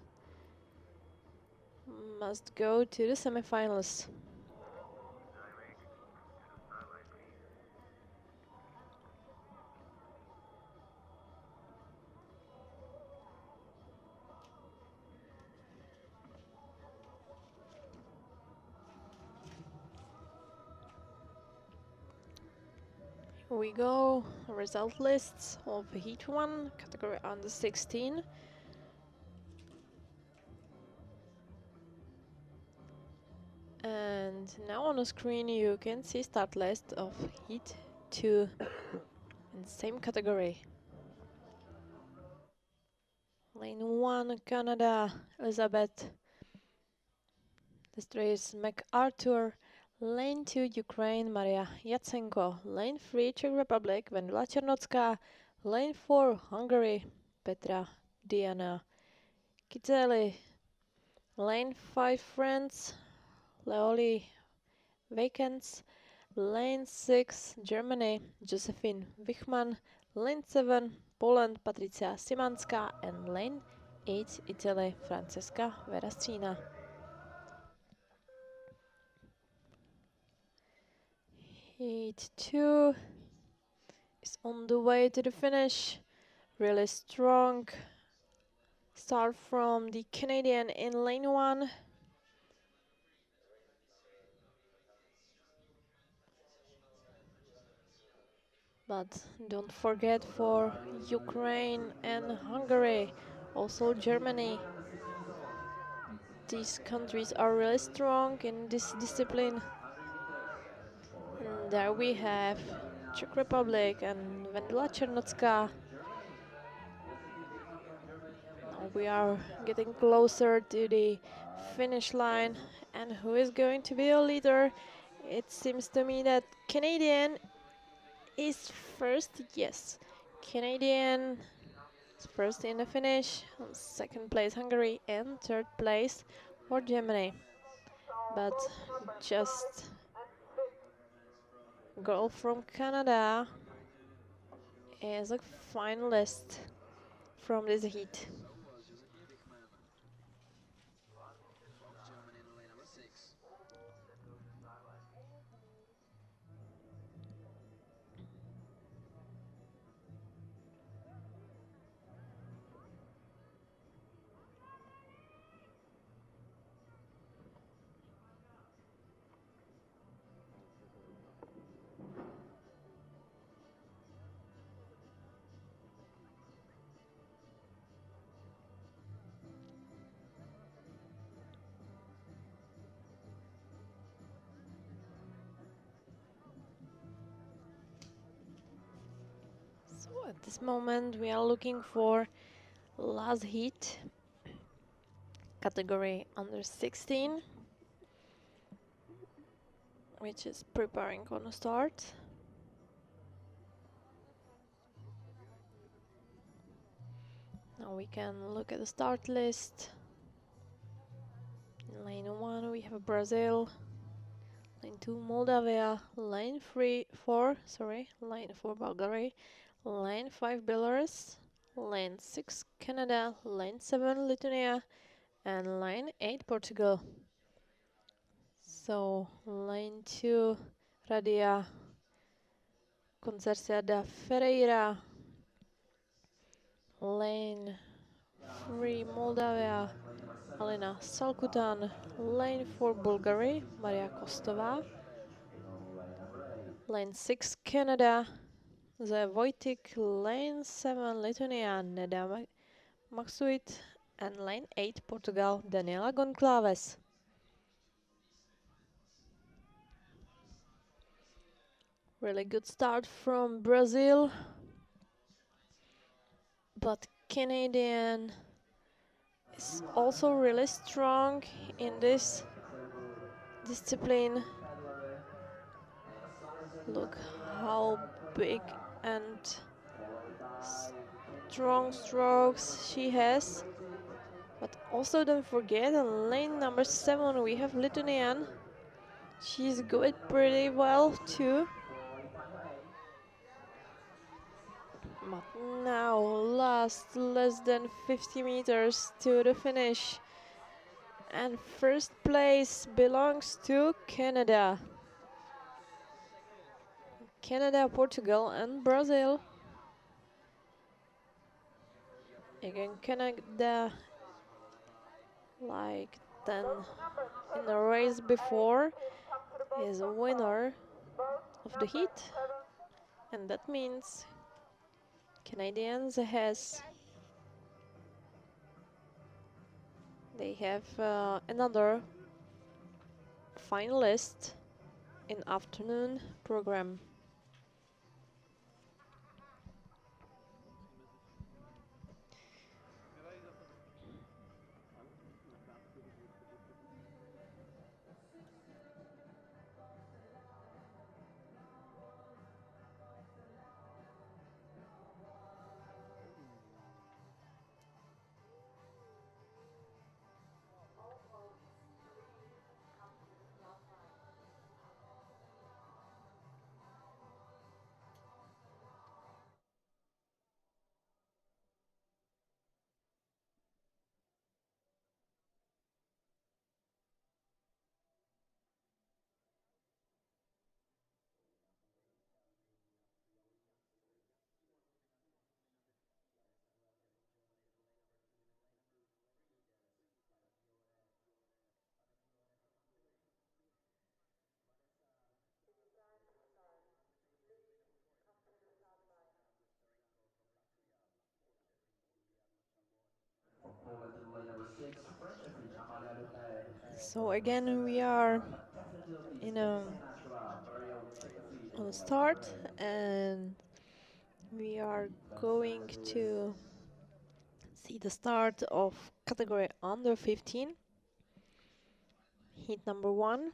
must go to the semifinals. Here we go, result lists of Heat 1, category under 16. And now on the screen you can see start list of Heat 2 in same category. Lane 1, Canada, Elizabeth. This is MacArthur. Lane 2, Ukraine, Maria Yatsenko. Lane 3, Czech Republic, Vendela Černocká. Lane 4, Hungary, Petra Diana Kizeli. Lane 5, France, Leoli Vakens. Lane 6, Germany, Josephine Wichmann. Lane 7, Poland, Patricia Simanska. And Lane 8, Italy, Francesca Verascina. Heat 2 is on the way to the finish. Really strong start from the Canadian in lane 1. But don't forget for Ukraine and Hungary, also Germany. These countries are really strong in this discipline. And there we have Czech Republic and Vendela Černocká. Now we are getting closer to the finish line. And who is going to be a leader? It seems to me that Canadian is first. Yes, Canadian is first in the finish. Second place Hungary and third place for Germany. But just girl from Canada is a finalist from this heat. So at this moment we are looking for last heat, category under 16, which is preparing on a start. Now we can look at the start list. In lane 1 we have Brazil, lane 2 Moldavia, lane 4 Bulgaria, lane 5 Belarus, lane 6 Canada, lane 7 Lithuania, and lane 8 Portugal. So lane 2 Radia Concercia da Ferreira, lane 3 Moldavia, Alena Salkutan, lane 4 Bulgaria, Maria Kostová, lane 6 Canada, Ze Wojtik, lane 7 Lithuania, Neda Maxuit, and lane 8 Portugal, Daniela Goncalves. Really good start from Brazil, but Canadian is also really strong in this discipline. Look how big and strong strokes she has. But also don't forget on lane number 7 we have Lithuanian. She's going pretty well too. But now less than 50 meters to the finish. And first place belongs to Canada. Canada, Portugal, and Brazil. Again, Canada, like then in the race before, is a winner of the heat, and that means Canadians they have another finalist in afternoon program. So again, we are in a on start, and we are going to see the start of category under 15. Heat number 1.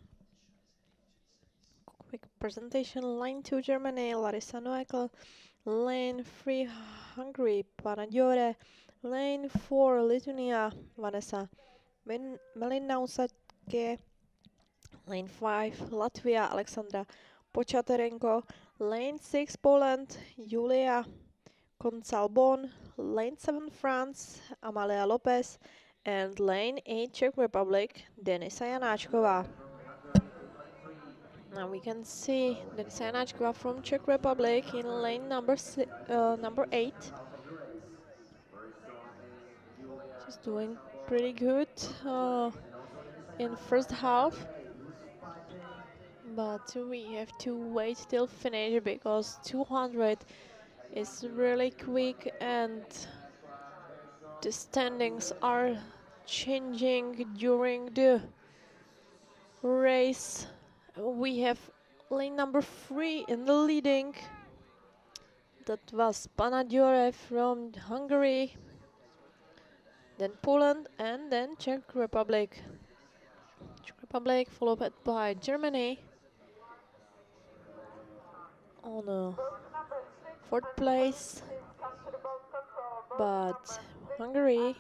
Quick presentation. Line 2 Germany, Larissa Noekel. Lane 3 Hungary, Panagiore. Lane 4 Lithuania, Vanessa Melinausake. Lane 5 Latvia, Alexandra Pochaterenko. Lane 6 Poland, Julia Konsalbon. Lane 7 France, Amalia Lopez. And lane 8 Czech Republic, Denisa Janáčková. Now we can see Denisa Janáčková from Czech Republic in lane number 8. She's doing pretty good in first half, but we have to wait till finish because 200 is really quick and the standings are changing during the race. We have lane number 3 in the leading. That was Panagiore from Hungary, then Poland, and then Czech Republic. Czech Republic followed by Germany on 4th place, but Hungary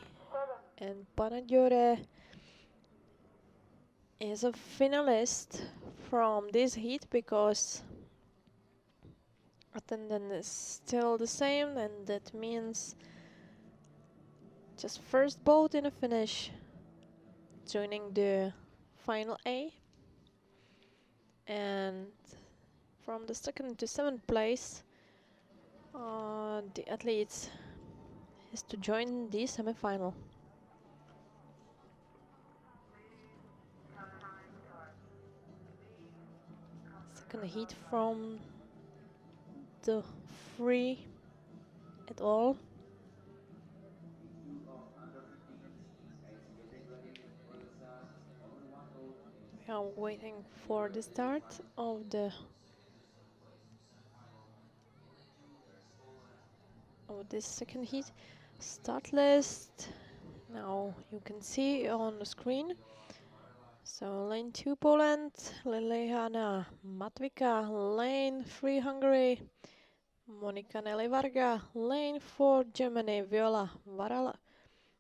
and Panagiore is a finalist from this heat because attendance is still the same, and that means just first boat in a finish joining the final A, and from the 2nd to 7th place the athletes is to join the semi-final. Second heat from the free at all. We are waiting for the start of this second heat. Start list. Now you can see on the screen. So lane 2 Poland, Liliana Matvika. Lane 3 Hungary, Monika Nelivarga. Lane 4 Germany, Viola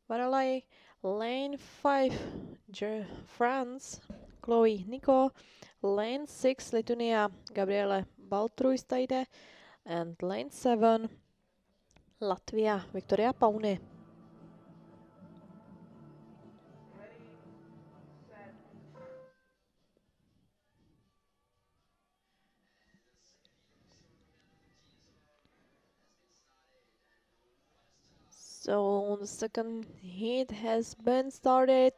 Varalay. Lane 5 France, Chloe Nico. Lane 6 Lithuania, Gabriele Baltruistaite. And lane 7 Latvia, Victoria Pauni. So the second heat has been started.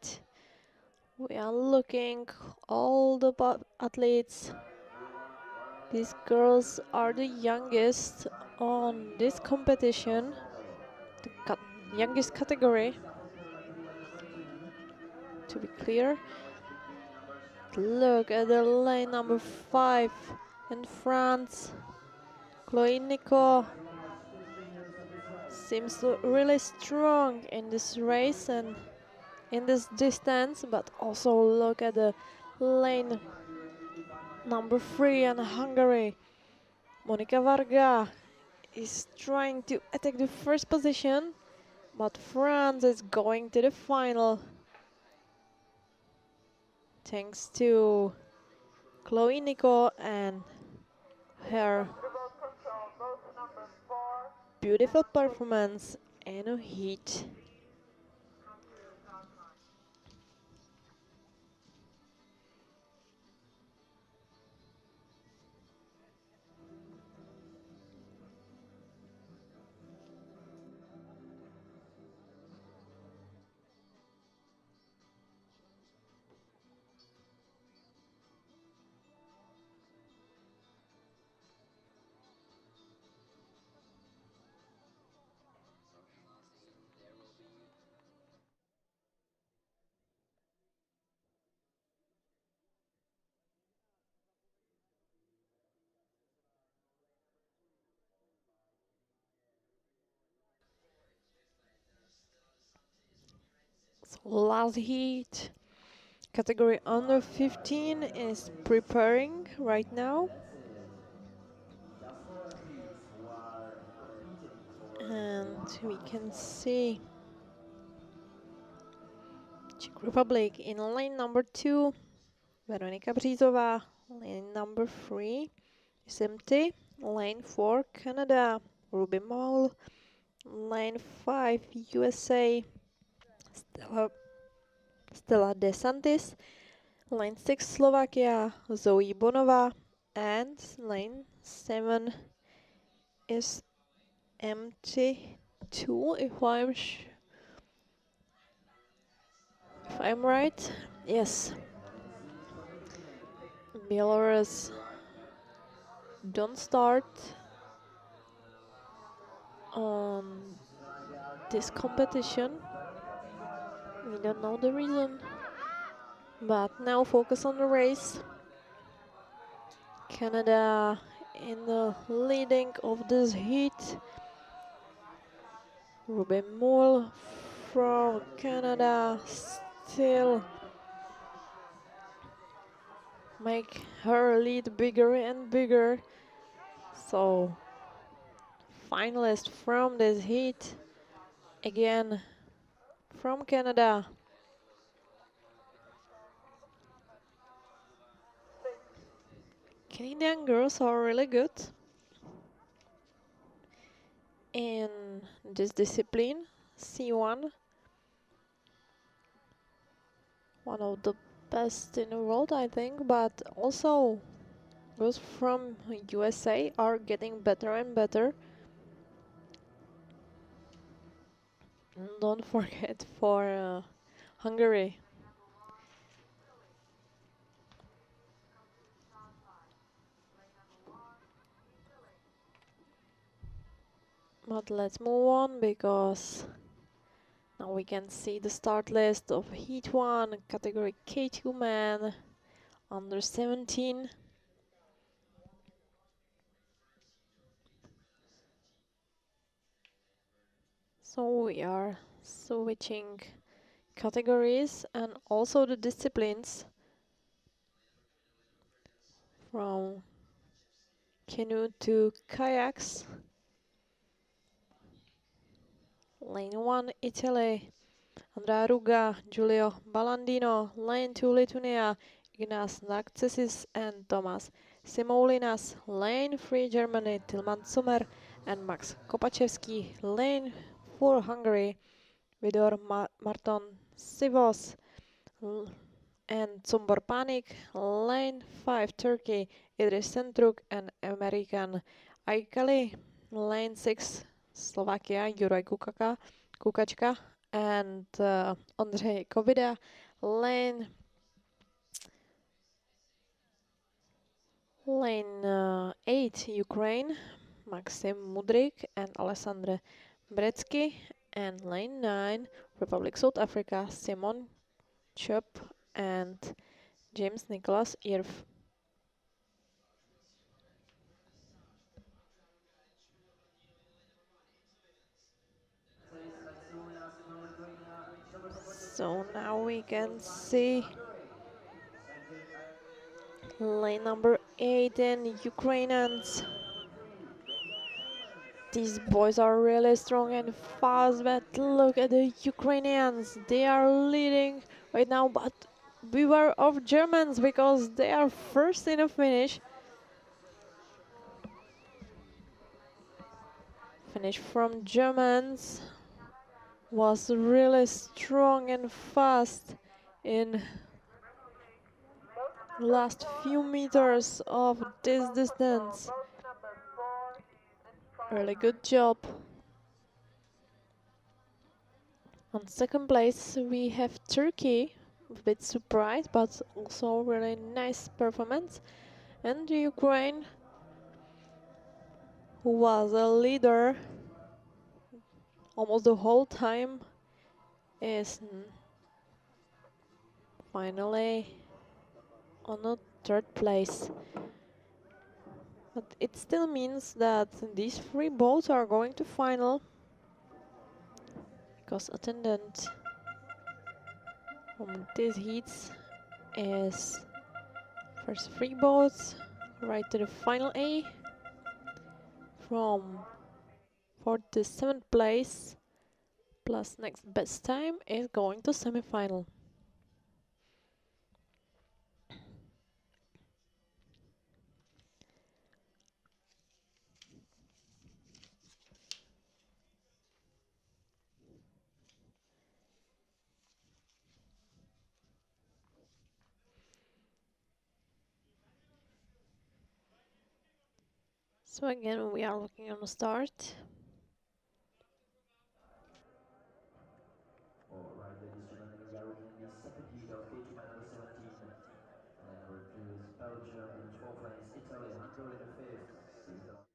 We are looking all the athletes. These girls are the youngest on this competition, the youngest category, to be clear. Look at the lane number 5 in France. Chloe Nico seems really strong in this race and in this distance, but also look at the lane number 3 in Hungary. Monika Varga is trying to attack the first position, but France is going to the final thanks to Chloe Nico and her beautiful performance in a heat. So last heat, category under 15 is preparing right now. And we can see Czech Republic in lane number 2, Veronika Břízová, lane number 3 is empty, lane 4 Canada, Ruby Mole, lane 5 USA, Stella DeSantis, lane 6 Slovakia, Zoe Bonova, and lane 7 is empty too, if I'm right. Yes. Belarus don't start on this competition. We don't know the reason, but now focus on the race. Canada in the leading of this heat. Ruben Moule from Canada still make her lead bigger and bigger. So finalist from this heat again from Canada. Canadian girls are really good in this discipline, C1. One of the best in the world, I think, but also girls from USA are getting better and better. And don't forget for Hungary. But let's move on because now we can see the start list of Heat 1, category K2 men, under 17. So we are switching categories and also the disciplines from canoe to kayaks. Lane 1 Italy, Andrea Ruga, Giulio Balandino. Lane 2 Lithuania, Ignas Narcissus and Thomas Simoulinas. Lane 3 Germany, Tilman Sommer and Max Kopachevsky. Lane 4 Hungary, Vidor Marton Sivos and Zumbor Panik. Lane 5 Turkey, Idris Centruk and American Aikali. Lane 6 Slovakia, Juraj Kukačka and Ondřej Kobida. Lane 8, Ukraine, Maxim Mudrik and Alessandre Bretsky. And lane 9, Republic South Africa, Simon Chup and James Nicholas Irv. So now we can see lane number 8 and Ukrainians. These boys are really strong and fast, but look at the Ukrainians. They are leading right now, but beware of Germans because they are first in the finish. Finish from Germans was really strong and fast in last few meters of this distance. Really good job. On second place we have Turkey, a bit surprised but also really nice performance, and Ukraine, who was a leader almost the whole time, is finally on a third place. But it still means that these three boats are going to final, because attendant from these heats is first three boats right to the final A. From 4th to 7th place plus next best time is going to semi-final. So again, we are looking on the start. Alright, ladies and gentlemen, we are looking at the second heat of K2 men under 17. And number 2 is Belgium in 12th lane is Italy, Hungary in the 5th, Switzerland.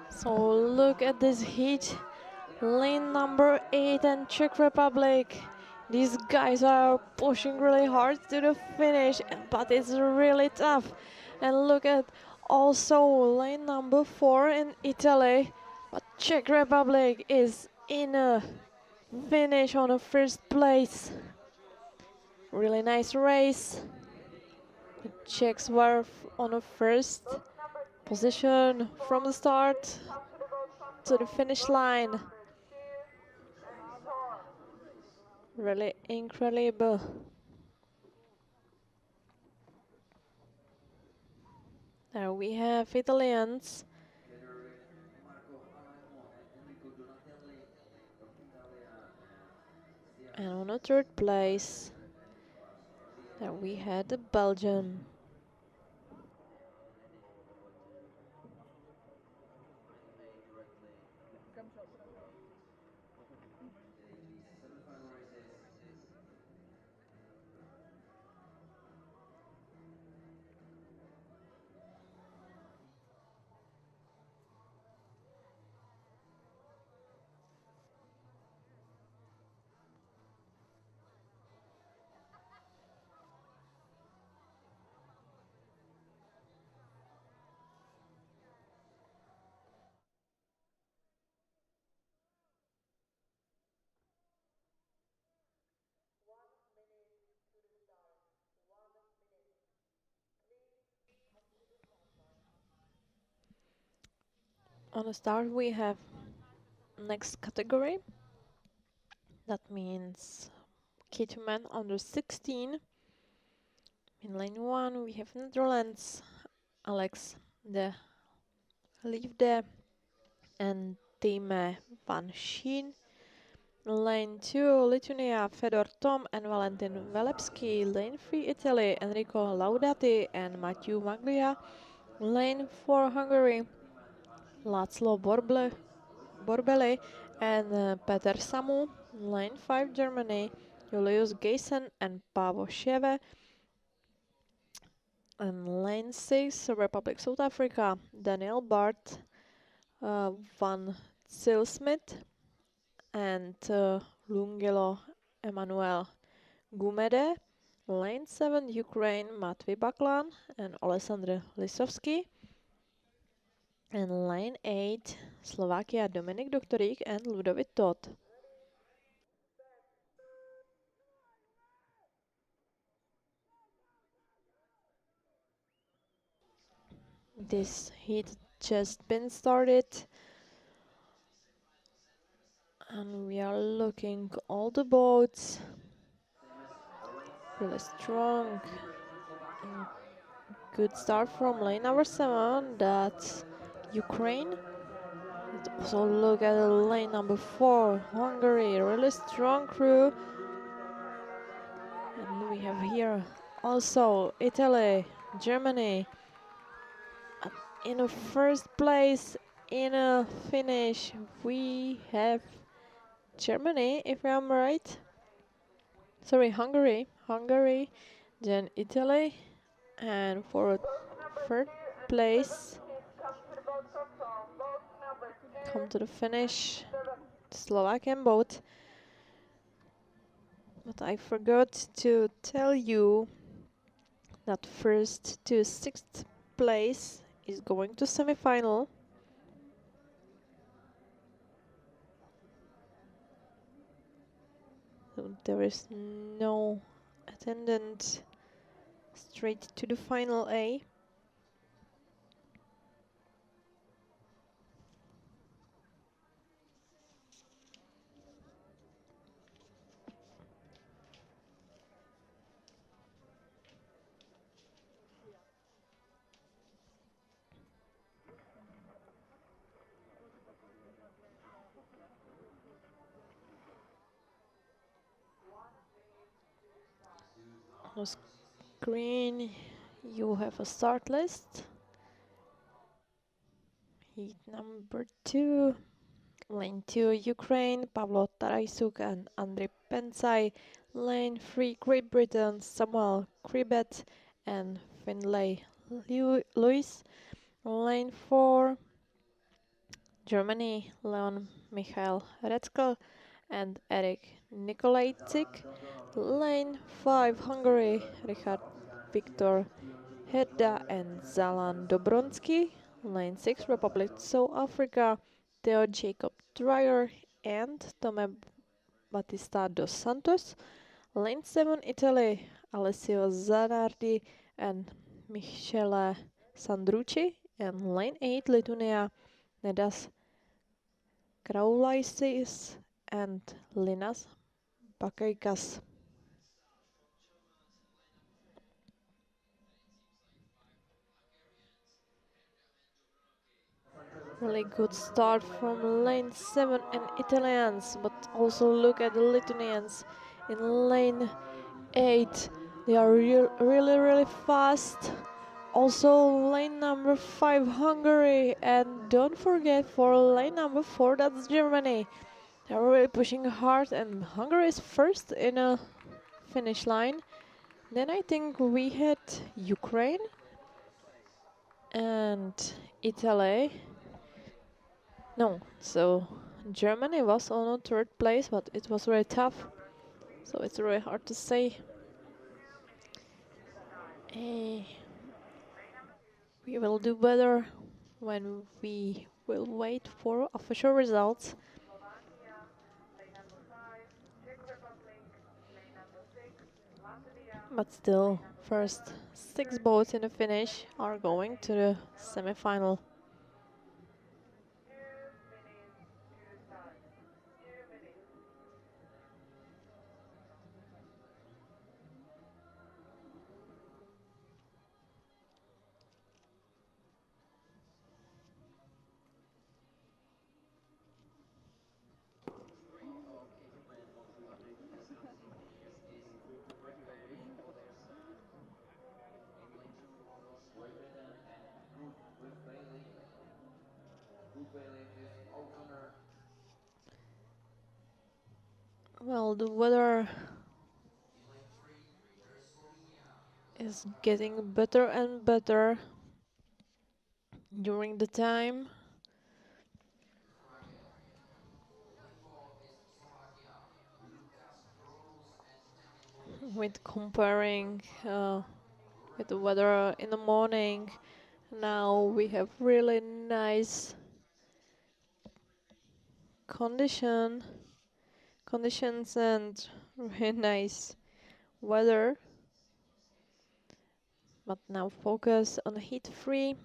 So look at this heat. Lane number 8 and Czech Republic. These guys are pushing really hard to the finish, but it's really tough. And look at also lane number 4 in Italy. But Czech Republic is in a finish on a first place. Really nice race. The Czechs were on a first position from the start to the finish line. Really incredible. There we have Italians. And on a third place, there we had the Belgium. On the start we have next category. That means K2 men under 16. In lane 1 we have Netherlands, Alex de Liefde and Time van Schien. Lane 2 Lithuania, Fedor Tom and Valentin Velepsky. Lane 3 Italy, Enrico Laudati and Matthew Maglia. Lane 4 Hungary, László Borbeli and Peter Samu. Lane 5 Germany, Julius Gaysen and Paavo Sheve. And lane 6 Republic South Africa, Daniel Bart, Van Zylsmith and Lungelo Emmanuel Gumede. Lane 7 Ukraine, Matvey Baklan and Alessandr Lisovsky. And lane 8 Slovakia, Dominik Doktorík and Ludovic Todt. This heat just been started and we are looking all the boats really strong. Good start from lane number 7, that's Ukraine. Let's also look at lane number 4, Hungary, really strong crew. And we have here also Italy, Germany. In the first place in a finish we have Germany, if I'm right. Sorry, Hungary, then Italy, and for third place come to the finish Slovakian boat. But I forgot to tell you that first to sixth place is going to semi-final. So there is no attendant straight to the final A. On the screen you have a start list. Heat number 2, lane 2 Ukraine, Pavlo Tarasuk and Andrei Pensai. Lane 3 Great Britain, Samuel Kribet and Finlay Lewis. Lane 4 Germany, Leon Michael Retzkel and Eric Nikolajczyk. Lane 5 Hungary, Richard Viktor Hedda and Zalan Dobronsky. Lane 6 Republic South Africa, Theo Jacob Dreyer and Tome Batista dos Santos. Lane 7 Italy, Alessio Zanardi and Michele Sandrucci. And lane 8 Lithuania, Nedas Kraulaisis and Linas Bakaikas. Really good start from lane 7 and Italians, but also look at the Lithuanians in lane 8. They are really fast. Also lane number 5 Hungary, and don't forget for lane number 4 that's Germany. They are really pushing hard and Hungary is first in a finish line. Then I think we had Ukraine and Italy. No, so Germany was on third place, but it was very tough. So it's really hard to say. We will do better when we will wait for official results. But still, first 6 boats in the finish are going to the semi-final. Well, the weather is getting better and better during the time. With comparing with the weather in the morning, now we have really nice conditions and really nice weather. But now focus on heat free.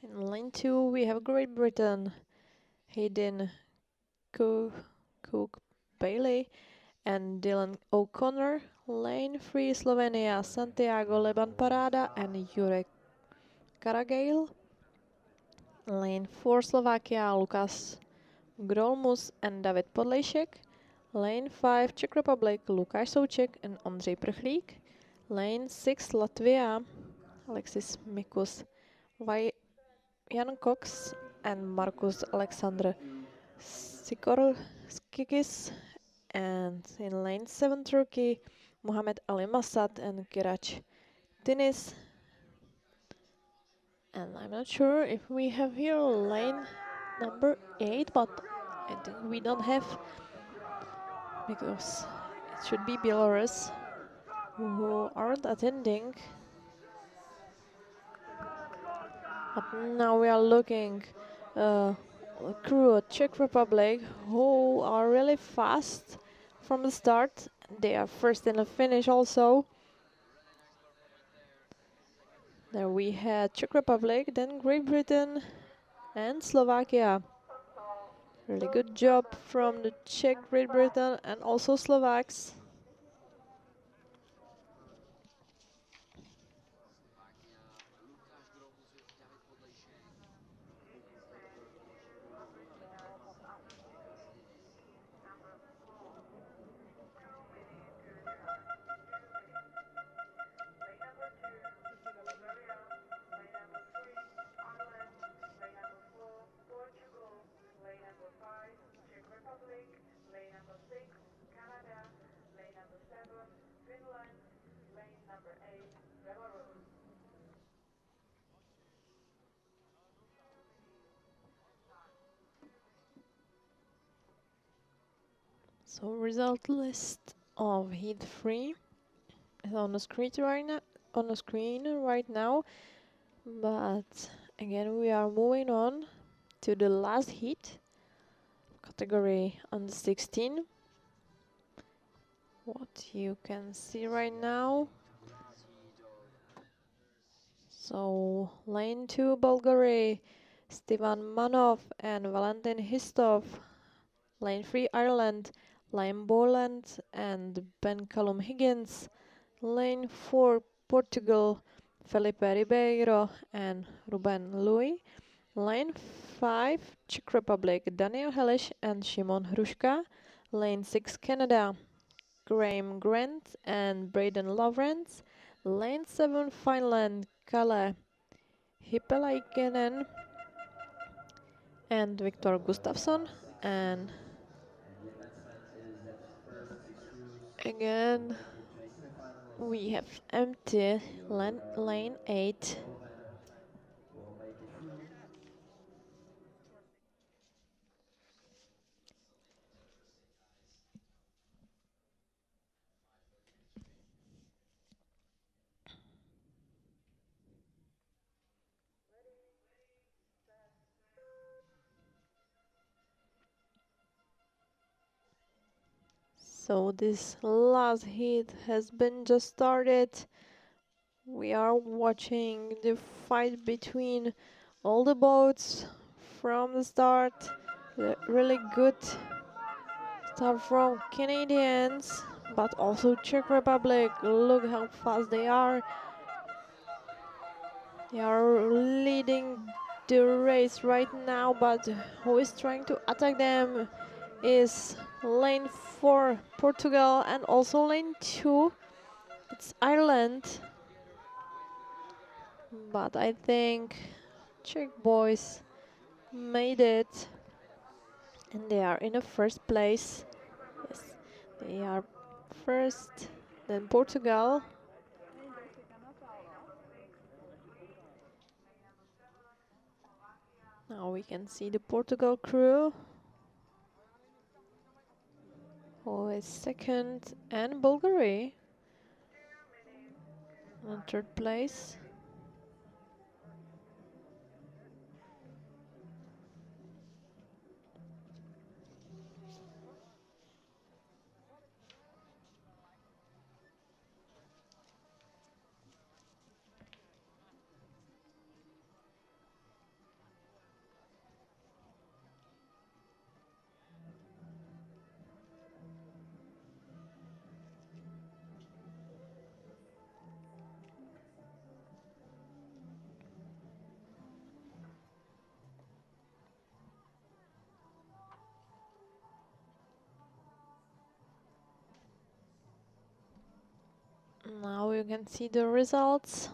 In lane 2 we have Great Britain, Hayden Cook Bailey and Dylan O'Connor. Lane 3 Slovenia, Santiago Leban Parada and Jurek Karagale. Lane 4 Slovakia, Lukas Grolmus and David Podlejšek. Lane 5 Czech Republic, Lukáš Souček and Ondřej Prchlík. Lane 6 Latvia, Alexis Mikus Jan Cox and Markus Alexander Sikorskikis. And in lane 7 Turkey, Mohamed Ali Masad and Kirac Tinis. And I'm not sure if we have here lane number 8, but I think we don't have, because it should be Belarus who aren't attending. But now we are looking crew Czech Republic who are really fast from the start. They are first in the finish also. There we had Czech Republic, then Great Britain and Slovakia. Really good job from the Czech, Great Britain and also Slovaks. So result list of heat 3 is on the screen right now. But again we are moving on to the last heat, category under 16. What you can see right now. So lane 2 Bulgaria, Stevan Manov and Valentin Histov. Lane 3 Ireland, Liam Borland and Ben Callum Higgins. Lane 4 Portugal, Felipe Ribeiro and Ruben Louis. Lane 5 Czech Republic, Daniel Helish and Šimon Hruška. Lane 6 Canada, Graham Grant and Braden Lawrence. Lane 7 Finland, Kalle Hippelainen and Viktor Gustafsson. And again we have empty lane 8. So this last heat has been just started. We are watching the fight between all the boats from the start. Really good start from Canadians, but also Czech Republic. Look how fast they are. They are leading the race right now, but who is trying to attack them is lane 4 Portugal and also lane 2 it's Ireland. But I think Czech boys made it, and they are in the first place. Yes, they are first, then Portugal. Now we can see the Portugal crew, who is second, and Bulgaria on third place. Now you can see the results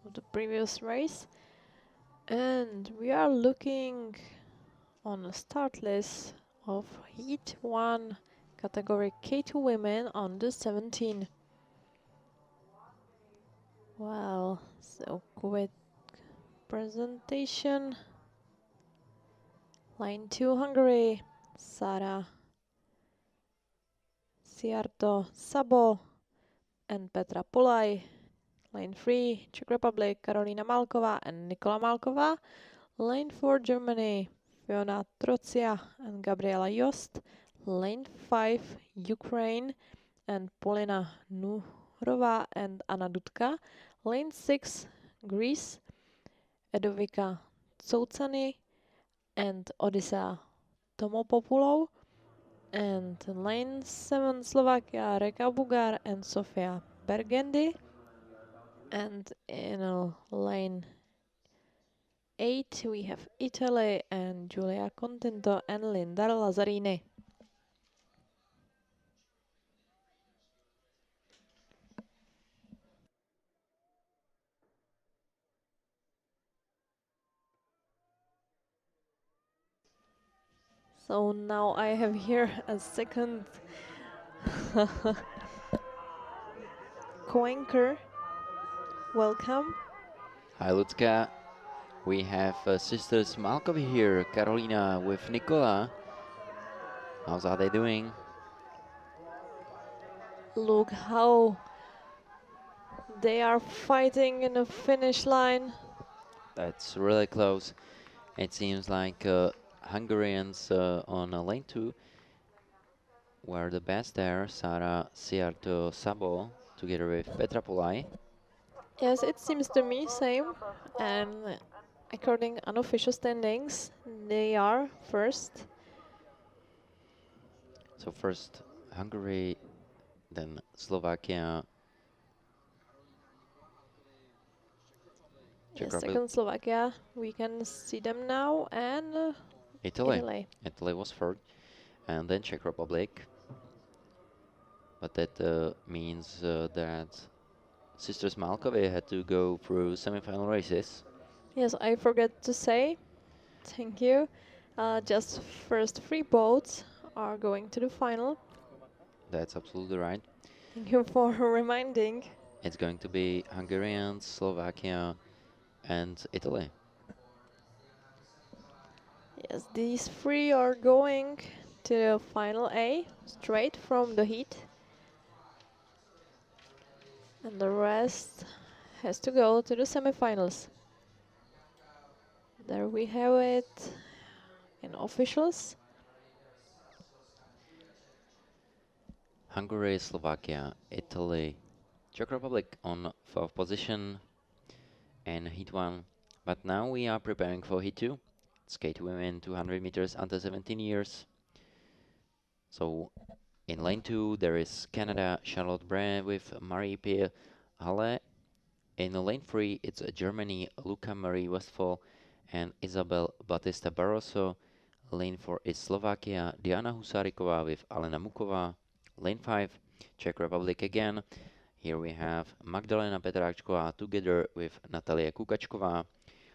of the previous race, and we are looking on the start list of Heat 1 category K2 women under 17. Well, so quick presentation. Line 2 Hungary, Sara Siarto Sabo and Petra Pulaj. Line 3 Czech Republic, Karolina Malková and Nikola Malková. Lane 4 Germany, Fiona Trocea and Gabriela Jost. Lane 5 Ukraine and Polina Nuhrova and Anna Dudka. Lane 6 Greece, Edovika Tsoutsani and Odisa Tomopopoulou. And lane 7 Slovakia, Reka Bugar and Sofia Bergendi. And in lane 8 we have Italy and Giulia Contento and Linda Lazzarini. So now I have here a second co-anchor. Welcome. Hi Lucka. We have sisters Malkov here, Carolina with Nicola. How's are they doing? Look how they are fighting in the finish line. That's really close. It seems like Hungarians on lane 2 were the best there. Sara Siarto Sabo together with Petra Pulaj. Yes, it seems to me same. And according unofficial standings, they are first. So first Hungary, then Slovakia. Yes, second Slovakia. We can see them now, and Italy. Italy was third, and then Czech Republic. But that means that sisters Malkove had to go through semi-final races. Yes, I forgot to say, thank you. Just first 3 boats are going to the final. That's absolutely right. Thank you for reminding. It's going to be Hungarian, Slovakia, and Italy. Yes, these 3 are going to the final A, straight from the heat. And the rest has to go to the semifinals. There we have it in officials. Hungary, Slovakia, Italy, Czech Republic on 4th position and Heat 1. But now we are preparing for Heat 2. Skate women 200 meters under 17 years. So in lane 2 there is Canada, Charlotte Bray with Marie-Pierre Halle. In lane 3 it's Germany, Luca Marie Westphal and Isabel Batista Barroso. Lane 4 is Slovakia, Diana Husarikova with Alena Mukova. Lane 5, Czech Republic again. Here we have Magdalena Petráčková together with Natalia Kukačková.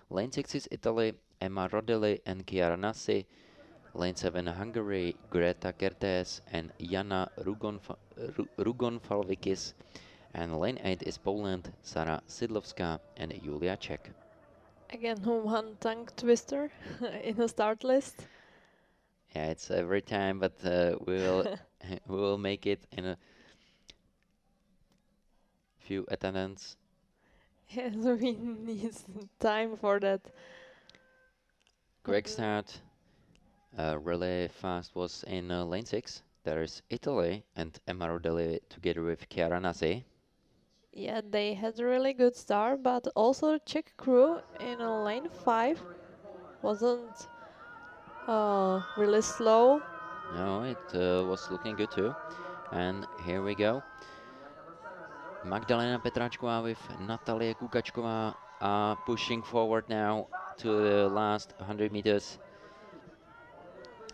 Lane 6 is Italy, Emma Rodeli and Chiara Nassi. Lane 7 Hungary, Greta Kertész and Jana Rugonfalvikis. And lane 8 is Poland, Sara Sidlowska and Julia Czech. Again, one tongue twister in the start list. Yeah, it's every time, but we will make it in a few attendants. Yes, we need time for that. Quick start. Really fast was in lane 6. There is Italy and Emma Rodeli together with Chiara Nassi. Yeah, they had a really good start, but also the Czech crew in lane 5 wasn't really slow. No, it was looking good too. And here we go. Magdalena Petračková with Natalie Kukačková pushing forward now to the last 100 meters.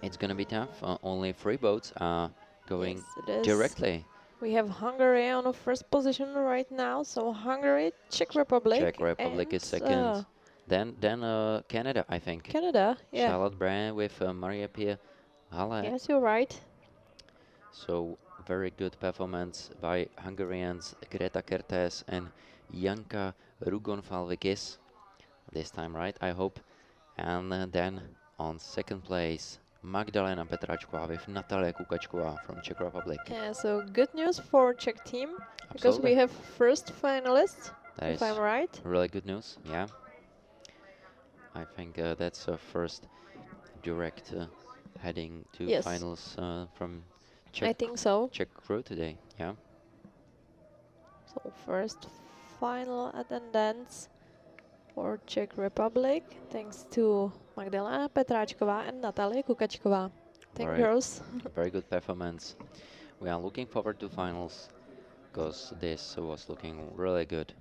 It's gonna be tough. Only 3 boats are going Yes, it is. directly. We have Hungary on the first position right now, so Hungary, Czech Republic, Czech Republic and is second. Then Canada, I think. Canada, yeah. Charlotte Brand with Maria Pia Halle. Yes, you're right. So very good performance by Hungarians Greta Kertész and Janka Rugonfalvikis. This time right, I hope. And then on second place, Magdalena Petračková with Natalia Kukačková from Czech Republic. Yeah, so good news for Czech team, because Absolutely. we have first finalist, That if is I'm right. really good news, yeah. I think that's first direct heading to Yes. finals from I think so. Czech crew today, yeah. So first final attendance for Czech Republic, thanks to Magdalena Petračková and Natalia Kukačková. Thank you, girls. Very good performance. We are looking forward to finals because this was looking really good.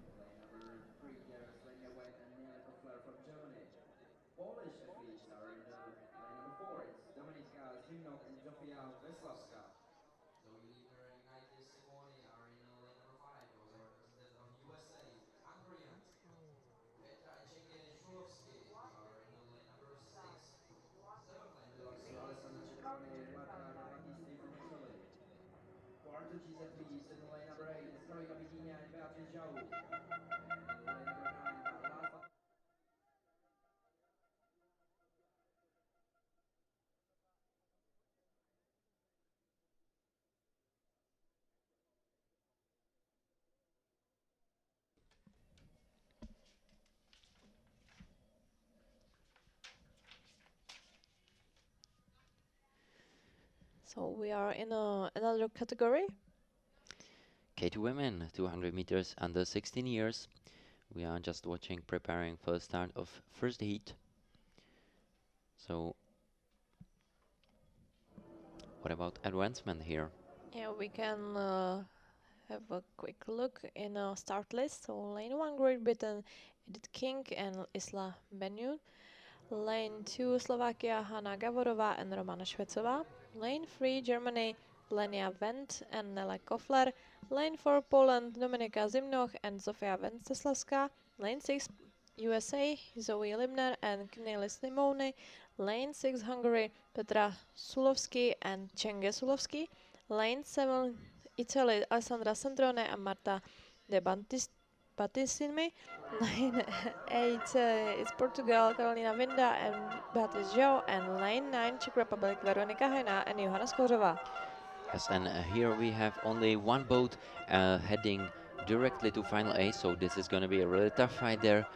Polish athletes are in the lane number 4. It's Dominika Zimnok and Zofia Veslawska. Zoe Berenite Simone are in lane number 5. Also representative of USA, Hungarians. Petra Cenge-Shulovsky are in lane number 6. 7th lane belongs to Alessandra Cetroni and Marta Battisti from Italy. Portuguese athletes in lane number 8. It's Carolina Vidinha and Beatriz Jau. And in lane number 9, last but So we are in another category. K2 women, 200 meters under 16 years. We are just watching, preparing for the start of first heat. So, what about advancement here? Yeah, we can have a quick look in a start list. So lane 1 Great Britain, Edith King and Isla Benjun. Lane 2 Slovakia, Hanna Gavorová and Romana Švecová. Lane 3 Germany, Lenia Wendt and Nele Kofler. Lane 4 Poland, Dominika Zimnoch and Zofia Venceslavská. Lane 6 USA, Zoe Libner and Kneli Simone. Lane 6 Hungary, Petra Sulovsky and Cenge Sulovsky. Lane 7 Italy, Alessandra Sandrone and Marta De Battistini. Lane 8 is Portugal, Carolina Vinda and Beatriz João, and lane 9 Czech Republic, Veronika Hejna and Johanna Skořová. Yes, and here we have only one boat heading directly to final A, so this is going to be a really tough fight there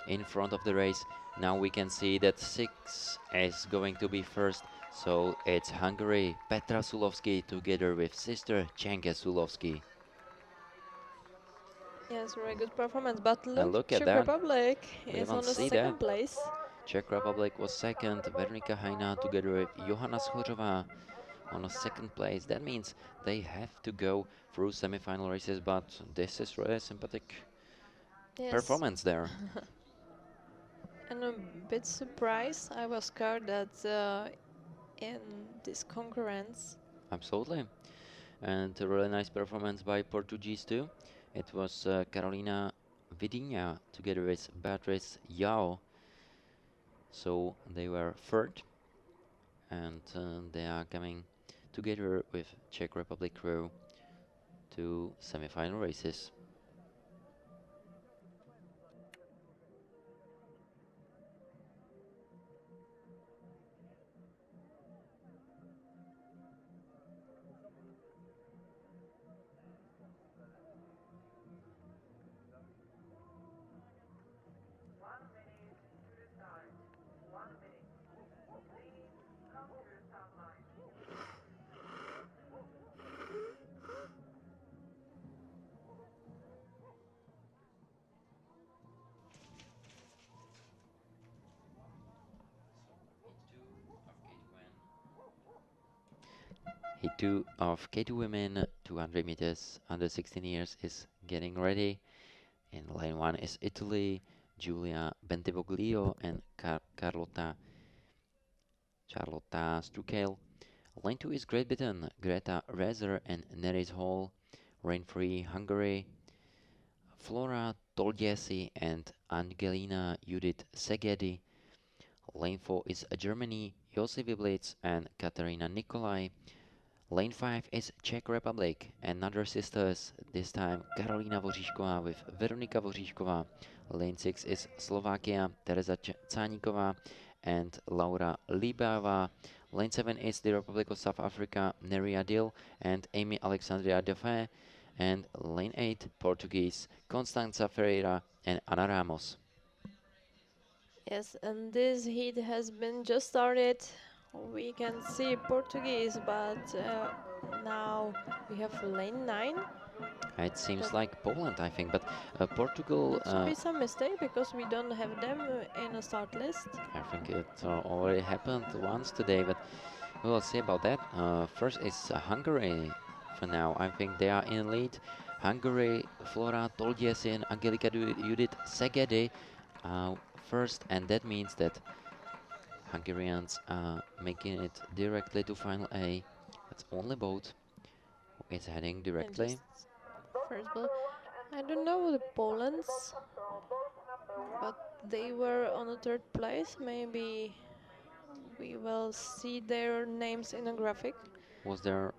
in front of the race. Now we can see that 6 is going to be first, so it's Hungary, Petra Sulovsky together with sister Cenge Sulovsky. Yes, very good performance, but look at Czech that. Republic is on the second place. Czech Republic was second, Veronika Hejna together with Johanna Skořová on a second place. That means they have to go through semi-final races, but this is really sympathetic performance there. And a bit surprised, I was scared that in this concurrence. Absolutely. And a really nice performance by Portuguese too. It was Carolina Vidinha together with Beatriz João. So they were third, and they are coming together with Czech Republic crew to semi-final races. One minute to the start. 1 minute. Please come to the start line. Heat 2 of K2 women, 200 meters under 16 years is getting ready. In lane 1 is Italy, Giulia Bentivoglio and Charlotta Strukel. Lane 2 is Great Britain, Greta Rezer and Neres Hall. Lane 3, Hungary, Flora Tolgiesi and Angelina Judith Segedi. Lane 4 is Germany, Josi Wiblitz and Katerina Nikolai. Lane 5 is Czech Republic, another sisters, this time Karolina Voříšková with Veronika Voříšková. Lane 6 is Slovakia, Teresa Cáníková and Laura Libává. Lane 7 is the Republic of South Africa, Neria Dill and Amy Alexandria Defé. And Lane 8, Portuguese, Constanza Ferreira and Ana Ramos. Yes, and this heat has been just started. We can see Portuguese, but now we have lane 9. It seems like Poland, I think, but Portugal. That should be some mistake because we don't have them in a start list. I think it already happened once today, but we'll see about that. First is Hungary for now. I think they are in lead. Hungary, Flora Tolgiesi and Angelika Judith Segedi first, and that means that Hungarians are making it directly to final A. That's only boat who is heading directly. First ball. I don't know the Poland's, but they were on the third place. Maybe we will see their names in a graphic. Was there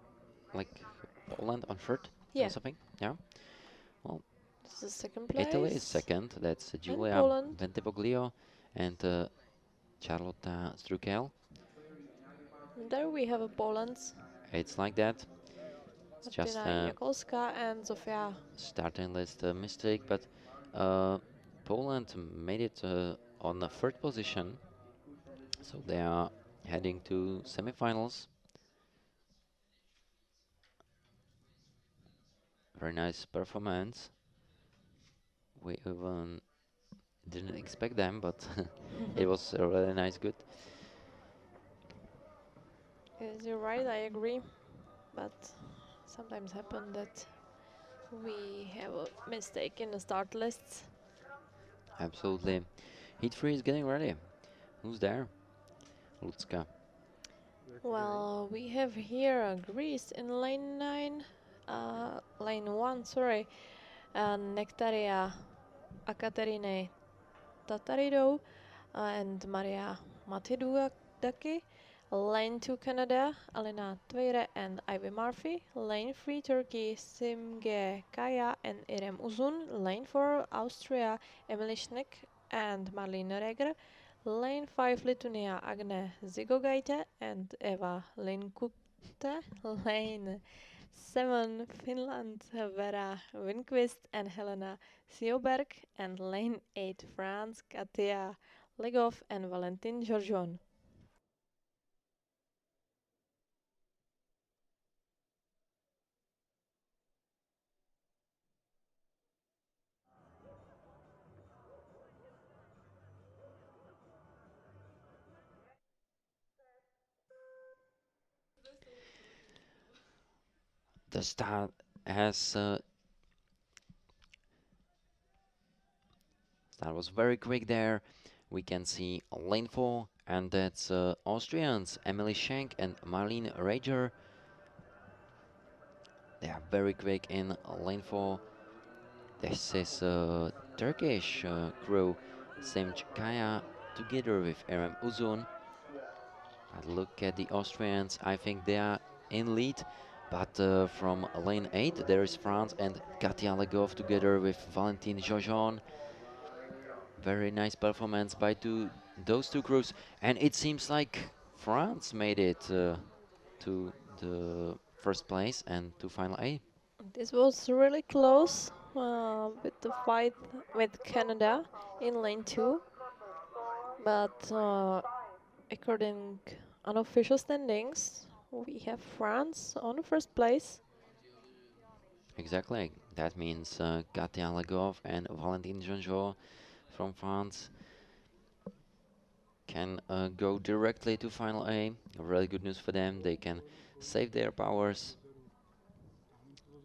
like Poland on third Yeah. or something? Yeah. Well, this is second place. Italy is second. That's Giulia Bentivoglio and Charlotta Strukel. There we have a Poland's. It's like that. It's just Jakolska and Zofia. Starting list mistake, but Poland made it on the third position, so they are heading to semifinals. Very nice performance. We even didn't expect them, but it was really nice, good. Yes, you're right, I agree. But sometimes happen that we have a mistake in the start lists. Absolutely. Heat 3 is getting ready. Who's there? Lucka. Well, we have here Greece in lane 9. Lane 1, sorry. Nectaria Akaterine Tataridou and Maria Matidouaki. Lane 2 Canada, Alena Tveire and Ivy Murphy. Lane 3 Turkey, Simge Kaya and Irem Uzun. Lane 4 Austria, Emily Schneck and Marlene Reger. Lane 5 Lithuania, Agne Zigogaite and Eva Linkute. Lane 7 Finland, Vera Winquist and Helena Sioberg. And lane 8 France, Katia Legov and Valentin Georgion. The start was very quick there. We can see lane 4, and that's Austrians, Emily Schenk and Marlene Rager. They are very quick in lane 4. This is Turkish crew, Simch Kaya together with Erem Uzun. And look at the Austrians. I think they are in lead. But from lane 8, there is France and Katia Legov together with Valentin Jojon. Very nice performance by those two crews. And it seems like France made it to the first place and to final A. This was really close with the fight with Canada in lane 2, but according unofficial standings, we have France on the first place. Exactly. That means Katia Legov and Valentin Jonjo from France can go directly to final A. Really good news for them. They can save their powers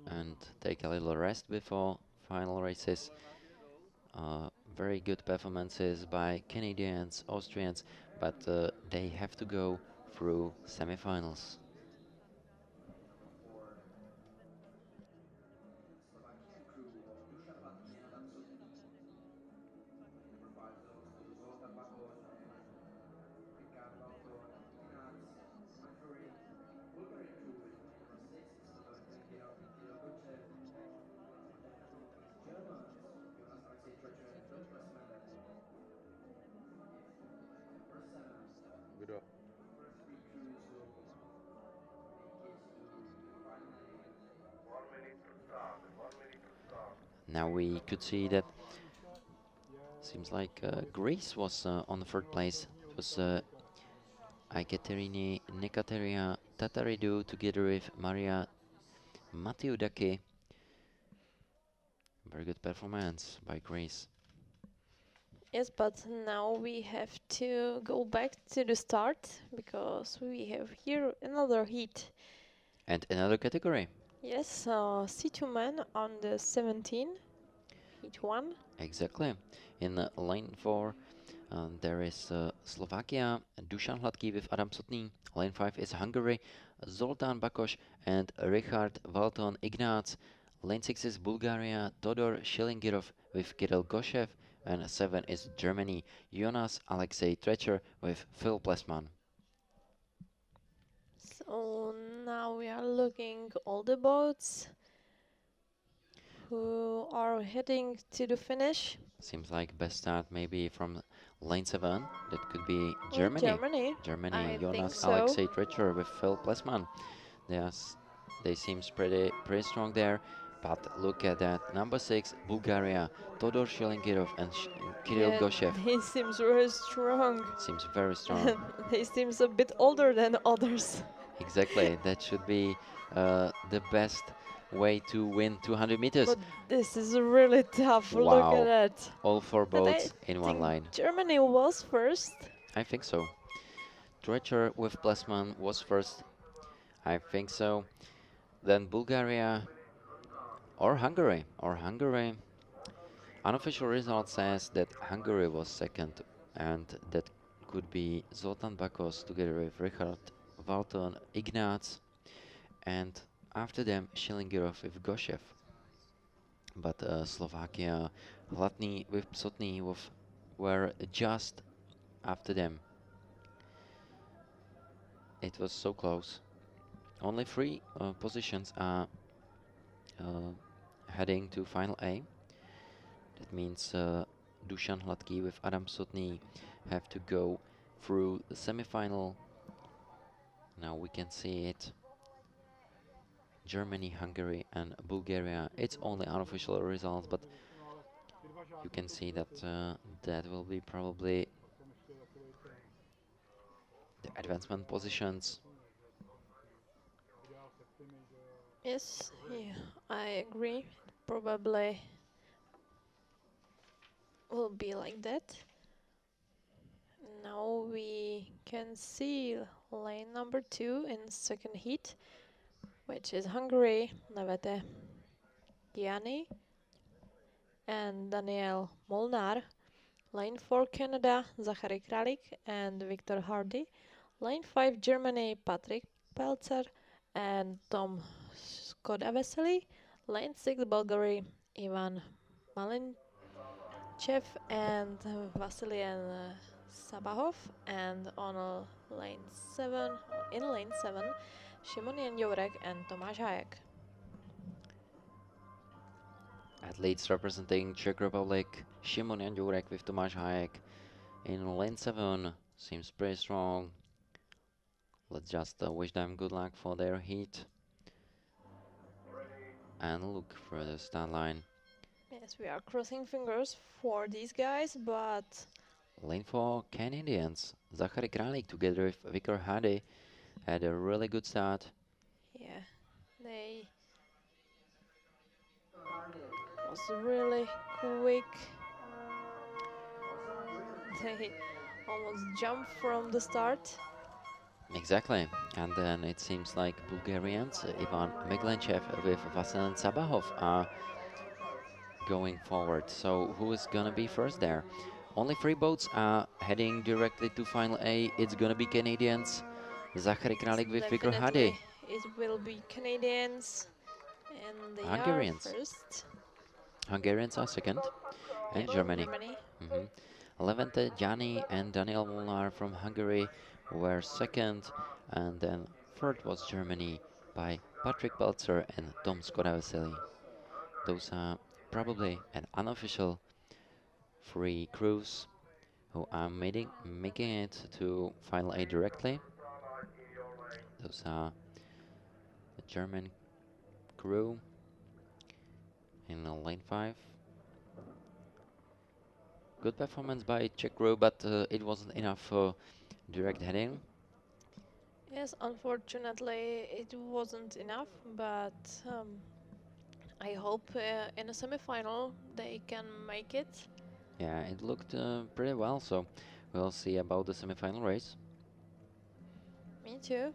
and take a little rest before final races. Very good performances by Canadians, Austrians, but they have to go through semifinals. Slovakian crew of Dusan Hladký and Adam Sotný. Lane number 5 belongs to Zoltán Bakos and Richard Valton, Ignác, Hungary. Bulgarian crew is lane number 6 is Todor Shelingirov and Kirill Gochev. On the head rope is Germans, Jonas Alexei Trecher and Phil Pressman. Lane number 7. Kdo? The first 3 crews will make it to final A. Now we could see that seems like Greece was on the third place. It was Ekaterini Nekateria Tataridou together with Maria Matiudaki. Very good performance by Greece. Yes, but now we have to go back to the start because we have here another heat. And another category. Yes, C2 men on the 17, heat 1. Exactly. In lane 4, there is Slovakia, Dusan Hladký with Adam Sotný. Lane 5 is Hungary, Zoltán Bakos and Richard Valton Ignác. Lane 6 is Bulgaria, Todor Shilingirov with Kirill Goshev. And 7 is Germany, Jonas Alexei Trecher with Phil Plesman. So now we are looking all the boats who are heading to the finish. Seems like best start maybe from lane 7. That could be Germany. I think Jonas so. Alexei Trecher with Phil Plesman. They seems pretty strong there. But look at that. Number 6, Bulgaria, Todor Shilingirov and Kirill Goshev. He seems very strong. Seems very strong. He seems a bit older than others. Exactly. That should be the best way to win 200 meters. But this is really tough. Wow. Look at that. All 4 boats in one line. Germany was first. I think so. Trecher with Plesman was first. I think so. Then Bulgaria or Hungary. Unofficial result says that Hungary was second, and that could be Zoltán Bakos together with Richard Valton Ignác, and after them Shilingirov with Goshev. But Slovakia, Hladný with Sotný were just after them. It was so close. Only 3 positions are heading to final A. That means Dusan Hladký with Adam Sotný have to go through the semi-final. Now we can see it. Germany, Hungary and Bulgaria. It's only unofficial results, but you can see that that will be probably the advancement positions. Yes, yeah, I agree. Probably will be like that. Now we can see lane number 2 in second heat, which is Hungary, Nevete Gianni and Daniel Molnar. Lane 4 Canada, Zachary Kralik and Viktor Hardy. Lane 5 Germany, Patrick Pelzer and Tom Skodavesely. Lane 6 Bulgaria, Ivan Malinchev and Vasilian Sabahov, and on lane 7, in lane 7, Szymon Jędiourek and Tomáš Hájek. Athletes representing Czech Republic, Szymon Jędiourek with Tomáš Hájek in lane 7 seems pretty strong. Let's just wish them good luck for their heat and look for the start line. Yes, we are crossing fingers for these guys, but Lane 4 Canadians, Zachary Kralik together with Viktor Hade had a really good start. yeah, they was really quick. They almost jumped from the start. Exactly, and then it seems like Bulgarians, Ivan Meglenchev with Vasilin Sabahov are going forward. So who is gonna be first there? Only 3 boats are heading directly to Final A. It's gonna be Canadians, Zachary Kralik with Viktor Hade. Definitely, it will be Canadians, and they are Hungarians. first. Hungarians are second, and Yes, Germany. Germany. Levente Jani and Daniel Molnar from Hungary were second, and then third was Germany by Patrick Belzer and Tom Skodavesely. Those are probably an unofficial 3 crews who are making it to Final A directly. Those are the German crew in lane 5. Good performance by Czech crew, but it wasn't enough for direct heading. Yes, unfortunately, it wasn't enough, but I hope in a semi-final they can make it. Yeah, it looked pretty well, so we'll see about the semi-final race. Me too.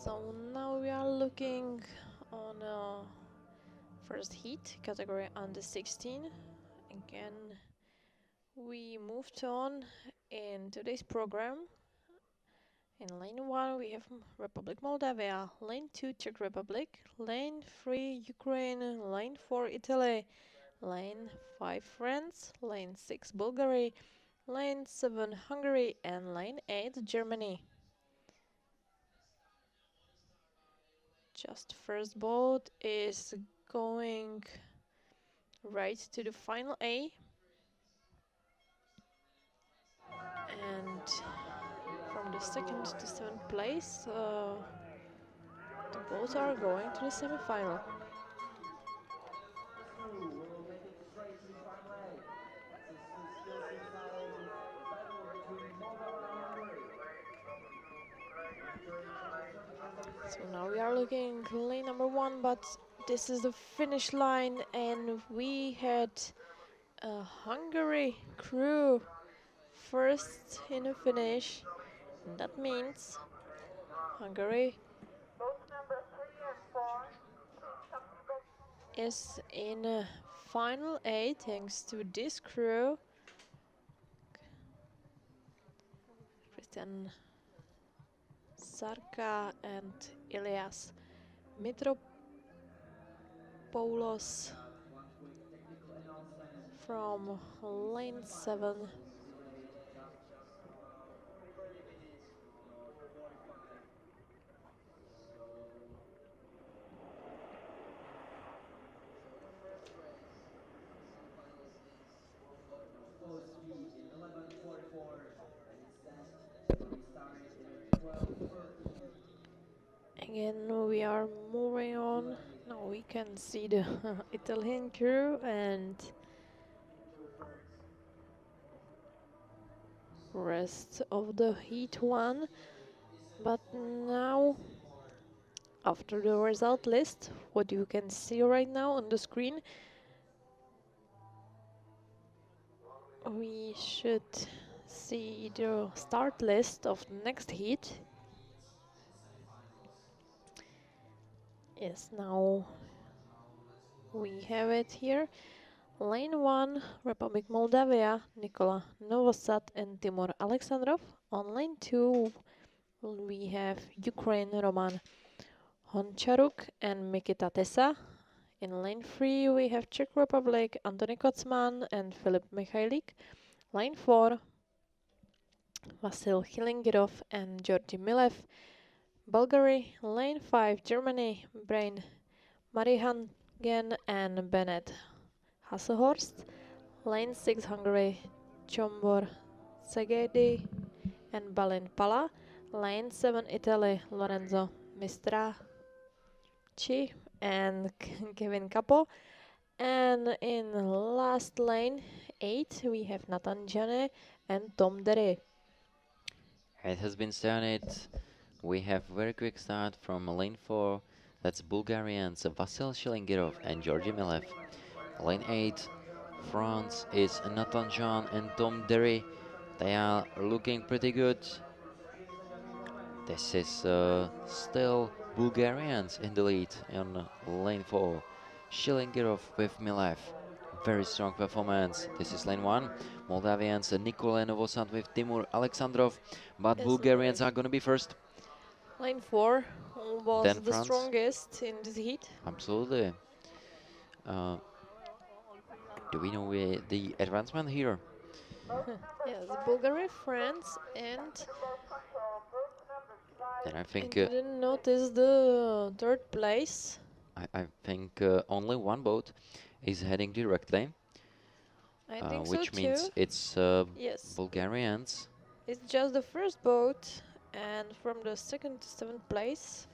So now we are looking on first heat category under 16. Again, we moved on in today's program. In lane 1 we have Republic Moldavia, lane 2 Czech Republic, lane 3 Ukraine, lane 4 Italy, lane 5 France, lane 6 Bulgaria, lane 7 Hungary, and lane 8 Germany. Just first boat is going right to the final A, and from the second to 7th place the boats are going to the semi-final. So now we are looking lane number 1, but this is the finish line, and we had a Hungary crew first in the finish. And that means Hungary is in final A thanks to this crew. Christian Sarka and Elias Mitropoulos from lane 7. Supposed to be in 11:44, and instead we started in 12:30. Again, we are moving on. Now we can see the Italian crew and rest of the heat one. But now, after the result list, what you can see right now on the screen, we should see the start list of the next heat. Yes, now we have it here. Lane 1, Republic Moldavia, Nikola Novosad and Timur Alexandrov. On lane 2, we have Ukraine, Roman Honcharuk and Mikita Tesa. In lane 3, we have Czech Republic, Antony Kocman and Filip Michailik. Lane 4, Vasil Chilingirov and Georgi Milev. Bulgaria. Lane 5, Germany, Brain Marihangen and Bennett Hasselhorst. Lane 6, Hungary, Chombor Szegedi and Balin Pala. Lane 7, Italy, Lorenzo Mistracci and Kevin Capo. And in last lane 8, we have Nathan Jane and Tom Dere. It has been started. We have very quick start from lane 4. That's Bulgarians Vasil Shilingirov and Georgi Milev. Lane 8, France is Nathan Jean and Tom Derry. They are looking pretty good. This is still Bulgarians in the lead on lane 4. Shilingirov with Milev. Very strong performance. This is lane 1. Moldavians Nikola Novosad with Timur Alexandrov. But Yes, Bulgarians are going to be first. lane 4 was Then the France. strongest in this heat. Absolutely. Do we know the advancement here? Yes, Bulgaria, France, and Then I I think didn't notice the third place. I think only one boat is heading directly, I think so which too. means it's Yes, Bulgarians. it's just the first boat, and from the second to seventh place,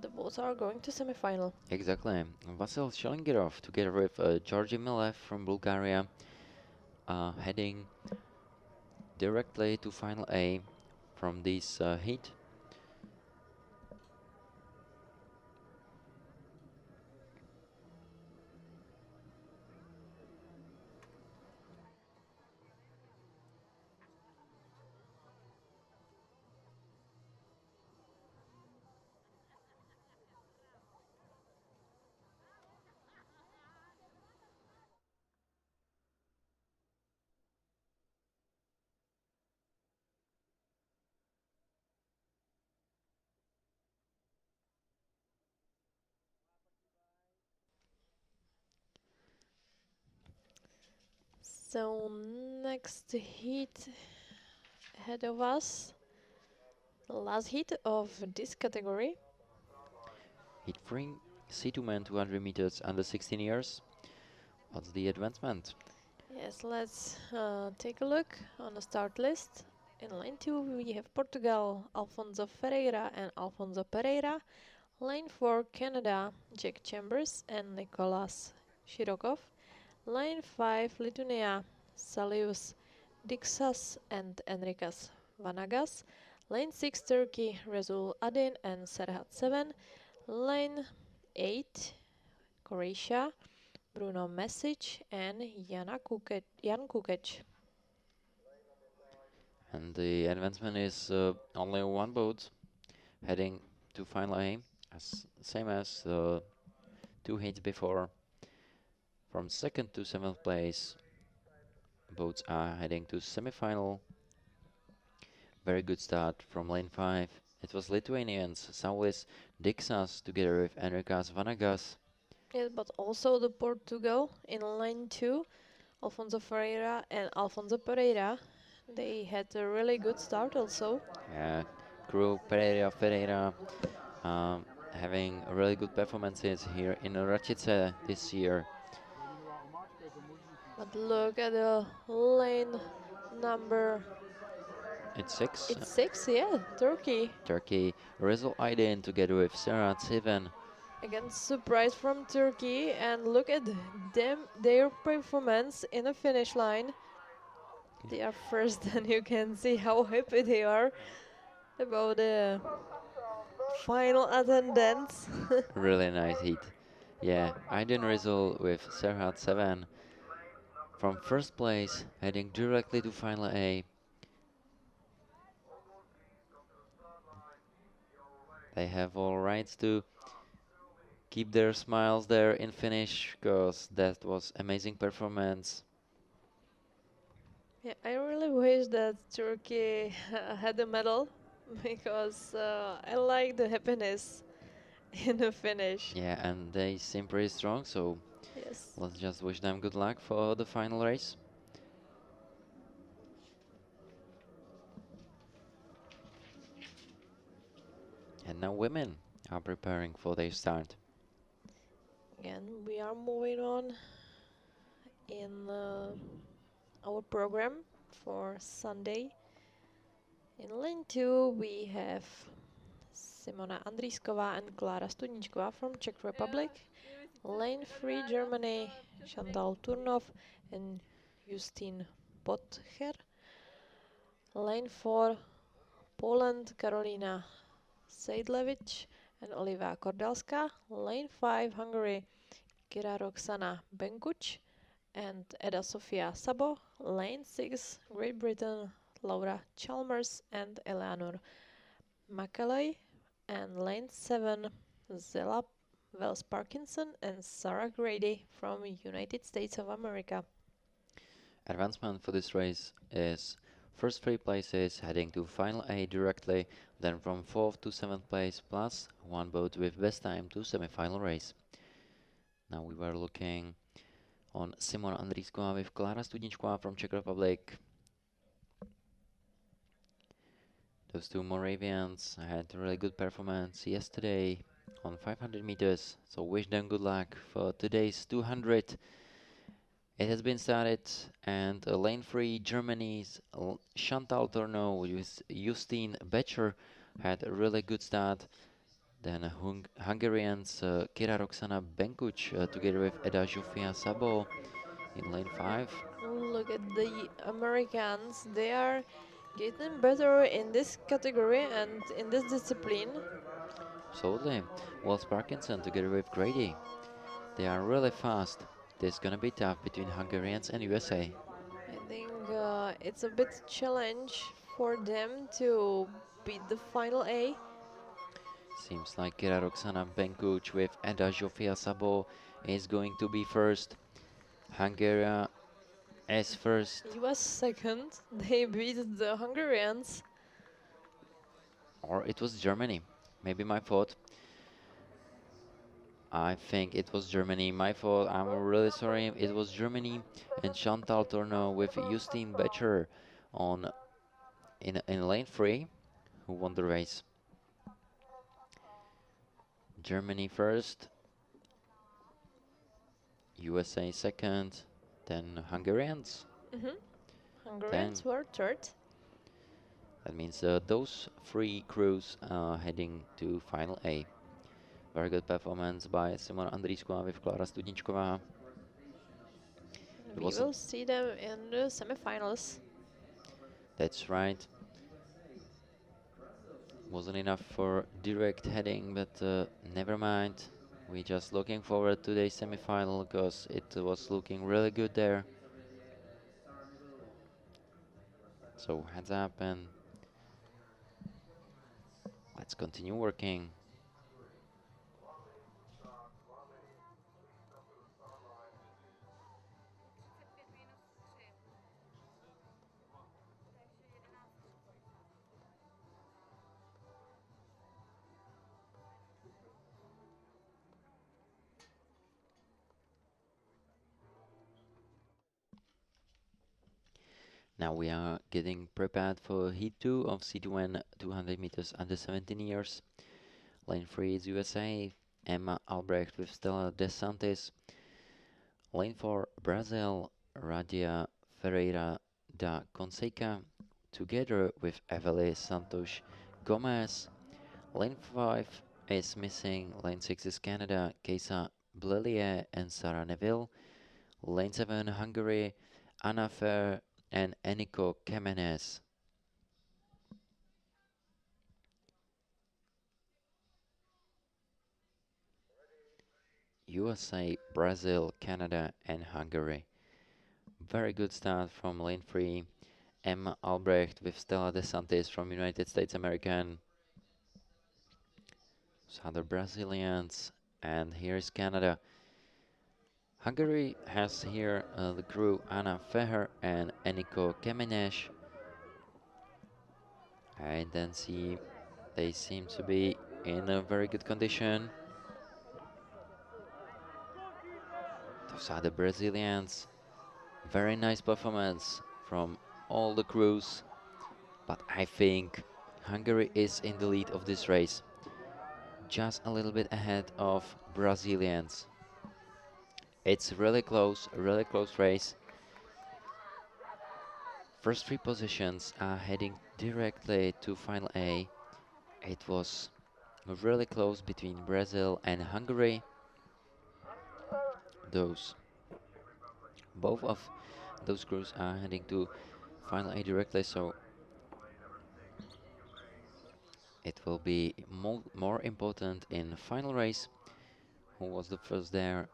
the boats are going to semi-final. Exactly. Vasil Shilingirov together with Georgi Milev from Bulgaria heading directly to final A from this heat. So next heat ahead of us, the last heat of this category. Heat 3, C2 men 200 meters under 16 years. What's the advancement? Yes, let's take a look on the start list. In lane 2, we have Portugal, Alfonso Ferreira and Alfonso Pereira. Lane 4, Canada, Jack Chambers and Nicolas Shirokov. Lane 5, Lithuania, Salius Dixas and Enrikas Vanagas. Lane 6, Turkey, Rezul Adin and Serhat Seven. Lane 8, Croatia, Bruno Mesic and Jan Kukic. And the advancement is only one boat heading to final A, same as the two heats before. From second to seventh place, boats are heading to semi-final. Very good start from lane 5. It was Lithuanians, Saulis Dixas together with Enrikas Vanagas. Yes, but also the Portugal in lane 2, Alfonso Ferreira and Alfonso Pereira. They had a really good start also. Crew Pereira Ferreira having really good performances here in Racice this year. But look at the lane number It's 6. It's 6, yeah, Turkey. Turkey, Rizal Aydin together with Serhat 7. Again, surprise from Turkey, and look at them, their performance in the finish line. They are first, and you can see how happy they are about the final attendance. Really nice heat. Yeah, Aydin Rizal with Serhat 7 from first place, heading directly to final A. They have all rights to keep their smiles there in finish, because that was amazing performance. Yeah, I really wish that Turkey had a medal because I like the happiness in the finish. Yeah, and they seem pretty strong, so Yes. let's just wish them good luck for the final race. And now women are preparing for their start. Again, we are moving on in our program for Sunday. In lane 2, we have Simona Andriskova and Klára Studničková from Czech Republic. Lane 3, Germany, Chantal Turnov and Justine Potcher. Lane 4, Poland, Karolina Seidlevich and Oliva Kordalska. Lane 5, Hungary, Kira Roxana Benkuch and Eda Sofia Sabo. Lane 6, Great Britain, Laura Chalmers and Eleanor Macaulay. And lane 7, Zella Wells Parkinson and Sarah Grady from United States of America. Advancement for this race is first 3 places heading to final A directly, then from 4th to 7th place plus 1 boat with best time to semi-final race. Now we were looking on Simona Andriskova with Klára Studničková from Czech Republic. Those two Moravians had a really good performance yesterday on 500 meters, so wish them good luck for today's 200. It has been started, and lane 3, Germany's Chantal Tourneau with Justine Becher had a really good start. Then Hungarians Kira Roxana Benkuch together with Eda Zsofia Sabo in lane 5. Look at the Americans, they are getting better in this category and in this discipline. Absolutely. Wells Parkinson together with Grady. They are really fast. This is gonna be tough between Hungarians and USA. I think it's a bit challenge for them to beat the final A. Seems like Kira Roxana Benkuch with Eda Zsofia Sabo is going to be first. Hungary is first. US second, they beat the Hungarians. Or it was Germany. Maybe my fault. I think it was Germany. My fault. I'm really sorry. It was Germany and Chantal Tourneau with Justine Becher on in lane 3 who won the race. Germany first, USA second, then Hungarians. Hungarians were third. That means those 3 crews are heading to final A. Very good performance by Simona Andriskova with Klára Studničková. We will see them in the semifinals. That's right. Wasn't enough for direct heading, but never mind. We're just looking forward to the semifinal because it was looking really good there. So heads up and let's continue working. Now we are getting prepared for Heat 2 of C2N 200 meters under 17 years. Lane 3 is USA, Emma Albrecht with Stella DeSantis. Lane 4, Brazil, Radia Ferreira da Fonseca together with Evely Santos Gomez. Lane 5 is missing. Lane 6 is Canada, Keisa Blelier and Sarah Neville. Lane 7, Hungary, Anna Fer and Eniko Kemenes. USA, Brazil, Canada and Hungary. Very good start from lane 3. Emma Albrecht with Stella DeSantis from United States American. Other Brazilians. And here's Canada. Hungary has here the crew Anna Feher and Eniko Kemenes. I then see they seem to be in a very good condition. Those are the Brazilians. Very nice performance from all the crews. But I think Hungary is in the lead of this race. Just a little bit ahead of Brazilians. It's really close, a really close race. First 3 positions are heading directly to Final A. It was really close between Brazil and Hungary. Both of those crews are heading to Final A directly, so it will be more important in the final race. Who was the first there?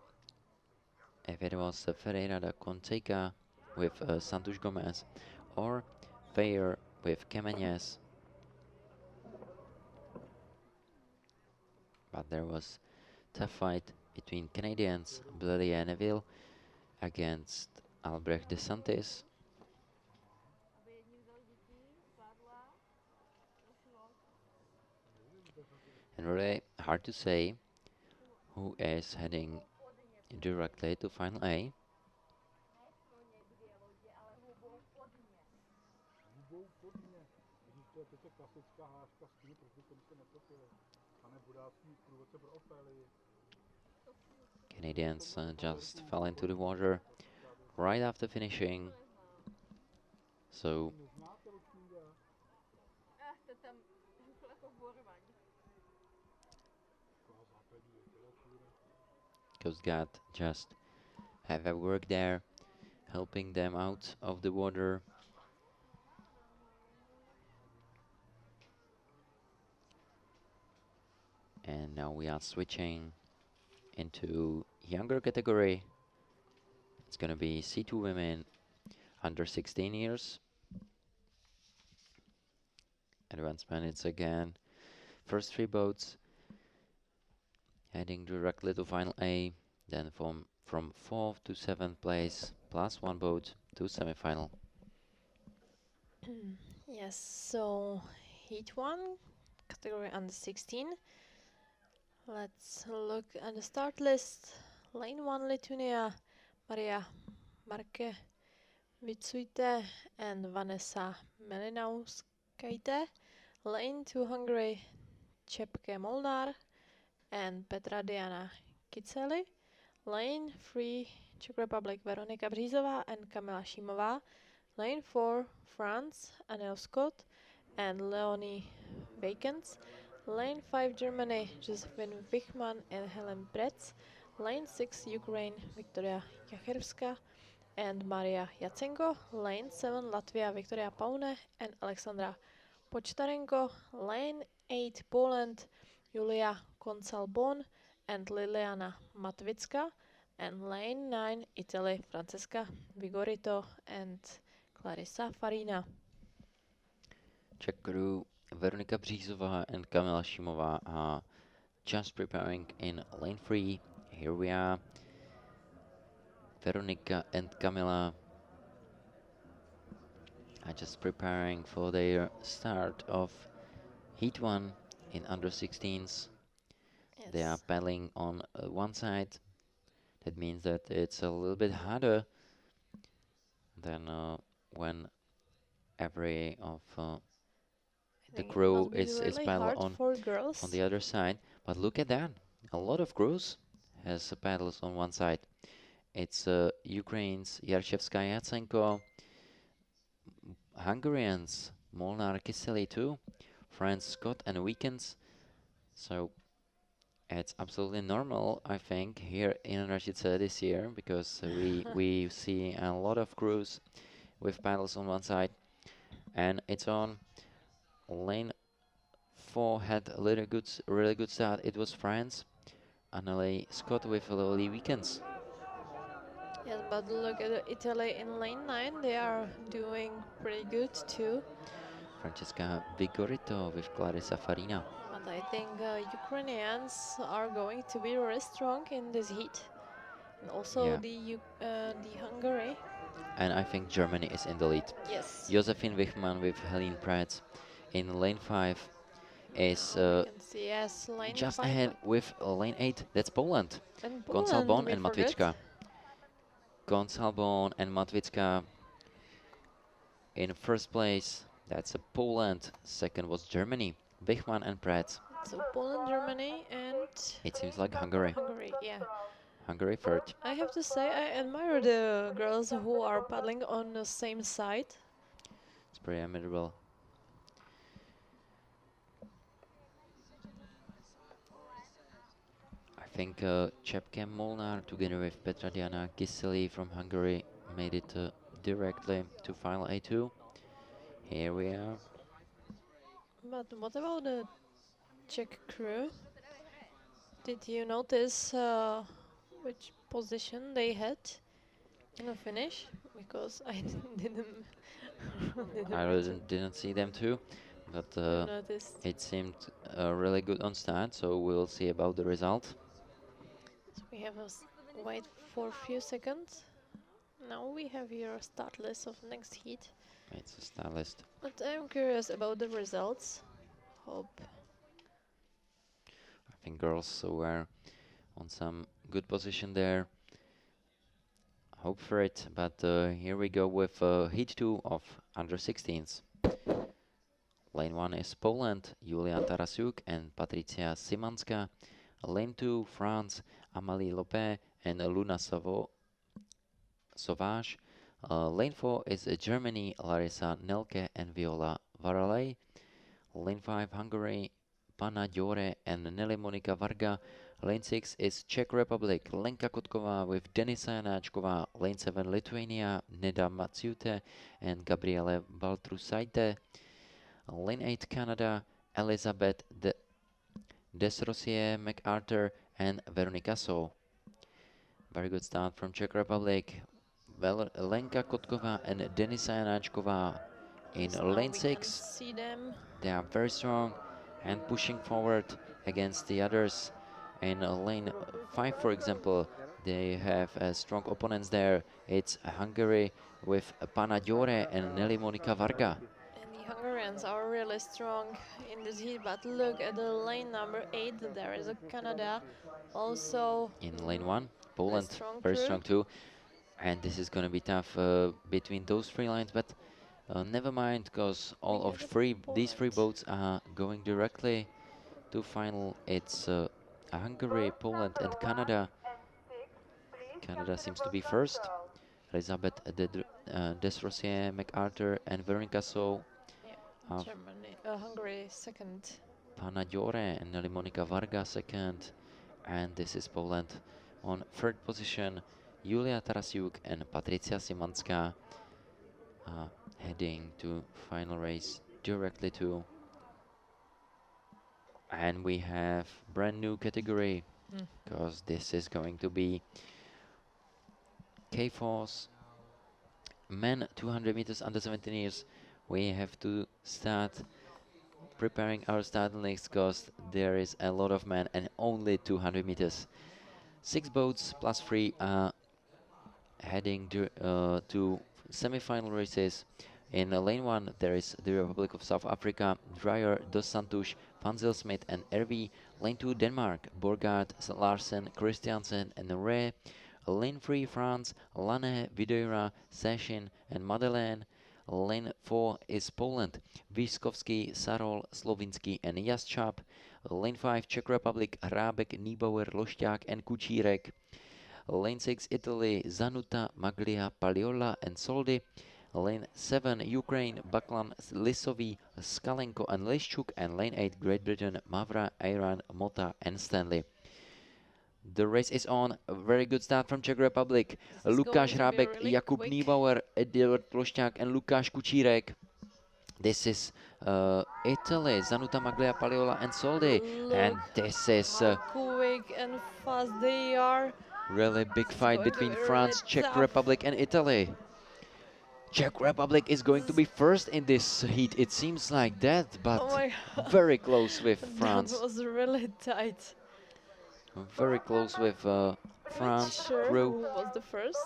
If it was Ferreira da Conteca with Santos Gomez or Feyer with Kemenes. But there was tough fight between Canadians, Blely and Neville against Albrecht DeSantis. And really hard to say who is heading directly to Final A. Canadians just fell into the water right after finishing. So Coast Guard just have a work there, helping them out of the water. And now we are switching into younger category. It's gonna be C2 women under 16 years. Advancement, it's again first 3 boats heading directly to Final A, then from 4th to 7th place, plus 1 boat to semi-final. Yes, so Heat 1, category under 16. Let's look at the start list. Lane 1 Lithuania, Maria Marke Vitsuite and Vanessa Melinauskaite. Lane 2 Hungary, Čepke Molnar and Petra Diana Kiceli. Lane 3 Czech Republic, Veronika Břízová and Kamila Šimová. Lane 4 France, Anel Scott and Leonie Wakens. Lane 5 Germany, Josephine Wichmann and Helen Bretz. Lane 6 Ukraine, Viktoria Jacherska and Maria Yatsenko. Lane 7 Latvia, Viktoria Paune and Alexandra Počtarenko. Lane 8 Poland, Julia Konsalbon and Liliana Matvicka. And lane 9 Italy, Francesca Vigorito and Clarissa Farina. Czech crew Veronika Břízová and Kamila Šimová are just preparing in lane 3. Here we are. Veronika and Kamila are just preparing for their start of Heat 1 in under 16s. Yes. They are paddling on one side. That means that it's a little bit harder than when every of the crew is really paddle on the other side. But look at that. A lot of crews has paddles on one side. It's Ukraine's Yarshevskaya Yatsenko, Hungarians, Molnar Kisseli 2, France Scott and Weekends. So it's absolutely normal, I think, here in Racice this year, because we see a lot of crews with paddles on one side, and it's on. Lane 4 had a really good start. It was France, Annalay Scott with lovely Weekends. Yes, but look at Italy in lane 9. They are doing pretty good too. Francesca Vigorito with Clarissa Farina. But I think Ukrainians are going to be very strong in this heat. And also Yeah. the Hungary. And I think Germany is in the lead. Yes. Josephine Wichmann with Helene Praetz in lane 5 is You can see, yes, lane just 5. ahead with lane 8. That's Poland. And Poland, Gonçalves we and forget. Matwiczka. Gonçalves and Matwiczka in first place. That's Poland. Second was Germany. Wichmann and Praetz. So Poland, Germany, and It seems like Hungary. Hungary, yeah. Hungary third. I have to say, I admire the girls who are paddling on the same side. It's pretty admirable. I think Čepke Molnar together with Petra Diana Giseli from Hungary made it directly to final A2. Here we are. But what about the Czech crew? Did you notice which position they had in the finish? Because I didn't, I really didn't see them too, but notice. it seemed really good on start, so we'll see about the result. So we have wait for a few seconds. Now we have here a start list of next heat. It's a start list. But I'm curious about the results. Hope. I think girls were on some good position there. Hope for it, but here we go with heat 2 of under 16s. Lane 1 is Poland, Julia Tarasiuk and Patricia Simanska. Lane 2, France, Amalie Lopé and Luna Sauvage. Lane 4 is Germany, Larissa Nelke and Viola Varalay. Lane 5, Hungary, Pana Diore and Nelly Monika Varga. Lane 6 is Czech Republic, Lenka Kotkova with Denisa Janáčková. Lane 7, Lithuania, Neda Matsiute and Gabriele Baltrusaite. Lane 8, Canada, Elizabeth Desrosier MacArthur and Veronika So. Very good start from Czech Republic. Lenka Kotkova and Denisa Janáčková in lane 6. See them. They are very strong and pushing forward against the others. In lane 5, for example, they have strong opponents there. It's Hungary with Pana Diore and Nelly Monika Varga. And the Hungarians are really strong in this heat, but look at the lane number 8. There is a Canada also. In lane 1, Poland, very crew. strong too. And this is going to be tough between those three lines, but never mind, because all of these three boats are going directly to final. It's Hungary, Poland and Canada. Canada seems to be first. Elizabeth Desrosier, MacArthur and Veronika So. Yeah, Germany, Hungary second. Pana Diore and Nelly Monika Varga second. And this is Poland on third position. Julia Tarasiuk and Patricia Simanska heading to final race directly to. And we have brand new category, because this is going to be K-Force men 200 meters under 17 years. We have to start preparing our starting legs, because there is a lot of men and only 200 meters. 6 boats plus 3 are heading to semi-final races. In lane 1 there is the Republic of South Africa, Dreyer, Dos Santos, Van Zylsmith and Ervi. Lane 2 Denmark, Borgard, Larsen, Christiansen and Ray. Lane 3 France, Lane, Videira, Sashin and Madeleine. Lane 4 is Poland, Vyškovský, Sarol, Slovinsky and Jaschap. Lane 5 Czech Republic, Hrábek, Niebauer, Lošťák and Kučírek. Lane 6 Italy, Zanuta, Maglia, Paliola and Soldi. Lane 7, Ukraine, Baklan, Lisovy, Skalenko and Lishchuk, and Lane 8, Great Britain, Mavra, Iran, Mota and Stanley. The race is on. A very good start from Czech Republic. Lukáš Hrábek, really Jakub quick. Niebauer, Edward Plošťák and Lukáš Kučírek. This is Italy, Zanuta Maglia, Paliola and Soldi. And this is how quick and fast they are. really big fight between really France, Czech tough. Republic and Italy. Czech Republic is going to be first in this heat. It seems like that, but very close with France. That was really tight. Very close with France Sure, crew. who was the first?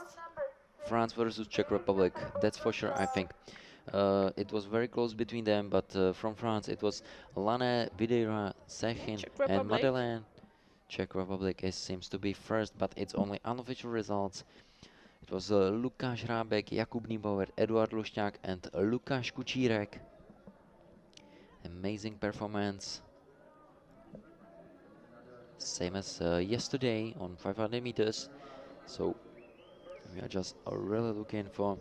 France versus Czech Republic, that's for sure, I think. It was very close between them, but from France it was Lane, Videira, Sechin and Madeleine. Czech Republic seems to be first, but it's only unofficial results. It was Lukáš Hrábek, Jakub Niebauer, Eduard Lušťák and Lukáš Kučírek. Amazing performance. Same as yesterday on 500 meters. So we are just really looking for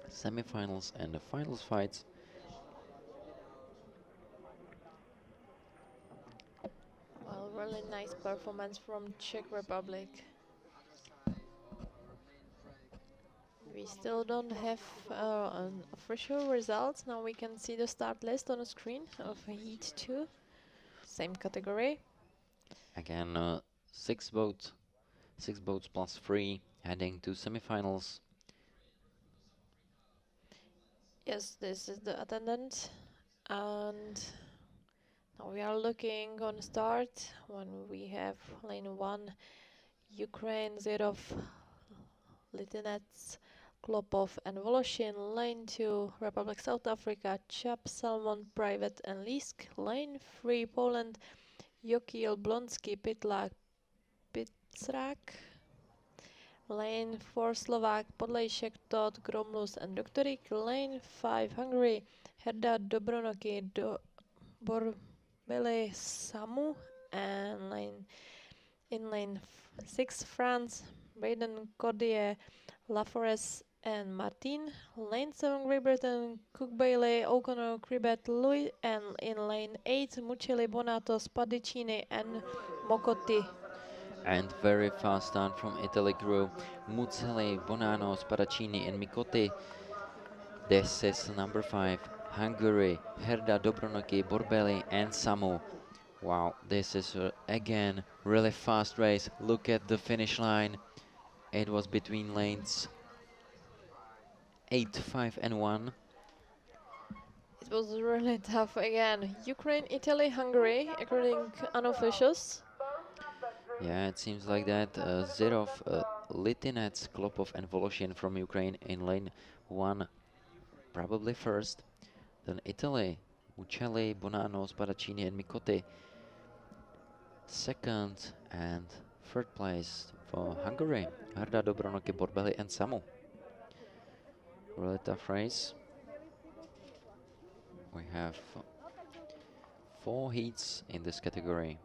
semi-finals and the finals fights. Well, really nice performance from Czech Republic. We still don't have an official results. Now we can see the start list on the screen of Heat 2. Same category. Again, 6 boats plus 3 heading to semi-finals. Yes, this is the attendance, and now we are looking on start when we have lane 1 Ukraine, Zerov, Litinets, Klopov and Voloshin, lane 2 Republic South Africa, Chap, Salmon, Private and Lisk, lane 3 Poland, Jokil, Blonsky, Pitlak, Pitsrak, lane 4 Slovak, Podlejšek, Todd, Gromlus and Doktorik, lane 5 Hungary, Herda, Dobronoky, Borbele, Samu, and in lane 6 France, Baden, Cordier, Laforest and Martin, lane 7 Great Britain, Cook Bailey, O'Connor, Cribet, Louis, and in lane 8 Muccelli, Bonato, Spadicini and Mocotti. And very fast start from Italy crew. Muccelli, Bonanno, Spadaccini and Micotti. This is number 5. Hungary, Herda, Dobronoky, Borbeli and Samu. Wow, this is again really fast race. Look at the finish line. It was between lanes 8, 5 and 1. It was really tough again. Ukraine, Italy, Hungary, according to unofficials. Yeah, it seems like that. Zerov, Litinets, Klopov and Voloshin from Ukraine in lane 1, probably first. Then Italy, Muccelli, Bonanno, Spadaccini and Micotti. Second and third place for Hungary, Herda, Dobronoky, Borbeli and Samu. Really tough race. We have 4 heats in this category.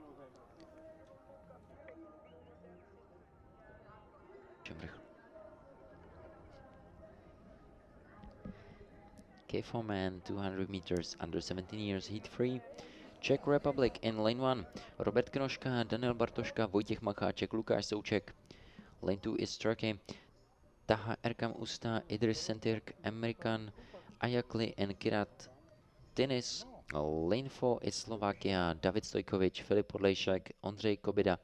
K4 men, 200 meters, under 17 years, heat 3. Czech Republic in lane 1. Robert Knoška, Daniel Bartoška, Vojtěch Macháček, Lukáš Souček. Lane 2 is Turkey. Taha Erkam Usta, Idris Sentirk, American, Ajakli and Kirat Tinis. Lane 4 is Slovakia, David Stojkovic, Filip Podlejšek, Ondřej Kobida,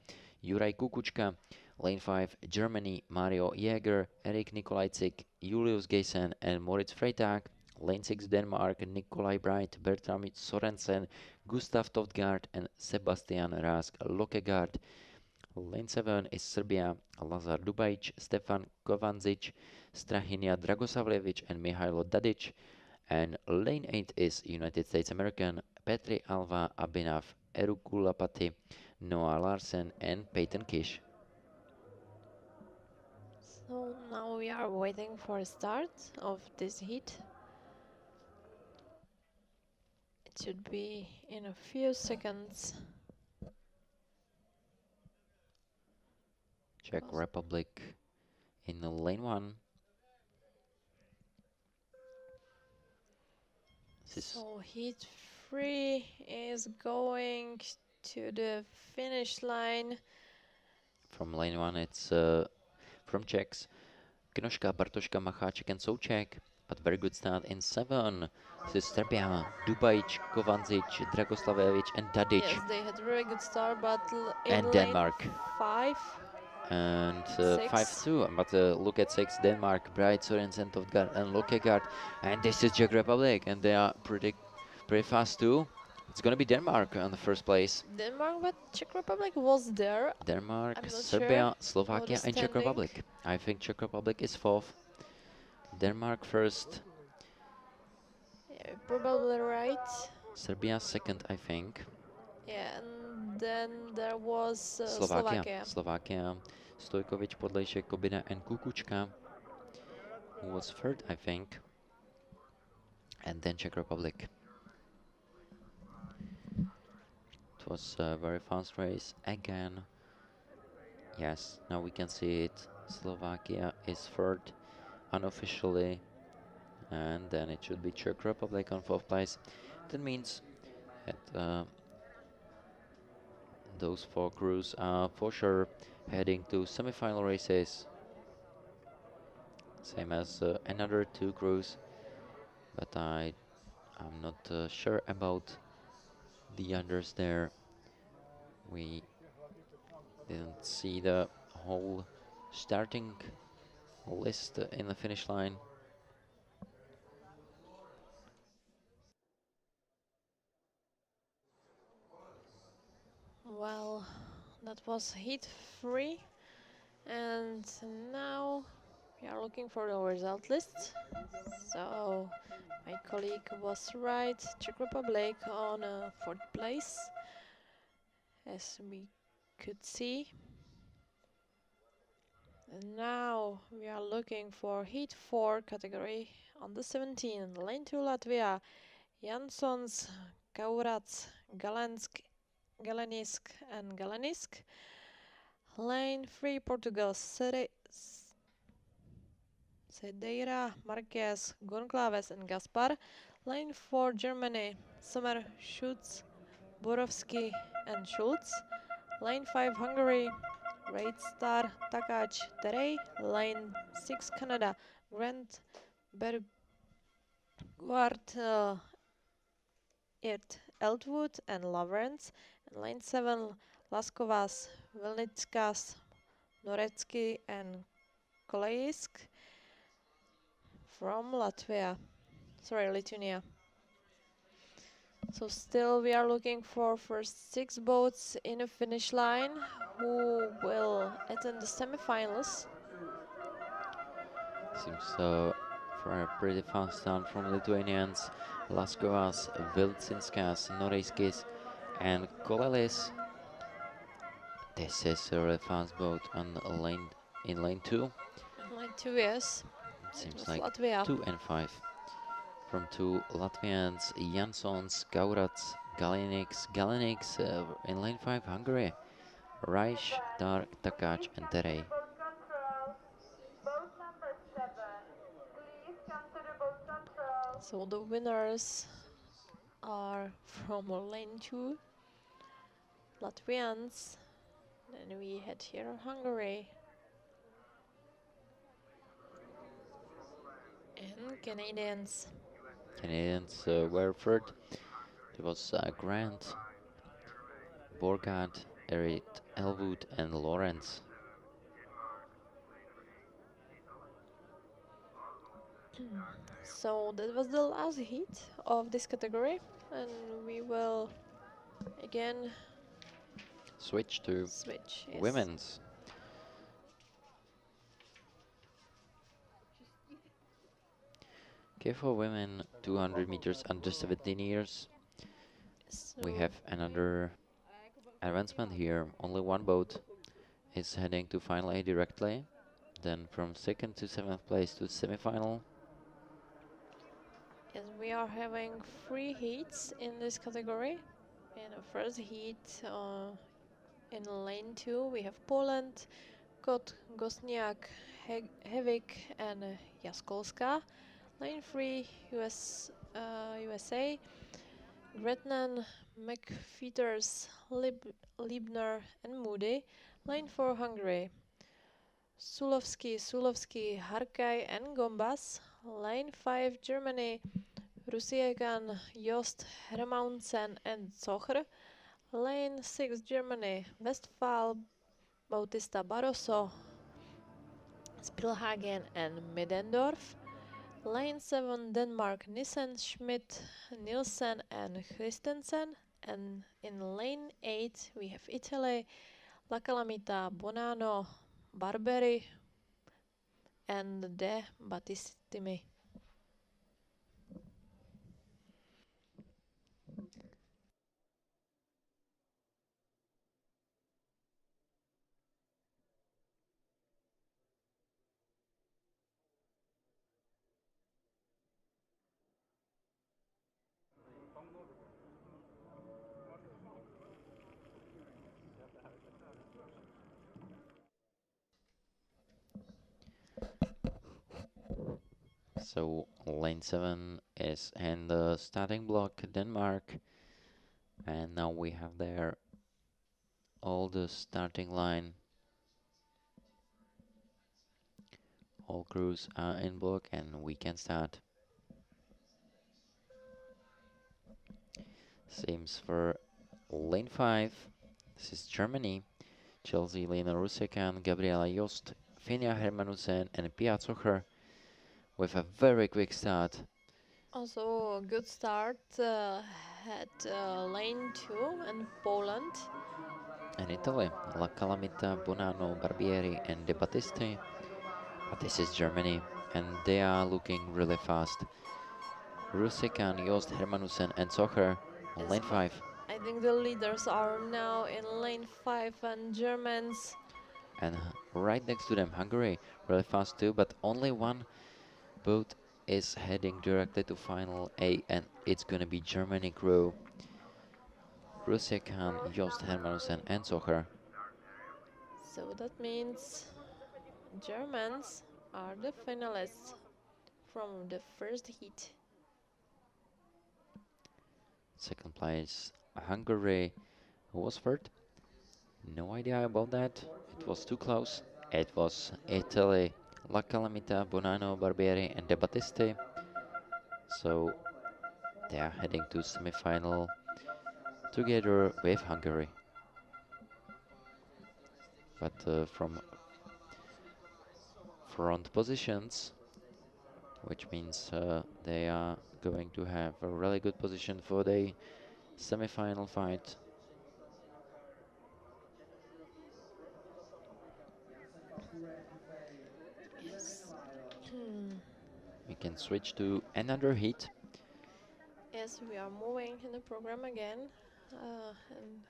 Juraj Kukučka. Lane 5, Germany, Mario Jäger, Erik Nikolajcik, Julius Geysen and Moritz Freitag. Lane 6, Denmark, Nikolai Bright, Bertram Sorensen, Gustav Toftgaard and Sebastian Rask Lokegaard. Lane 7 is Serbia, Lazar Dubajic, Stefan Kovanzic, Strahinja Dragosavljevic and Mihailo Dadic. And lane 8 is United States American, Petri Alva, Abhinav Erukulapati, Noah Larsen and Peyton Kish. So now we are waiting for a start of this heat. It should be in a few seconds. Czech Republic in lane 1. So heat 3 is going to the finish line. From lane 1, it's from Czechs. Knoška, Bartoška, Macháček and Souček. But very good start in 7. This is Serbia, Dubajic, Kovanzic, Dragoslavevic and Dadic. Yes, they had a very good start, but in and lane Denmark. 5 And 6. 5 too, but look at 6, Denmark, Bright, Sorensen, Tofgard and Lokegaard. And this is Czech Republic, and they are pretty fast too. It's gonna be Denmark on the first place. Denmark, but Czech Republic was there. Denmark, I'm not Serbia, sure Slovakia and Czech standing. Republic. I think Czech Republic is 4th. Denmark first. Yeah, probably right. Serbia 2nd, I think. Yeah, and then there was Slovakia. Slovakia, Stojkovic, Podlejšek, Kobina and Kukučka, who was 3rd, I think. And then Czech Republic. It was a very fast race again. Yes, now we can see it. Slovakia is 3rd unofficially, and then it should be Czech Republic on 4th place. That means that those 4 crews are for sure heading to semi-final races. Same as another 2 crews, but I'm not sure about the others there. We didn't see the whole starting list in the finish line. Well, that was heat 3, and now we are looking for the result list. So my colleague was right. Czech Republic on 4th place, as we could see. And now we are looking for heat 4 category on the 17. Lane 2 Latvia, Jansons, Kaurats, Galenisk and Galenisk. Lane 3 Portugal, Sedeira, Marquez, Goncalves and Gaspar. Lane 4 Germany, Sommer, Schutz, Borovsky and Schulz. Lane 5 Hungary, Star, Takac, Terey. Lane 6 Canada, Grant, Berguard, Eltwood and Lawrence. And Lane 7 Laskovas, Vilnitskas, Norecki and Kolejisk from Lithuania. So still we are looking for first 6 boats in the finish line who will attend the semifinals. Seems for a pretty fast start from Lithuanians. Laskovas, Vilcinskas, Noreiskis and Kolelis. This is a really fast boat on lane 2. Lane 2, yes. Seems like Latvia. 2 and 5. From 2 Latvians, Jansons, Kaurats, Galeniks in lane 5, Hungary. Raish, Dark, Takac and Terey. So the winners are from lane 2, Latvians. Then we had here Hungary and Canadians. Canadians were 3rd. There was Grant, Borgard, Eric Elwood and Lawrence. So that was the last heat of this category, and we will again switch to yes. women's. Okay, for women 200 meters under 17 years. So we have another advancement here. Only 1 boat is heading to final A directly. Then from 2nd to 7th place to semi-final. Yes, we are having 3 heats in this category. In the first heat, in lane 2, we have Poland, Kot, Gosniak, Hevik and Jaskolska. Lane 3, US USA. Gretnan, McFeeters, Liebner, and Moody. Lane 4, Hungary. Sulovsky, Harkay, and Gombas. Lane 5, Germany. Rusiegan, Jost, Hermansen, and Zocher. Lane 6, Germany. Westphal, Bautista Barroso, Spilhagen, and Middendorf. Lane 7, Denmark, Nissen, Schmidt, Nielsen, and Christensen. And in lane 8, we have Italy, La Calamita, Bonanno, Barberi, and De Battistimi. So lane 7 is in the starting block, Denmark. And now we have there all the starting line. All crews are in block and we can start. Seems for lane 5. This is Germany. Chelsea, Lena Rusekan, Gabriela Jost, Finja Hermanussen, and Pia Zocher with a very quick start. Also a good start at lane 2 in Poland. And Italy, La Calamita, Bonanno, Barbieri, and De Battiste. But this is Germany, and they are looking really fast. Rusekan, Jost, Hermanussen, and Zocher on lane 5. I think the leaders are now in lane 5 and Germans. And right next to them, Hungary, really fast too, but only one boat is heading directly to final A, and it's gonna be Germany crew. Rusekan, Jost, Hermanussen, and Zocher. So that means Germans are the finalists from the first heat. Second place, Hungary. Who was third? No idea about that. It was too close. It was Italy, La Calamita, Bonanno, Barbieri, and De Battiste. So they are heading to semi-final together with Hungary. But from front positions, which means they are going to have a really good position for the semi-final fight. Yes. We can switch to another heat. Yes, we are moving in the program again, and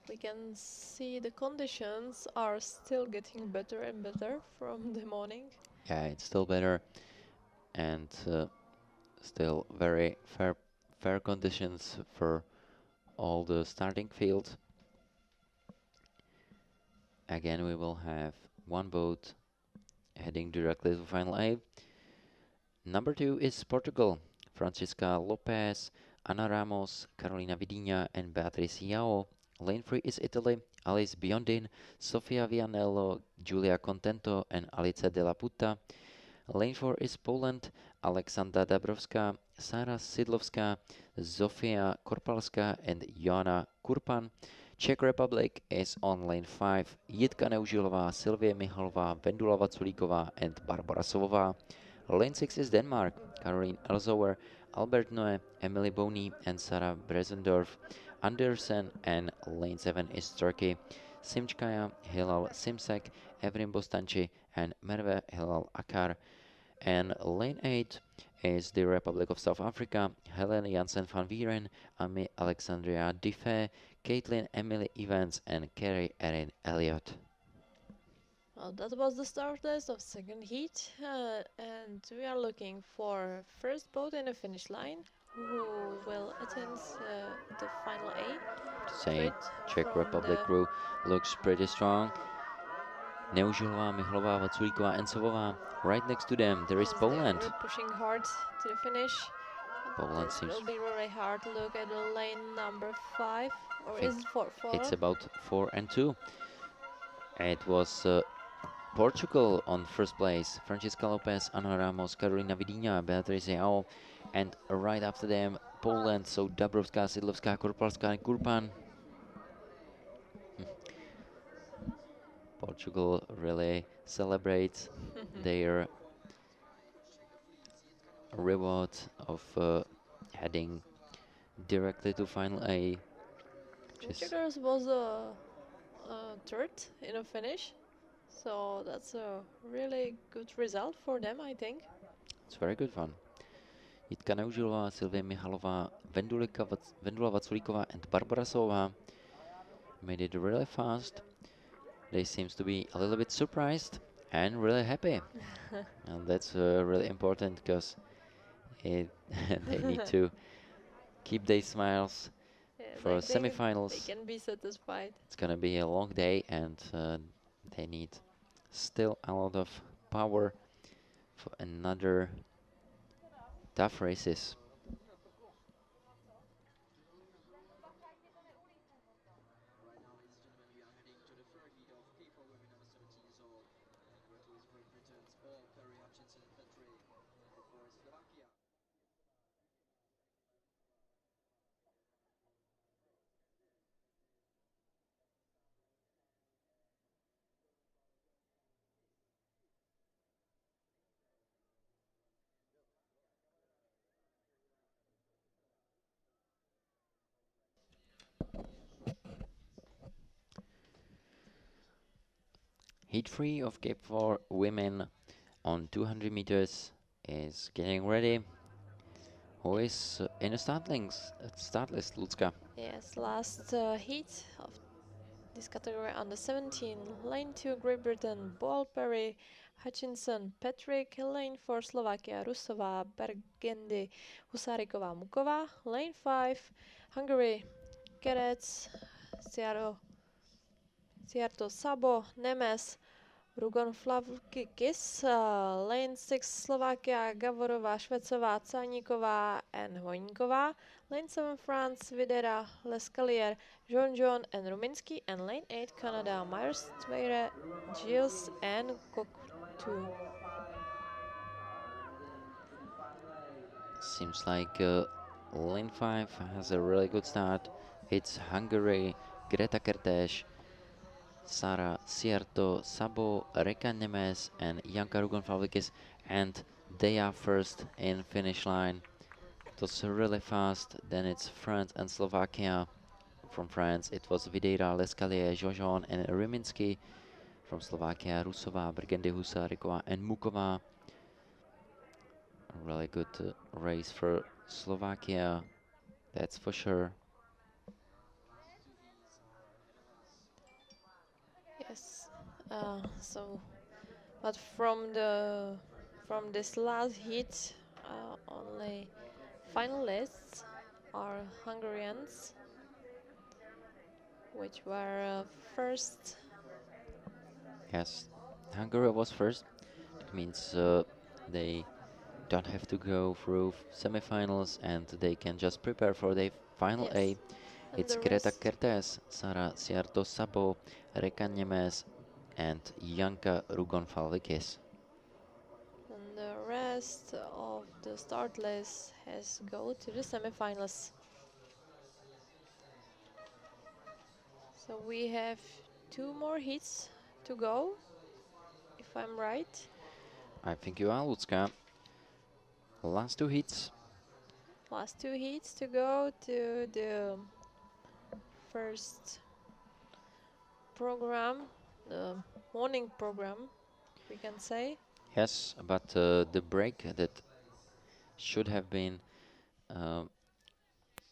we can see the conditions are still getting better and better from the morning. Yeah, it's still better, and still very fair conditions for all the starting field. Again, we will have one boat heading directly to final A. Number 2 is Portugal. Francisca Lopez, Ana Ramos, Carolina Vidinha, and Beatriz Yao. Lane 3 is Italy. Alice Biondin, Sofia Vianello, Giulia Contento, and Alice Della Puta. Lane 4 is Poland. Aleksandra Dabrowska, Sara Sidlovska, Zofia Korpalska, and Joanna Kurpan. Czech Republic is on lane 5. Jitka Neužilová, Silvie Mihalová, Vendula Vaculíková, and Barbara Sovová. Lane 6 is Denmark. Caroline Elzauer, Albert Noe, Emily Boney, and Sarah Brezendorf. Andersen, and lane 7 is Turkey. Simchkaya, Hilal Simsek, Evrim Bostanci, and Merve Hilal Akar. And lane 8 is the Republic of South Africa. Helen Jansen van Wieren, Ami Alexandria Diffe, Caitlin Emily Evans, and Kerry Erin Elliott. Well, that was the start list of second heat, and we are looking for first boat in the finish line who will attend the final A. Say, Czech Republic crew looks pretty strong. Neužilová, Mihlová, Vaculíková, and Sovová. Right next to them, there is Poland. They're really pushing hard to the finish. Poland This seems. will be really hard. Look at the lane number 5, I or think is it 4? 4? it's about 4 and 2. It was Portugal on first place. Francisca Lopez, Ana Ramos, Carolina Vidinha, Beatriz Ao, and right after them, Poland. So Dabrowska, Sidlowska, Korpalska, and Kurpan. Portugal really celebrates their reward of heading directly to final A, which is Checkers was third in a finish, so that's a really good result for them, I think. it's very good fun. Jitka Neužilová, Silvie Michalová, Vendula Vaculíková, and Barbara Sová made it really fast. They seems to be a little bit surprised and really happy, and that's really important because they need to keep their smiles Yeah, for they semifinals. can be satisfied. It's gonna be a long day, and they need still a lot of power for another tough races. Heat 3 of Cape 4 women on 200 meters is getting ready. Who is in the start list, Lucka? Yes, last heat of this category under 17. Lane 2, Great Britain, Ball, Perry, Hutchinson, Patrick. Lane 4, Slovakia, Rusová, Bergendy, Husariková, Muková. Lane 5, Hungary, Kerec, Siarto, Sabo, Nemes, Rugon Flavkikis. Lane 6, Slovakia, Gavorová, Švecová, Cáníková and Hojníková. Lane 7, France, Videra, Lescalier, Jean and Ruminsky. And lane 8, Canada, Myers, Tweire, Gilles and Cocteau. Seems like lane 5 has a really good start. It's Hungary, Greta Kertész, Sara Sierto, Sabo, Reka Nemes, and Janka Rugon-Favlikis, and they are first in finish line. It was really fast. Then it's France and Slovakia. From France, it was Videira, Lescalier, Jojon, and Riminsky. From Slovakia, Rusová, Brgendy, Husarikova, and Muková. A really good race for Slovakia, that's for sure. Yes. But from this last heat, only finalists are Hungarians, which were first. Yes, Hungary was first. That means they don't have to go through semifinals and they can just prepare for the final Yes. A. And It's the Greta rest, Kertész, Sara Siarto Sabo, Reka Nemes, and Janka Rugon-Falvikis. and the rest of the start list has go to the semifinals. So we have 2 more heats to go, if I'm right. I think you are, Lucka. Last 2 hits. Last 2 heats to go to the first program, the morning program, we can say. Yes, but the break that should have been uh,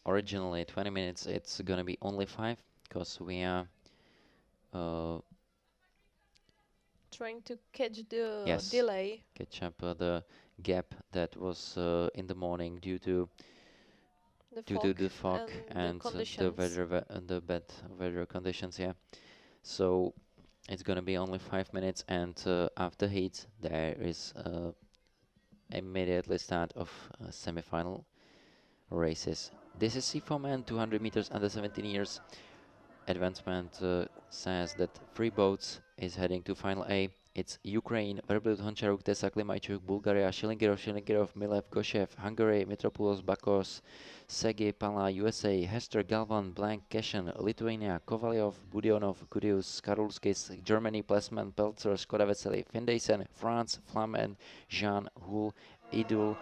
originally 20 minutes, it's gonna be only 5 because we are Trying to catch the yes, delay. catch up the gap that was in the morning due to the fog and the bad weather conditions. Yeah, so it's gonna be only 5 minutes, and after heat there is immediately start of semi-final. Racice. This is C4 men, 200 meters under 17 years. Advancement says that 3 boats is heading to final A. It's Ukraine, Verblut, Honcharuk, Tesa, Klimajchuk, Bulgaria, Shilingirov, Milev, Goshev, Hungary, Mitropoulos, Bakos, Segi, Pala, USA, Hester, Galvan, Blank, Keshen, Lithuania, Kovalyov, Budionov, Gudius, Karulskis, Germany, Plesman, Peltzer, Skoda Vesely, Finlayson, France, Flamen, Jean, Hull, Idul,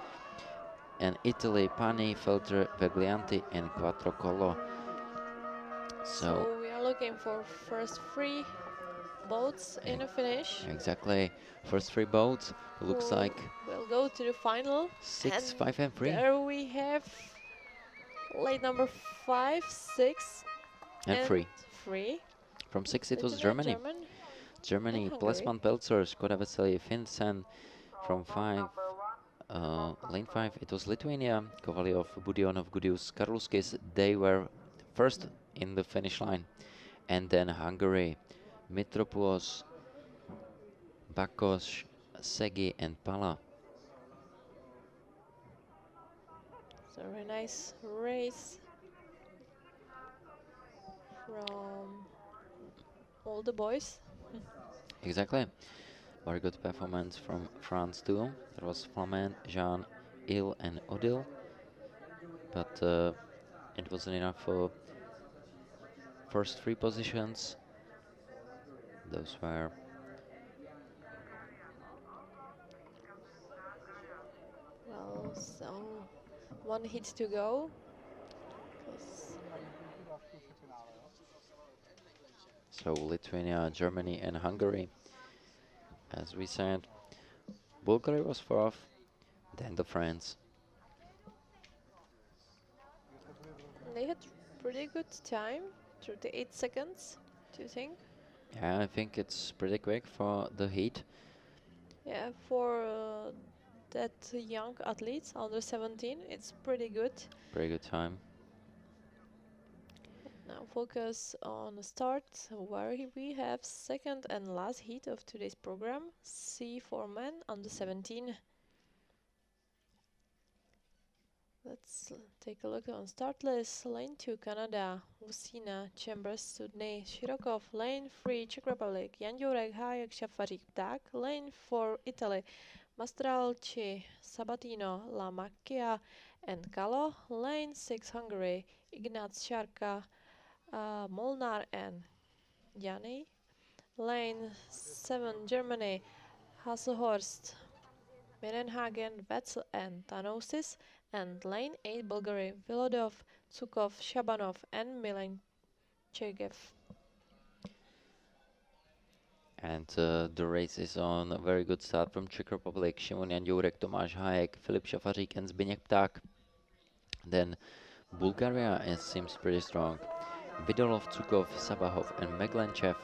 and Italy, Pani, Felter, Veglianti, and Quattrocolo. So we are looking for first 3 boats in a finish. Exactly. First 3 boats looks like we'll go to the final. 6, 5, and 3. There we have lane number 5, 6, and 3. 3. From 6 it was Germany. Germany, Plesman, Peltzer, Skoda Vesely, Finsen. From 5, lane 5 it was Lithuania, Kovalyov, Budionov, Gudius, Karulskis. They were first in the finish line. And then Hungary, Mitropoulos, Bakos, Segi, and Pala. So very nice race from all the boys. Exactly. Very good performance from France too. There was Flamen, Jean, Il, and Odile. But it wasn't enough for first 3 positions. Those were well, so 1 hit to go. So Lithuania, Germany, and Hungary. As we said, Bulgaria was 4th, then the France. They had pretty good time, 38 seconds, do you think? Yeah, I think it's pretty quick for the heat. Yeah, for that young athletes, under 17, it's pretty good. Pretty good time. Now focus on the start, where we have second and last heat of today's program, C4 men under 17. Let's take a look on start list. Lane 2, Canada, Lucina, Chambers, Sudney, Shirokov. Lane 3, Czech Republic, Jan Jurek, Hayek, Šafařík, Pták. Lane 4, Italy, Mastralci, Sabatino, La Macchia, and Calo. Lane 6, Hungary, Ignác Šárka, Molnar, and Jani. Lane 7, Germany, Hasselhorst, Mirenhagen, Wetzel, and Tanosis. And lane 8, Bulgaria, Vilodov, Tsukov, Shabanov, and Milenchegev. And the race is on a very good start from Czech Republic. Šimon Jan Jurek, Tomáš Hájek, Filip Šafařík, and Zbigněk Pták. Then Bulgaria seems pretty strong. Vidolov, Tsukov, Sabahov, and Meglenchev.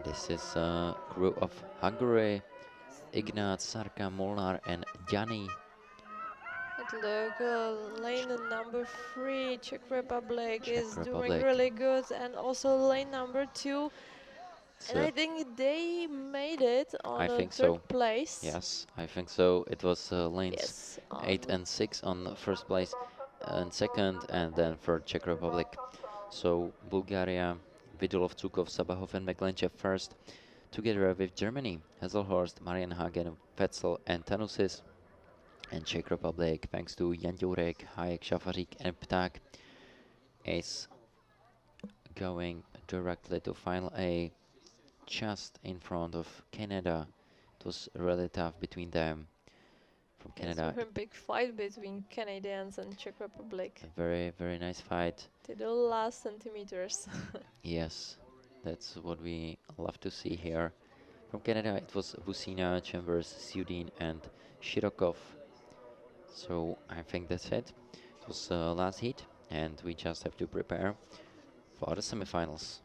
This is a crew of Hungary, Ignác, Sarka, Molnar, and Jani. And look, lane number 3, Czech Republic is doing really good, and also lane number 2. And I think they made it on third place. Yes, I think so. It was lanes 8 and 6 on first place and second, and then for Czech Republic. So Bulgaria, Vidolov, Tsukov, Sabahov, and Meglenchev first, together with Germany, Haselhorst, Marienhagen, Wetzel, and Tanusis. And Czech Republic, thanks to Jan Jurek, Hayek, Šafařík, and Pták, is going directly to final A, just in front of Canada. It was really tough between them. From Canada, a big fight between Canadians and Czech Republic. A very, very nice fight. To the last centimeters. Yes, that's what we love to see here. From Canada, it was Lucina, Chambers, Sudin, and Shirokov. So I think that's it. It was last heat, and we just have to prepare for the semifinals.